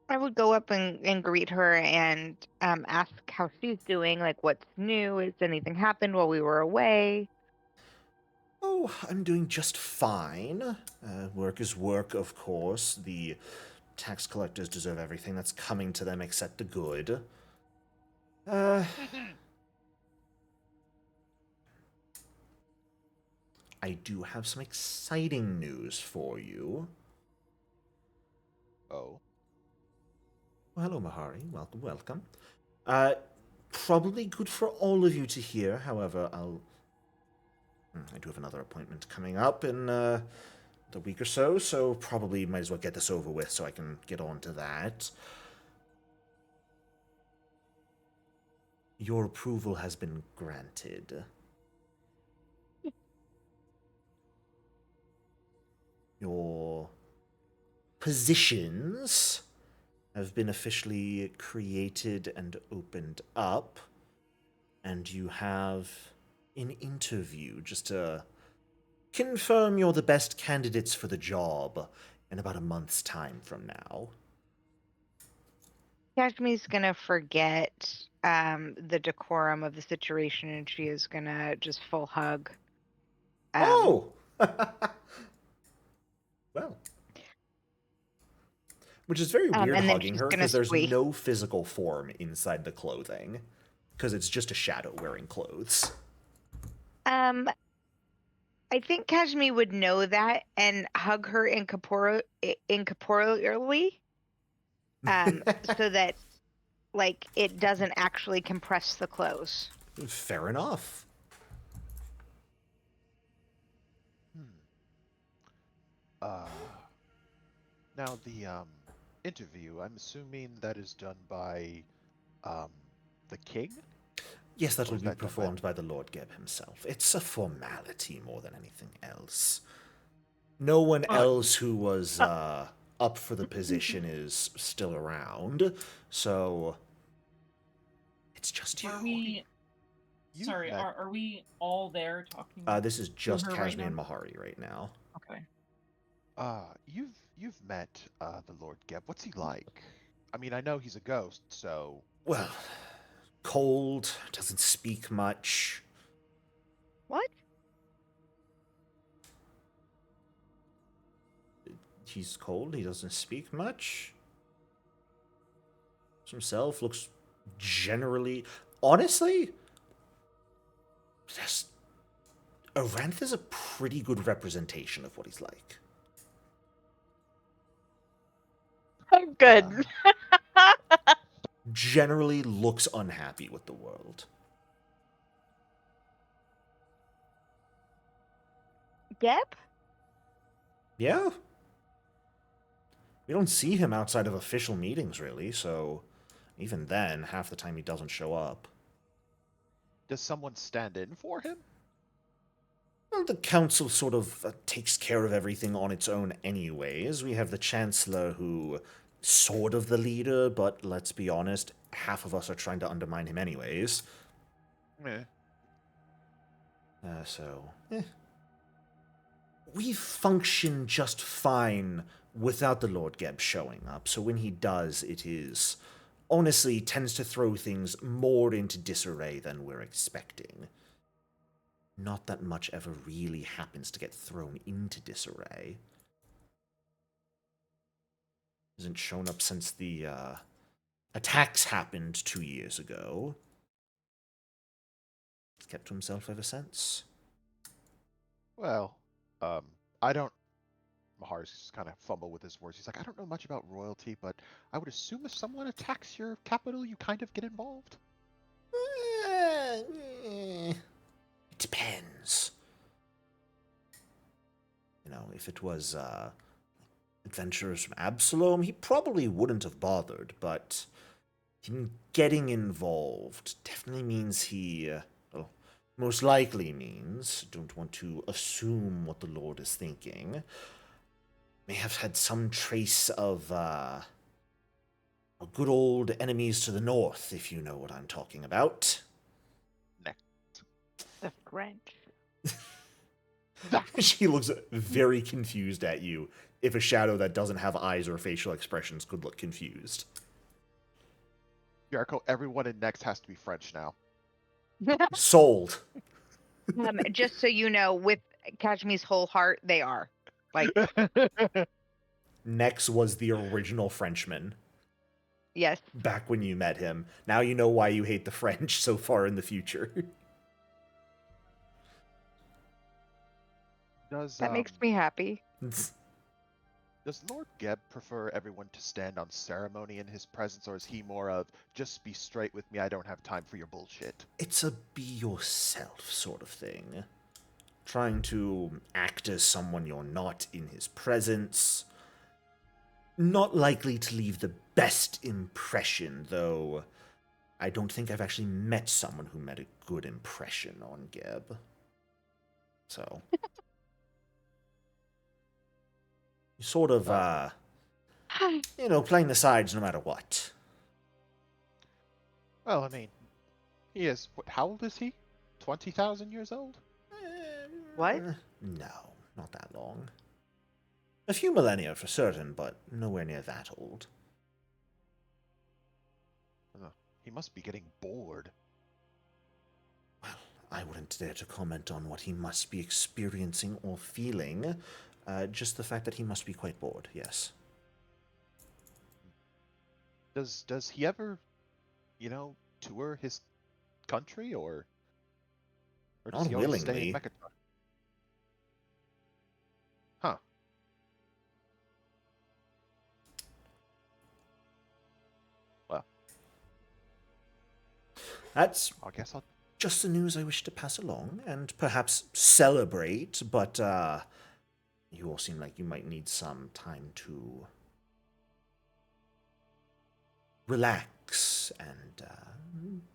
[SPEAKER 3] I would go up and greet her and ask how she's doing, like what's new, has anything happened while we were away?
[SPEAKER 1] Oh, I'm doing just fine. Work is work, of course. The tax collectors deserve everything that's coming to them except the good. I do have some exciting news for you.
[SPEAKER 6] Oh.
[SPEAKER 1] Well, hello, Mahari. Welcome, welcome. Probably good for all of you to hear. However, I do have another appointment coming up in a week or so, so probably might as well get this over with so I can get on to that. Your approval has been granted. Your positions have been officially created and opened up, and you have an interview just to confirm you're the best candidates for the job in about a month's time from now.
[SPEAKER 3] Kashmi's gonna forget the decorum of the situation, and she is gonna just full hug.
[SPEAKER 1] Oh! Well. Which is very weird
[SPEAKER 3] and then
[SPEAKER 1] hugging
[SPEAKER 3] she's
[SPEAKER 1] her,
[SPEAKER 3] gonna
[SPEAKER 1] because there's
[SPEAKER 3] squeak.
[SPEAKER 1] no physical form inside the clothing. Because it's just a shadow wearing clothes.
[SPEAKER 3] I think Kashmi would know that and hug her incorporeally, so that like it doesn't actually compress the clothes.
[SPEAKER 1] Fair enough.
[SPEAKER 6] Now the interview, I'm assuming that is done by the king?
[SPEAKER 1] Yes, that
[SPEAKER 6] Or
[SPEAKER 1] will
[SPEAKER 6] is
[SPEAKER 1] be
[SPEAKER 6] that done by-
[SPEAKER 1] performed by the Lord Geb himself. It's a formality more than anything else. No one else who was up for the position is still around, so it's just you.
[SPEAKER 2] Are we?
[SPEAKER 6] You've
[SPEAKER 2] Sorry,
[SPEAKER 6] met-
[SPEAKER 2] are we all there talking?
[SPEAKER 1] This is just
[SPEAKER 2] her right
[SPEAKER 1] Kashmir and
[SPEAKER 2] now?
[SPEAKER 1] Mahari right now.
[SPEAKER 2] Okay.
[SPEAKER 6] You've met the Lord Geb. What's he like? I mean, I know he's a ghost, so
[SPEAKER 1] Well, cold, doesn't speak much.
[SPEAKER 3] What?
[SPEAKER 1] He's cold, he doesn't speak much. Himself looks generally. Honestly, Aranth is a pretty good representation of what he's like.
[SPEAKER 5] Oh, good.
[SPEAKER 1] Generally looks unhappy with the world.
[SPEAKER 3] Geb?
[SPEAKER 1] Yeah. We don't see him outside of official meetings, really, so even then, half the time he doesn't show up.
[SPEAKER 6] does someone stand in for him?
[SPEAKER 1] Well, the council sort of takes care of everything on its own anyways. We have the chancellor who sort of the leader, but let's be honest, half of us are trying to undermine him anyways.
[SPEAKER 6] Eh.
[SPEAKER 1] We function just fine without the Lord Geb showing up, so when he does, it is honestly tends to throw things more into disarray than we're expecting. Not that much ever really happens to get thrown into disarray. Hasn't shown up since the attacks happened 2 years ago. He's kept to himself ever since.
[SPEAKER 6] Well, I don't. Mahari's just kind of fumble with his words. He's like, I don't know much about royalty, but I would assume if someone attacks your capital, you kind of get involved.
[SPEAKER 1] It depends. You know, if it was adventurers from Absalom, he probably wouldn't have bothered, but him getting involved definitely means he, well, most likely means, don't want to assume what the Lord is thinking, may have had some trace of, good old enemies to the north, if you know what I'm talking about.
[SPEAKER 3] The French.
[SPEAKER 1] She looks very confused at you, if a shadow that doesn't have eyes or facial expressions could look confused.
[SPEAKER 6] Jericho, everyone in Next has to be French now.
[SPEAKER 1] Sold.
[SPEAKER 3] Just so you know, with Kashmi's whole heart, they are. Like,
[SPEAKER 1] Nex was the original Frenchman
[SPEAKER 3] yes.
[SPEAKER 1] back when you met him. Now you know why you hate the French so far in the future.
[SPEAKER 3] That makes me happy.
[SPEAKER 6] Does Lord Geb prefer everyone to stand on ceremony in his presence, or is he more of, just be straight with me, I don't have time for your bullshit?
[SPEAKER 1] It's a be yourself sort of thing. Trying to act as someone you're not in his presence. Not likely to leave the best impression, though I don't think I've actually met someone who made a good impression on Geb. So. Sort of, playing the sides no matter what.
[SPEAKER 6] Well, I mean, he is, how old is he? 20,000 years old?
[SPEAKER 3] What?
[SPEAKER 1] No, not that long. A few millennia for certain, but nowhere near that old.
[SPEAKER 6] He must be getting bored.
[SPEAKER 1] Well, I wouldn't dare to comment on what he must be experiencing or feeling. Just the fact that he must be quite bored, yes.
[SPEAKER 6] Does he ever, tour his country, or does he always stay in
[SPEAKER 1] Unwillingly.
[SPEAKER 6] Mechatron? Huh. Well,
[SPEAKER 1] That's
[SPEAKER 6] I guess I'll...
[SPEAKER 1] just the news I wish to pass along, and perhaps celebrate, but, you all seem like you might need some time to relax, and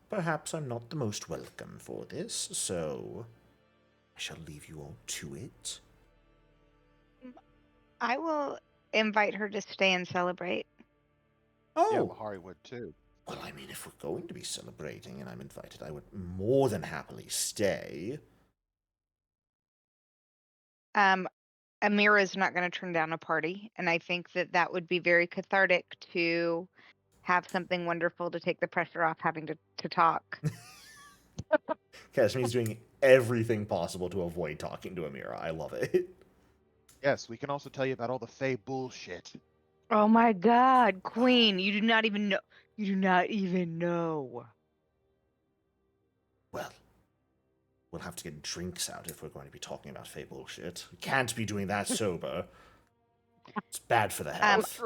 [SPEAKER 1] perhaps I'm not the most welcome for this, so I shall leave you all to it.
[SPEAKER 3] I will invite her to stay and celebrate.
[SPEAKER 1] Oh,
[SPEAKER 6] Yeah, Mahari would too.
[SPEAKER 1] well, I mean, if we're going to be celebrating and I'm invited, I would more than happily stay.
[SPEAKER 3] Amira is not going to turn down a party, and I think that that would be very cathartic to have something wonderful to take the pressure off having to talk.
[SPEAKER 1] Kashmi's doing everything possible to avoid talking to Amira. I love it.
[SPEAKER 6] Yes, we can also tell you about all the Fae bullshit.
[SPEAKER 3] Oh my God, Queen, you do not even know. You do not even know.
[SPEAKER 1] Well, we'll have to get drinks out if we're going to be talking about Fae bullshit. We can't be doing that sober. It's bad for the health.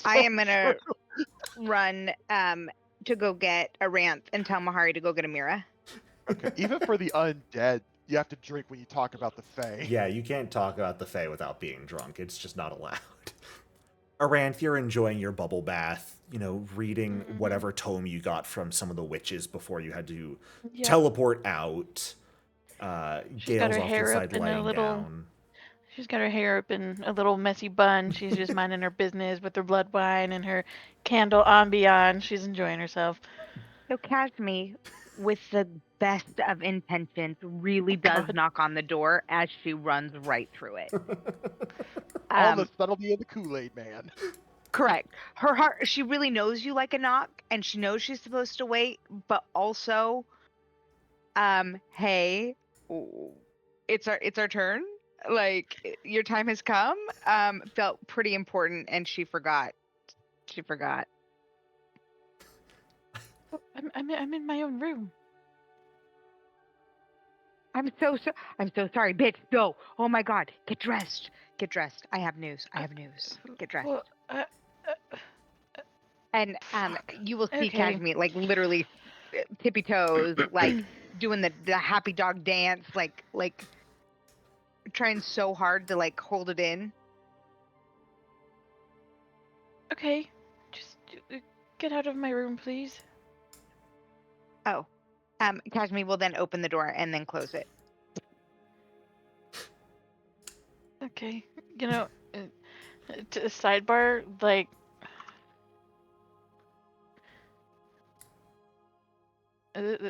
[SPEAKER 3] I am gonna run to go get a Ranth and tell Mahari to go get Amira.
[SPEAKER 6] Okay, even for the undead, you have to drink when you talk about the Fae.
[SPEAKER 1] Yeah, you can't talk about the Fae without being drunk. It's just not allowed. Aranth, you're enjoying your bubble bath, reading whatever tome you got from some of the witches before you had to teleport out. Gale's off to the side laying down.
[SPEAKER 5] She's got her hair up in a little messy bun. She's just minding her business with her blood wine and her candle ambiance. She's enjoying herself.
[SPEAKER 3] So Kashmi, with the best of intentions, really does knock on the door as she runs right through it.
[SPEAKER 6] All the subtlety of the Kool-Aid man.
[SPEAKER 3] Correct. Her heart, she really knows you like a knock, and she knows she's supposed to wait, but also, hey, it's our turn. Like, your time has come. Felt pretty important, and she forgot. She forgot.
[SPEAKER 5] I'm in my own room.
[SPEAKER 3] I'm so sorry, bitch. No. Oh my God. Get dressed. Get dressed. I have news. Get dressed.
[SPEAKER 5] Well,
[SPEAKER 3] And you will see
[SPEAKER 5] Okay.
[SPEAKER 3] Kashmi like literally tippy toes, like doing the happy dog dance, like trying so hard to like hold it in.
[SPEAKER 5] Okay. Just get out of my room, please?
[SPEAKER 3] Oh. Kashmi will then open the door and then close it.
[SPEAKER 5] Okay. You know, to sidebar, like,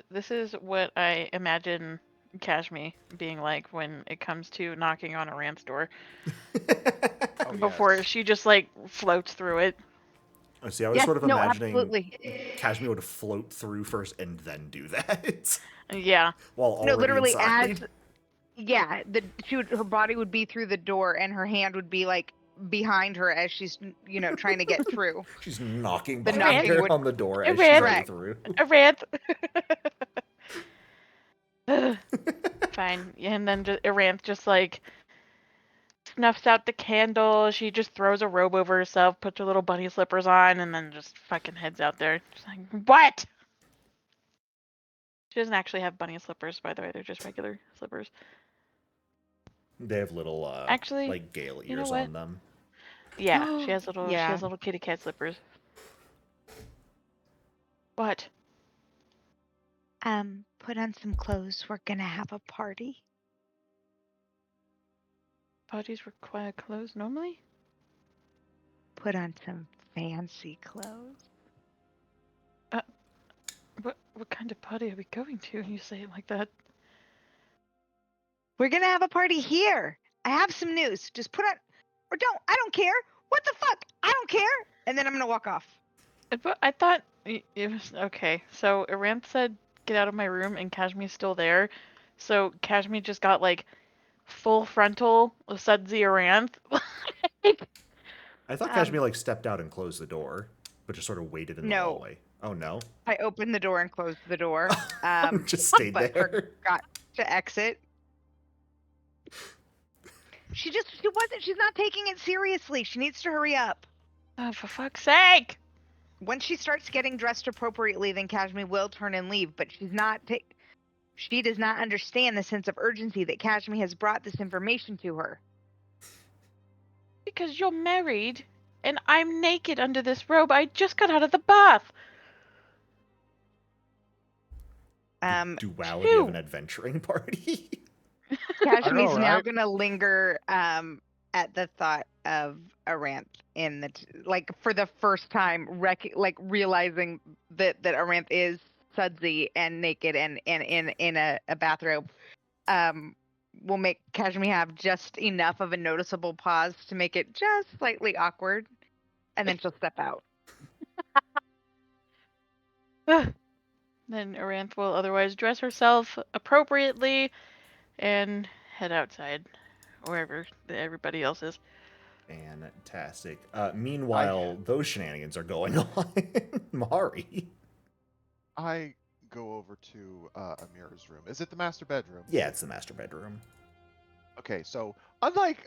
[SPEAKER 5] this is what I imagine Kashmi being like when it comes to knocking on a Rant's door.
[SPEAKER 6] Oh,
[SPEAKER 5] Before
[SPEAKER 6] yes.
[SPEAKER 5] she just, like, floats through it.
[SPEAKER 1] I see. I was
[SPEAKER 3] Yes,
[SPEAKER 1] sort of
[SPEAKER 3] no,
[SPEAKER 1] imagining
[SPEAKER 3] absolutely.
[SPEAKER 1] Kashmir would float through first and then do that
[SPEAKER 5] Yeah.
[SPEAKER 1] while already
[SPEAKER 3] No, literally
[SPEAKER 1] inside.
[SPEAKER 3] her body would be through the door and her hand would be like behind her as she's trying to get through.
[SPEAKER 1] She's knocking
[SPEAKER 3] The
[SPEAKER 1] behind
[SPEAKER 3] knocking
[SPEAKER 1] her
[SPEAKER 3] would
[SPEAKER 1] on the door
[SPEAKER 5] Hey,
[SPEAKER 1] as she's
[SPEAKER 5] Rand.
[SPEAKER 1] going
[SPEAKER 3] Correct.
[SPEAKER 1] through.
[SPEAKER 5] A Rant. Fine. And then Iranth just, like, snuffs out the candle. She just throws a robe over herself, puts her little bunny slippers on, and then just fucking heads out there. She's like, what? She doesn't actually have bunny slippers, by the way. They're just regular slippers.
[SPEAKER 1] They have little,
[SPEAKER 5] Actually,
[SPEAKER 1] like gale
[SPEAKER 5] you know
[SPEAKER 1] ears
[SPEAKER 5] what?
[SPEAKER 1] on them.
[SPEAKER 5] Yeah, she has little
[SPEAKER 3] Yeah.
[SPEAKER 5] kitty cat slippers. What?
[SPEAKER 3] Put on some clothes. We're gonna have a party.
[SPEAKER 5] Parties require clothes normally?
[SPEAKER 3] Put on some fancy clothes.
[SPEAKER 5] What kind of party are we going to? You say it like that.
[SPEAKER 3] We're gonna have a party here. I have some news. Just put on or don't. I don't care. What the fuck? I don't care. And then I'm gonna walk off.
[SPEAKER 5] But I thought it was okay. So Iranth said, "Get out of my room," and Kashmi's still there. So Kashmi just got, like, full frontal Sudsy Iranth.
[SPEAKER 1] I thought Kashmir like stepped out and closed the door, but just sort of waited in the
[SPEAKER 3] No.
[SPEAKER 1] hallway. Oh no.
[SPEAKER 3] I opened the door and closed the door.
[SPEAKER 1] Just stayed
[SPEAKER 3] but
[SPEAKER 1] there.
[SPEAKER 3] forgot to exit. She's not taking it seriously. She needs to hurry up.
[SPEAKER 5] Oh, for fuck's sake!
[SPEAKER 3] Once she starts getting dressed appropriately, then Kashmi will turn and leave, but she does not understand the sense of urgency that Kashmi has brought this information to her.
[SPEAKER 5] Because you're married, and I'm naked under this robe. I just got out of the bath.
[SPEAKER 1] Duality of an adventuring party.
[SPEAKER 3] Kashmi's now
[SPEAKER 6] right?
[SPEAKER 3] gonna linger at the thought of Aranth in for the first time, realizing that Aranth is sudsy and naked and in a bathrobe. Will make Kashmi have just enough of a noticeable pause to make it just slightly awkward, and then she'll step out.
[SPEAKER 5] Then Aranth will otherwise dress herself appropriately and head outside, wherever everybody else is.
[SPEAKER 1] Fantastic. Meanwhile, those shenanigans are going on. Mari.
[SPEAKER 6] I go over to Amira's room. Is it the master bedroom?
[SPEAKER 1] Yeah, it's the master bedroom.
[SPEAKER 6] Okay, so unlike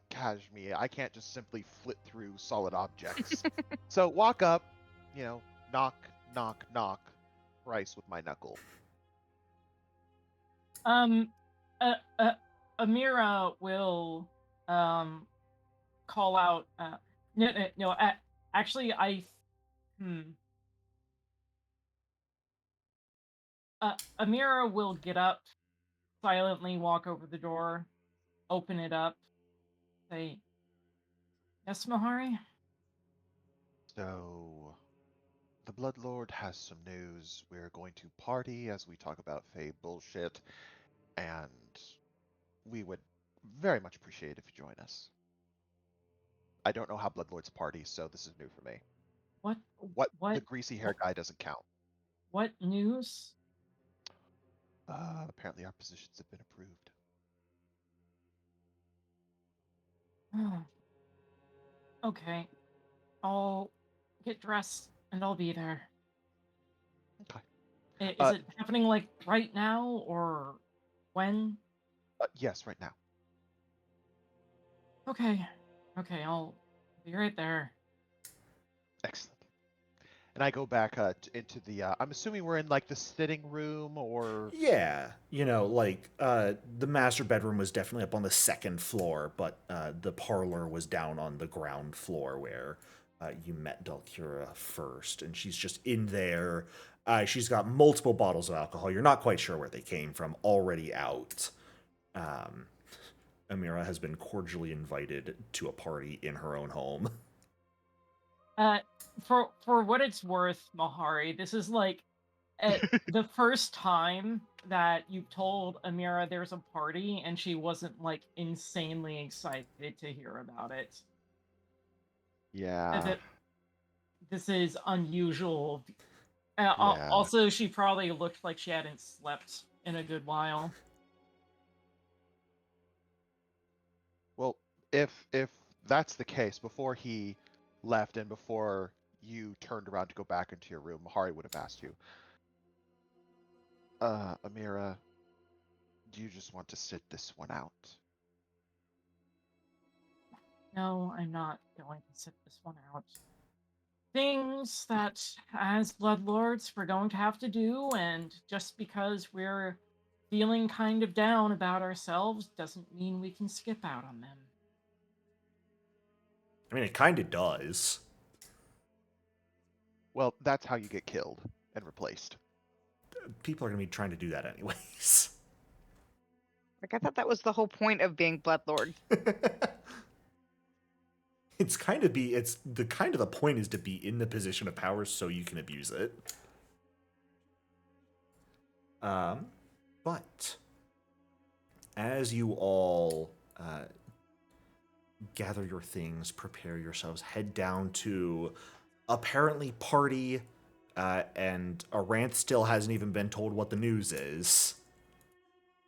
[SPEAKER 6] Kashmir, I can't just simply flit through solid objects. So walk up, knock, knock, knock, thrice with my knuckle.
[SPEAKER 2] Amira will call out. No. Actually, Amira will get up, silently walk over the door, open it up, say, "Yes, Mahari."
[SPEAKER 6] So, the Bloodlord has some news. We're going to party as we talk about Fae bullshit, and we would very much appreciate if you join us. I don't know how Bloodlords party, so this is new for me.
[SPEAKER 2] What?
[SPEAKER 6] The greasy hair guy doesn't count.
[SPEAKER 2] What news?
[SPEAKER 6] Apparently our positions have been approved.
[SPEAKER 2] Okay. I'll get dressed and I'll be there.
[SPEAKER 6] Okay.
[SPEAKER 2] Is it happening like right now or when?
[SPEAKER 6] Yes, right now.
[SPEAKER 2] Okay, I'll be right there.
[SPEAKER 6] Excellent. And I go back into the. I'm assuming we're in like the sitting room or.
[SPEAKER 1] Yeah, the master bedroom was definitely up on the second floor, but the parlor was down on the ground floor where you met Dalkira first, and she's just in there. She's got multiple bottles of alcohol. You're not quite sure where they came from, already out. Amira has been cordially invited to a party in her own home.
[SPEAKER 2] For what it's worth, Mahari, this is like the first time that you've told Amira there's a party and she wasn't like insanely excited to hear about it.
[SPEAKER 6] Yeah.
[SPEAKER 2] That this is unusual.
[SPEAKER 6] Yeah.
[SPEAKER 2] Also, she probably looked like she hadn't slept in a good while.
[SPEAKER 6] Well, if that's the case, before he left and before you turned around to go back into your room, Mahari would have asked you, Amira, do you just want to sit this one out?
[SPEAKER 2] No, I'm not going to sit this one out. Things that, as Bloodlords, we're going to have to do, and just because we're feeling kind of down about ourselves doesn't mean we can skip out on them.
[SPEAKER 1] I mean, it kind of does.
[SPEAKER 6] Well, that's how you get killed and replaced.
[SPEAKER 1] People are going to be trying to do that anyways.
[SPEAKER 3] Like, I thought that was the whole point of being Bloodlord.
[SPEAKER 1] It's the point is to be in the position of power so you can abuse it. But as you all gather your things, prepare yourselves, head down to apparently party, and Aranth still hasn't even been told what the news is.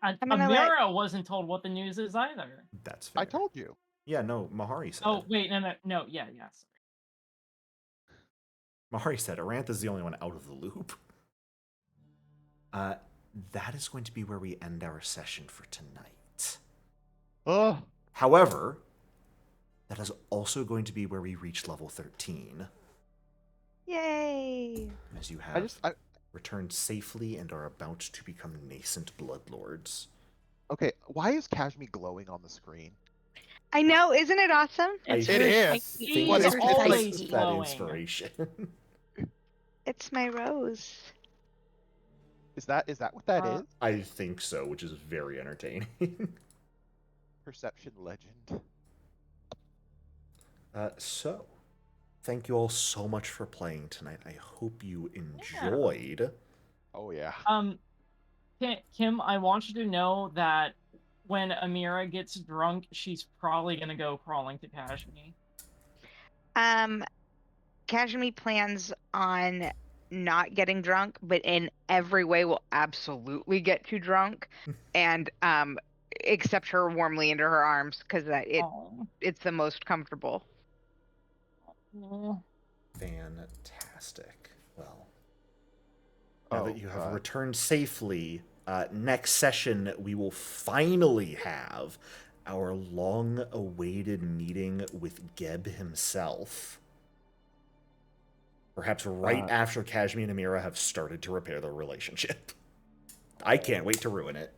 [SPEAKER 2] Amira wasn't told what the news is either.
[SPEAKER 1] That's fair.
[SPEAKER 6] I told you.
[SPEAKER 1] Yeah, no, Mahari said.
[SPEAKER 2] Oh, wait, no, yeah, sorry.
[SPEAKER 1] Mahari said Aranth is the only one out of the loop. That is going to be where we end our session for tonight.
[SPEAKER 6] Oh.
[SPEAKER 1] However, that is also going to be where we reach level 13.
[SPEAKER 3] Yay!
[SPEAKER 1] As you have
[SPEAKER 6] I
[SPEAKER 1] returned safely and are about to become nascent bloodlords.
[SPEAKER 6] Okay, why is Kashmi glowing on the screen?
[SPEAKER 3] I know, isn't it awesome?
[SPEAKER 2] It's
[SPEAKER 6] It is.
[SPEAKER 1] I
[SPEAKER 2] She's
[SPEAKER 1] think
[SPEAKER 6] What
[SPEAKER 1] it's
[SPEAKER 6] is
[SPEAKER 2] always
[SPEAKER 1] because of that
[SPEAKER 2] glowing.
[SPEAKER 1] inspiration.
[SPEAKER 3] It's my rose.
[SPEAKER 6] Is that what that is?
[SPEAKER 1] I think so, which is very entertaining.
[SPEAKER 6] Perception legend.
[SPEAKER 1] So, thank you all so much for playing tonight. I hope you enjoyed.
[SPEAKER 6] Oh yeah.
[SPEAKER 2] Kim, I want you to know that when Amira gets drunk, she's probably gonna go crawling to Kashmi.
[SPEAKER 3] Kashmi plans on not getting drunk, but in every way will absolutely get too drunk, and accept her warmly into her arms because it's the most comfortable.
[SPEAKER 1] Fantastic. Well, now that you have returned safely, next session we will finally have our long-awaited meeting with Geb himself. Perhaps right after Kashmi and Amira have started to repair their relationship. I can't wait to ruin it.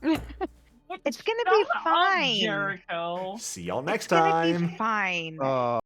[SPEAKER 3] It's gonna be fine.
[SPEAKER 2] Jericho.
[SPEAKER 1] See y'all next
[SPEAKER 3] It's gonna
[SPEAKER 1] time.
[SPEAKER 3] be fine.